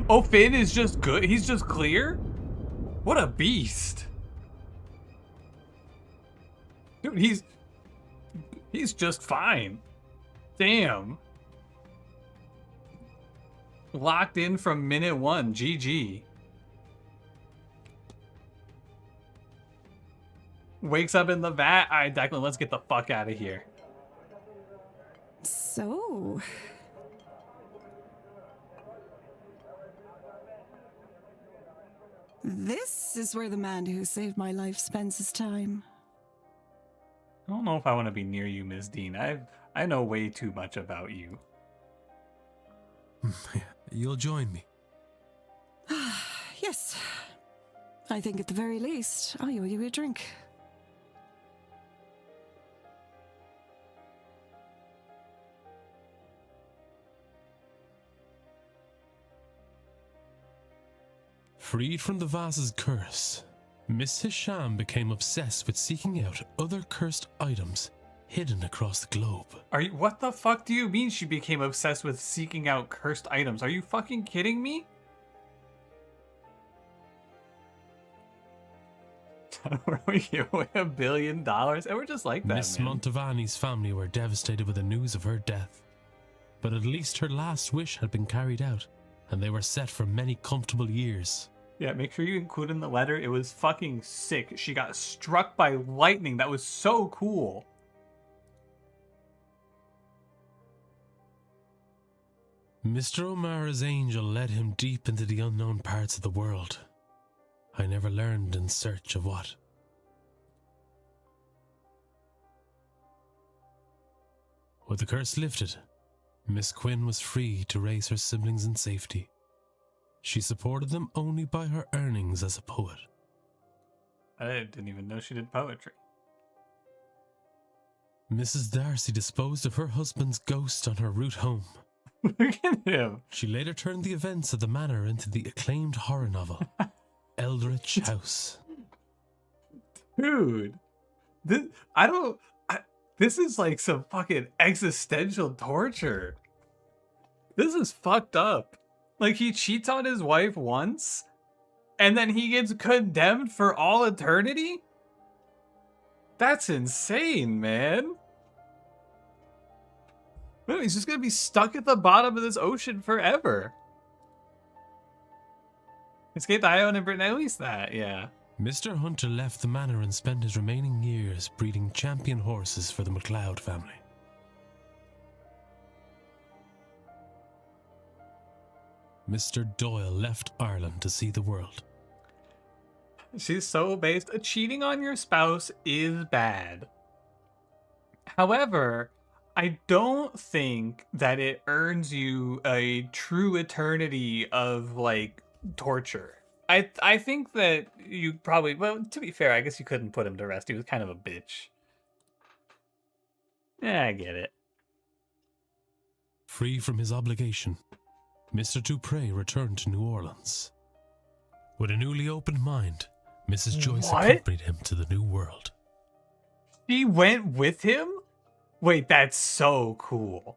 Oh, Finn is just good? He's just clear? What a beast. Dude, he's just fine. Damn. Locked in from minute 1. GG. Wakes up in the vat. All right, Declan, let's get the fuck out of here. So... this is where the man who saved my life spends his time. I don't know if I want to be near you, Ms. Dean. I know way too much about you. You'll join me. Yes. I think at the very least, I owe you a drink. Freed from the vase's curse, Miss Hisham became obsessed with seeking out other cursed items hidden across the globe. What the fuck do you mean she became obsessed with seeking out cursed items? Are you fucking kidding me? We give away $1 billion and we're just like that, Miss man. Montavani's family were devastated with the news of her death, but at least her last wish had been carried out, and they were set for many comfortable years. Yeah, make sure you include in the letter. It was fucking sick. She got struck by lightning. That was so cool. Mr. O'Mara's angel led him deep into the unknown parts of the world. I never learned in search of what. With the curse lifted, Miss Quinn was free to raise her siblings in safety. She supported them only by her earnings as a poet. I didn't even know she did poetry. Mrs. Darcy disposed of her husband's ghost on her route home. Look at him. She later turned the events of the manor into the acclaimed horror novel, Eldritch House. Dude, this is like some fucking existential torture. This is fucked up. Like, he cheats on his wife once, and then he gets condemned for all eternity? That's insane, man. No, he's just gonna be stuck at the bottom of this ocean forever. Escape the Ione and Britain, at least that, yeah. Mr. Hunter left the manor and spent his remaining years breeding champion horses for the MacLeod family. Mr. Doyle left Ireland to see the world. She's so based. Cheating on your spouse is bad. However, I don't think that it earns you a true eternity of, like, torture. I think that you probably, well, to be fair, I guess you couldn't put him to rest. He was kind of a bitch. Yeah, I get it. Free from his obligation, Mr. Dupre returned to New Orleans. With a newly opened mind, Mrs. Joyce accompanied him to the new world. She went with him? Wait, that's so cool.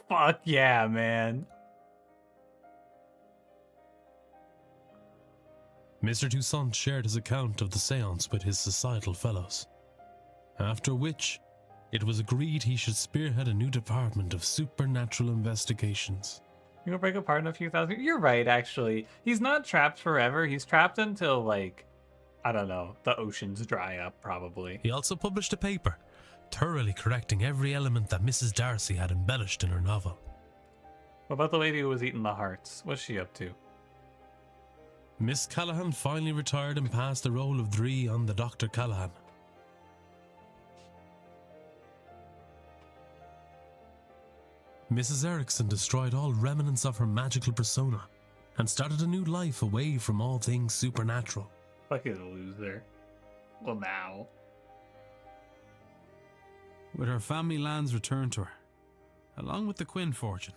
Fuck yeah, man. Mr. Toussaint shared his account of the seance with his societal fellows, after which it was agreed he should spearhead a new department of supernatural investigations. You'll break apart in a few thousand. You're right, actually. He's not trapped forever. He's trapped until, like, I don't know, the oceans dry up, probably. He also published a paper, thoroughly correcting every element that Mrs. Darcy had embellished in her novel. What about the lady who was eating the hearts? What's she up to? Miss Callahan finally retired and passed the role of Dree on the Dr. Callahan. Mrs. Erickson destroyed all remnants of her magical persona and started a new life away from all things supernatural. Fucking loser. Well, now. With her family lands returned to her, along with the Quinn fortune,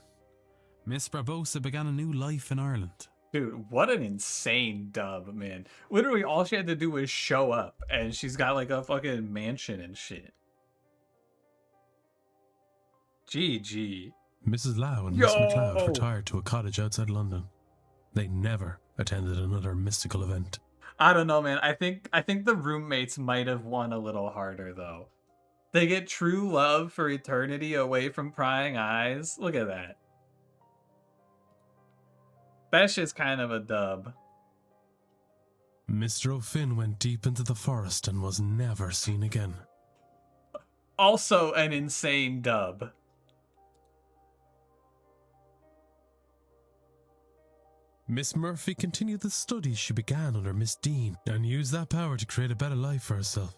Miss Barbosa began a new life in Ireland. Dude, what an insane dub, man. Literally, all she had to do was show up, and she's got, like, a fucking mansion and shit. GG. Mrs. Lau and Miss MacLeod retired to a cottage outside London. They never attended another mystical event. I don't know, man. I think the roommates might have won a little harder, though. They get true love for eternity away from prying eyes. Look at that. That's just kind of a dub. Mr. O'Finn went deep into the forest and was never seen again. Also an insane dub. Miss Murphy continued the studies she began under Miss Dean and used that power to create a better life for herself.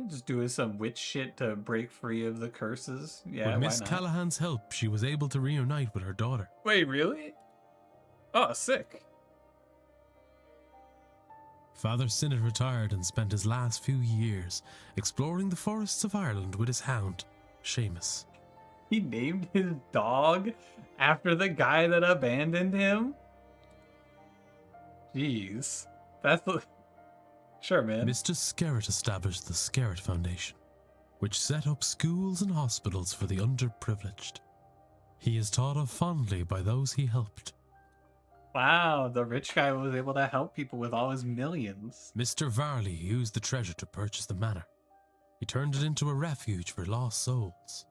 Just doing some witch shit to break free of the curses. Yeah, with Miss why not? Callahan's help, she was able to reunite with her daughter. Wait, really? Oh, sick. Father Sinnott retired and spent his last few years exploring the forests of Ireland with his hound, Seamus. He named his dog after the guy that abandoned him? Jeez. That's the... Sure, man. Mr. Skerritt established the Skerritt Foundation, which set up schools and hospitals for the underprivileged. He is thought of fondly by those he helped. Wow, the rich guy was able to help people with all his millions. Mr. Varley used the treasure to purchase the manor. He turned it into a refuge for lost souls.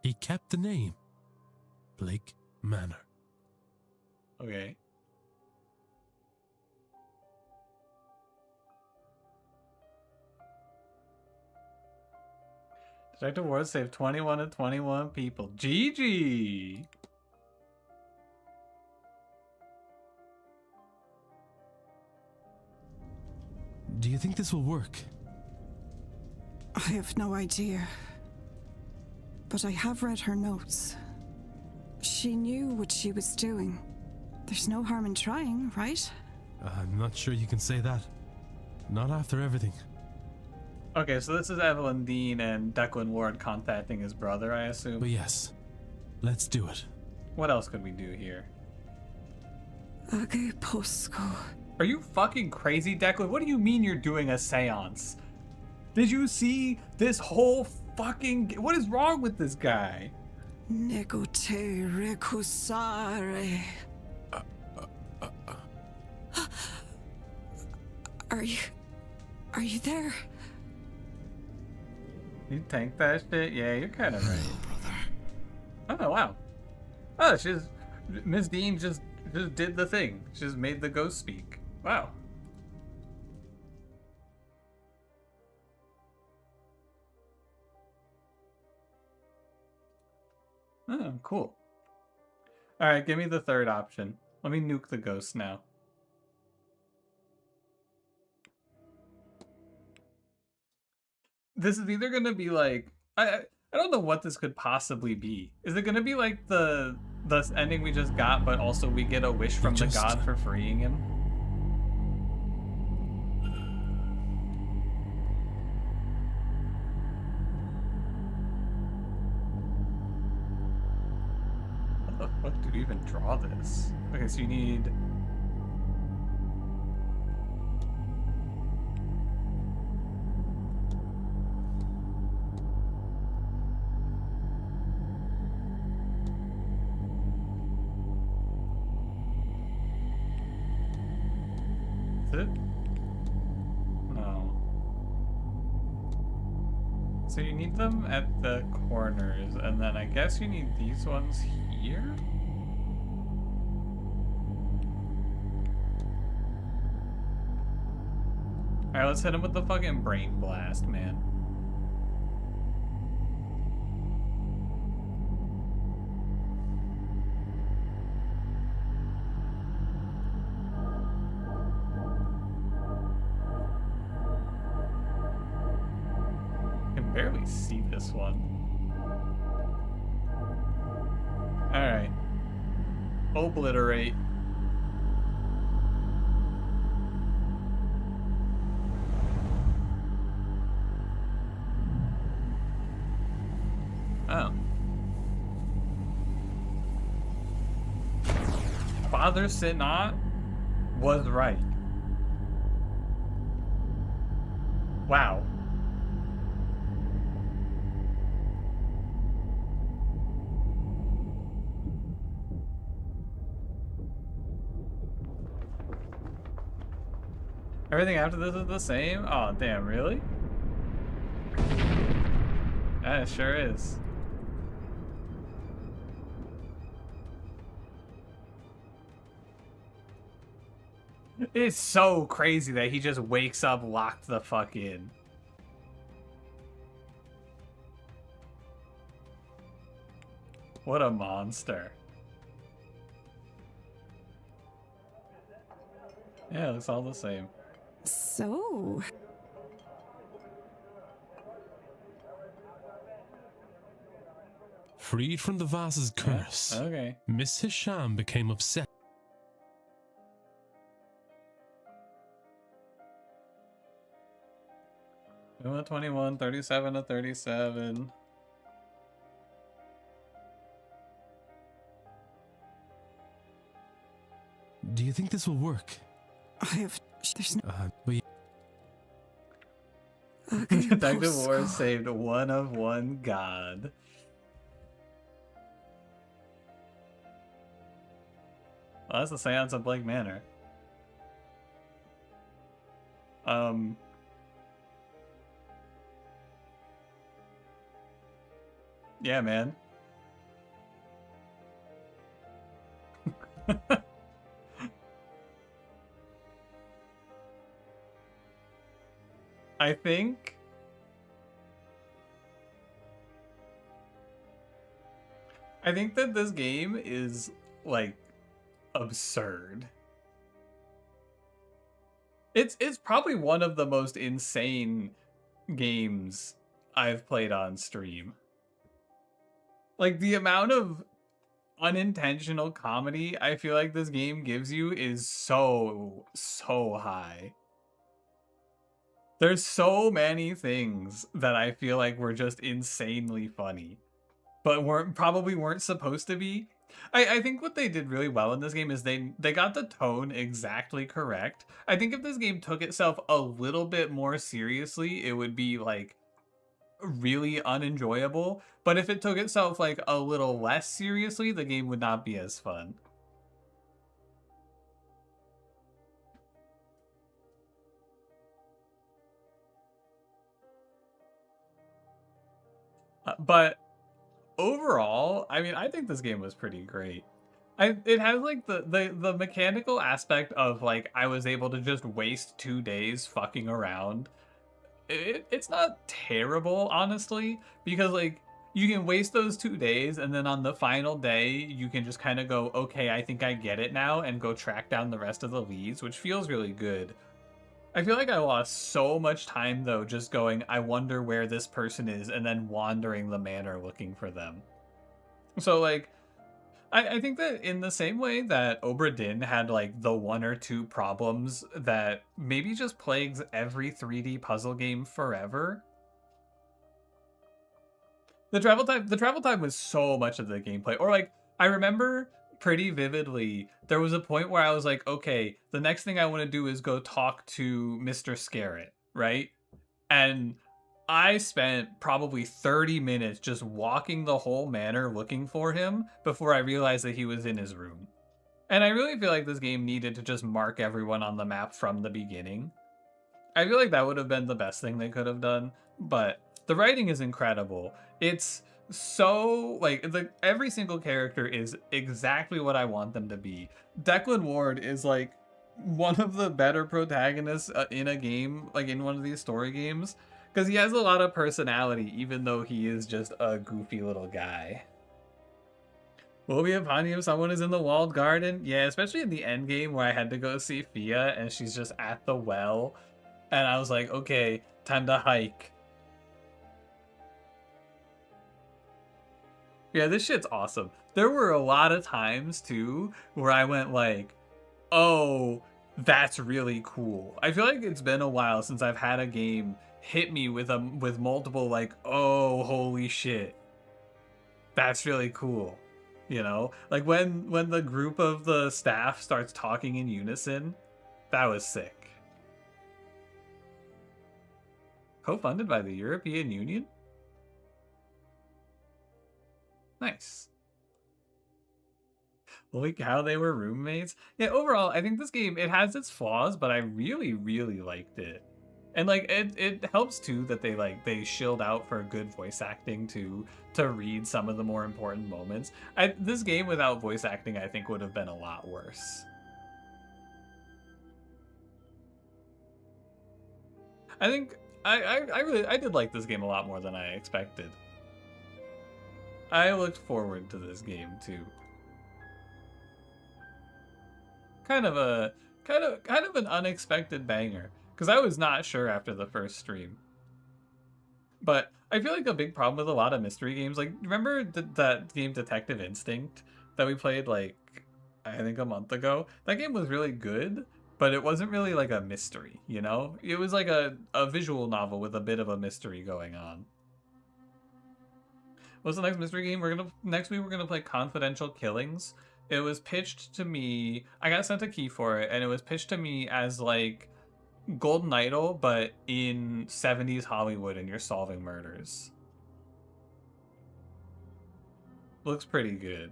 He kept the name Blake Manor. Okay. Detective Ward saved 21 of 21 people. GG! Do you think this will work? I have no idea. But I have read her notes. She knew what she was doing. There's no harm in trying, right? I'm not sure you can say that. Not after everything. Okay, so this is Evelyn Dean and Declan Ward contacting his brother, I assume. But yes, let's do it. What else could we do here? Age Posco. Are you fucking crazy, Declan? What do you mean you're doing a seance? Did you see this whole fucking... What is wrong with this guy? Negote recusare. Are you there? You tank that shit? Yeah, you're kind of right. Oh, wow. Oh, Miss Dean just did the thing. She just made the ghost speak. Wow. Oh, cool. Alright, give me the third option. Let me nuke the ghost now. This is either gonna be like... I don't know what this could possibly be. Is it gonna be like the ending we just got, but also we get a wish from the god for freeing him? How the fuck did you even draw this? Okay, so you need... it? No. So you need them at the corners, and then I guess you need these ones here? Alright, let's hit him with the fucking brain blast, man. Barely see this one. Alright. Obliterate. Oh. Father Sinat was right. Wow. Everything after this is the same? Oh, damn, really? Yeah, it sure is. It's so crazy that he just wakes up locked the fuck in. What a monster. Yeah, it looks all the same. So... Freed from the vase's curse, okay. Miss Hisham became upset. We went 21, 37 to 37. Do you think this will work? There's no. Detective Ward saved one of one god. Well, that's the Seance of Blake Manor. Yeah, man. I think that this game is like absurd. It's probably one of the most insane games I've played on stream. Like the amount of unintentional comedy I feel like this game gives you is so high. There's so many things that I feel like were just insanely funny, but probably weren't supposed to be. I think what they did really well in this game is they got the tone exactly correct. I think if this game took itself a little bit more seriously, it would be like really unenjoyable. But if it took itself like a little less seriously, the game would not be as fun. But overall, I mean, I think this game was pretty great. It has like the mechanical aspect of like I was able to just waste 2 days fucking around. It's not terrible, honestly, because like you can waste those 2 days and then on the final day you can just kind of go, okay, I think I get it now, and go track down the rest of the leads, which feels really good. I feel like I lost so much time though just going, I wonder where this person is, and then wandering the manor looking for them. So like I think that in the same way that Obra Dinn had like the 1 or 2 problems that maybe just plagues every 3D puzzle game forever, the travel time was so much of the gameplay. Or like I remember pretty vividly there was a point where I was like, okay, the next thing I want to do is go talk to Mr. Scarrett, right? And I spent probably 30 minutes just walking the whole manor looking for him before I realized that he was in his room. And I really feel like this game needed to just mark everyone on the map from the beginning. I feel like that would have been the best thing they could have done, but the writing is incredible. It's so, like, every single character is exactly what I want them to be. Declan Ward is, like, one of the better protagonists in a game, like, in one of these story games. Because he has a lot of personality, even though he is just a goofy little guy. Will we have Hani if someone is in the walled garden? Yeah, especially in the end game where I had to go see Fia and she's just at the well. And I was like, okay, time to hike. Yeah, this shit's awesome. There were a lot of times, too, where I went like, oh, that's really cool. I feel like it's been a while since I've had a game hit me with multiple like, oh, holy shit, that's really cool. You know, like when the group of the staff starts talking in unison, that was sick. Co-funded by the European Union? Nice. Holy cow, they were roommates. Yeah, overall, I think this game, it has its flaws, but I really, really liked it. And like it helps too that they shilled out for good voice acting to read some of the more important moments. This game without voice acting, I think, would have been a lot worse. I think I did like this game a lot more than I expected. I looked forward to this game too. Kind of an unexpected banger, because I was not sure after the first stream. But I feel like a big problem with a lot of mystery games, like, remember that game Detective Instinct that we played like I think a month ago? That game was really good, but it wasn't really like a mystery, you know? It was like a visual novel with a bit of a mystery going on. What's the next mystery game? Next week we're gonna play Confidential Killings. it was pitched to me. I got sent a key for it, and it was pitched to me as like Golden Idol, but in 70s Hollywood, and you're solving murders. Looks pretty good.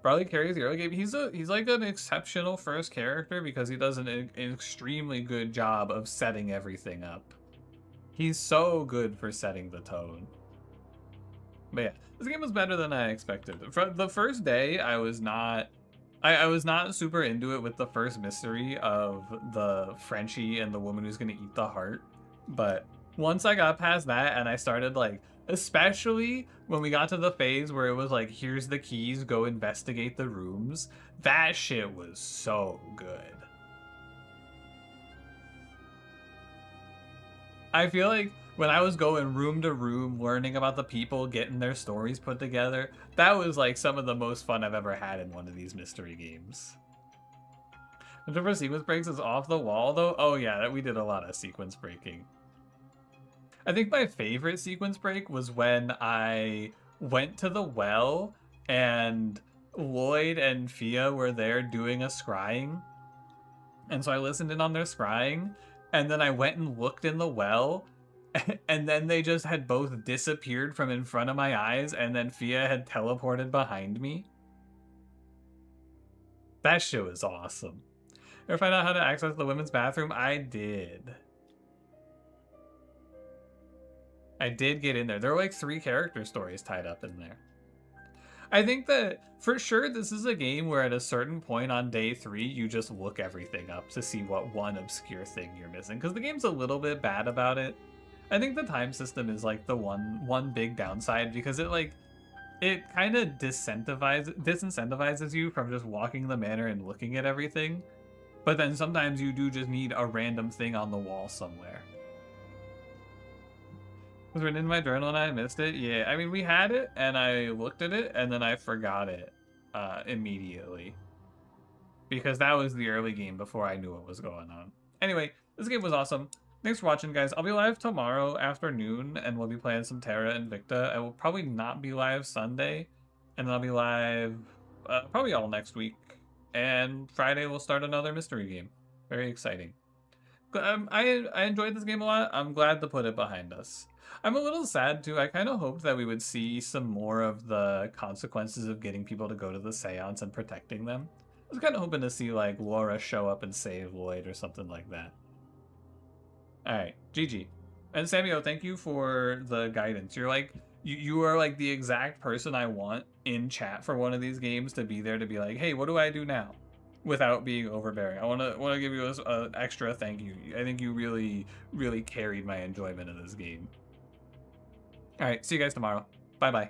Probably carries the early game. He's like an exceptional first character because he does an extremely good job of setting everything up. He's so good for setting the tone. But yeah, this game was better than I expected. For the first day, I was not super into it with the first mystery of the Frenchie and the woman who's gonna eat the heart. But once I got past that and I started like, especially when we got to the phase where it was like, here's the keys, go investigate the rooms, that shit was so good. I feel like when I was going room to room, learning about the people, getting their stories put together, that was like some of the most fun I've ever had in one of these mystery games. The number of sequence breaks is off the wall though. Oh yeah, we did a lot of sequence breaking. I think my favorite sequence break was when I went to the well and Lloyd and Fia were there doing a scrying. And so I listened in on their scrying, and then I went and looked in the well, and then they just had both disappeared from in front of my eyes, and then Fia had teleported behind me. That shit was awesome. Ever find out how to access the women's bathroom? I did. I did get in there. There were like 3 character stories tied up in there. I think that for sure this is a game where at a certain point on day 3, you just look everything up to see what one obscure thing you're missing. Because the game's a little bit bad about it. I think the time system is like the one big downside because it kind of disincentivizes you from just walking the manor and looking at everything. But then sometimes you do just need a random thing on the wall somewhere. It was written in my journal and I missed it. Yeah, I mean, we had it and I looked at it and then I forgot it immediately. Because that was the early game before I knew what was going on. Anyway, this game was awesome. Thanks for watching, guys. I'll be live tomorrow afternoon and we'll be playing some Terra Invicta. I will probably not be live Sunday. And then I'll be live probably all next week. And Friday we'll start another mystery game. Very exciting. I enjoyed this game a lot. I'm glad to put it behind us. I'm a little sad too. I kind of hoped that we would see some more of the consequences of getting people to go to the seance and protecting them. I was kind of hoping to see like Laura show up and save Lloyd or something like that. Alright, GG. And Samuel, thank you for the guidance. You're like, you are like the exact person I want in chat for one of these games to be there to be like, hey, what do I do now? Without being overbearing. I want to give you an extra thank you. I think you really, really carried my enjoyment of this game. All right, see you guys tomorrow. Bye-bye.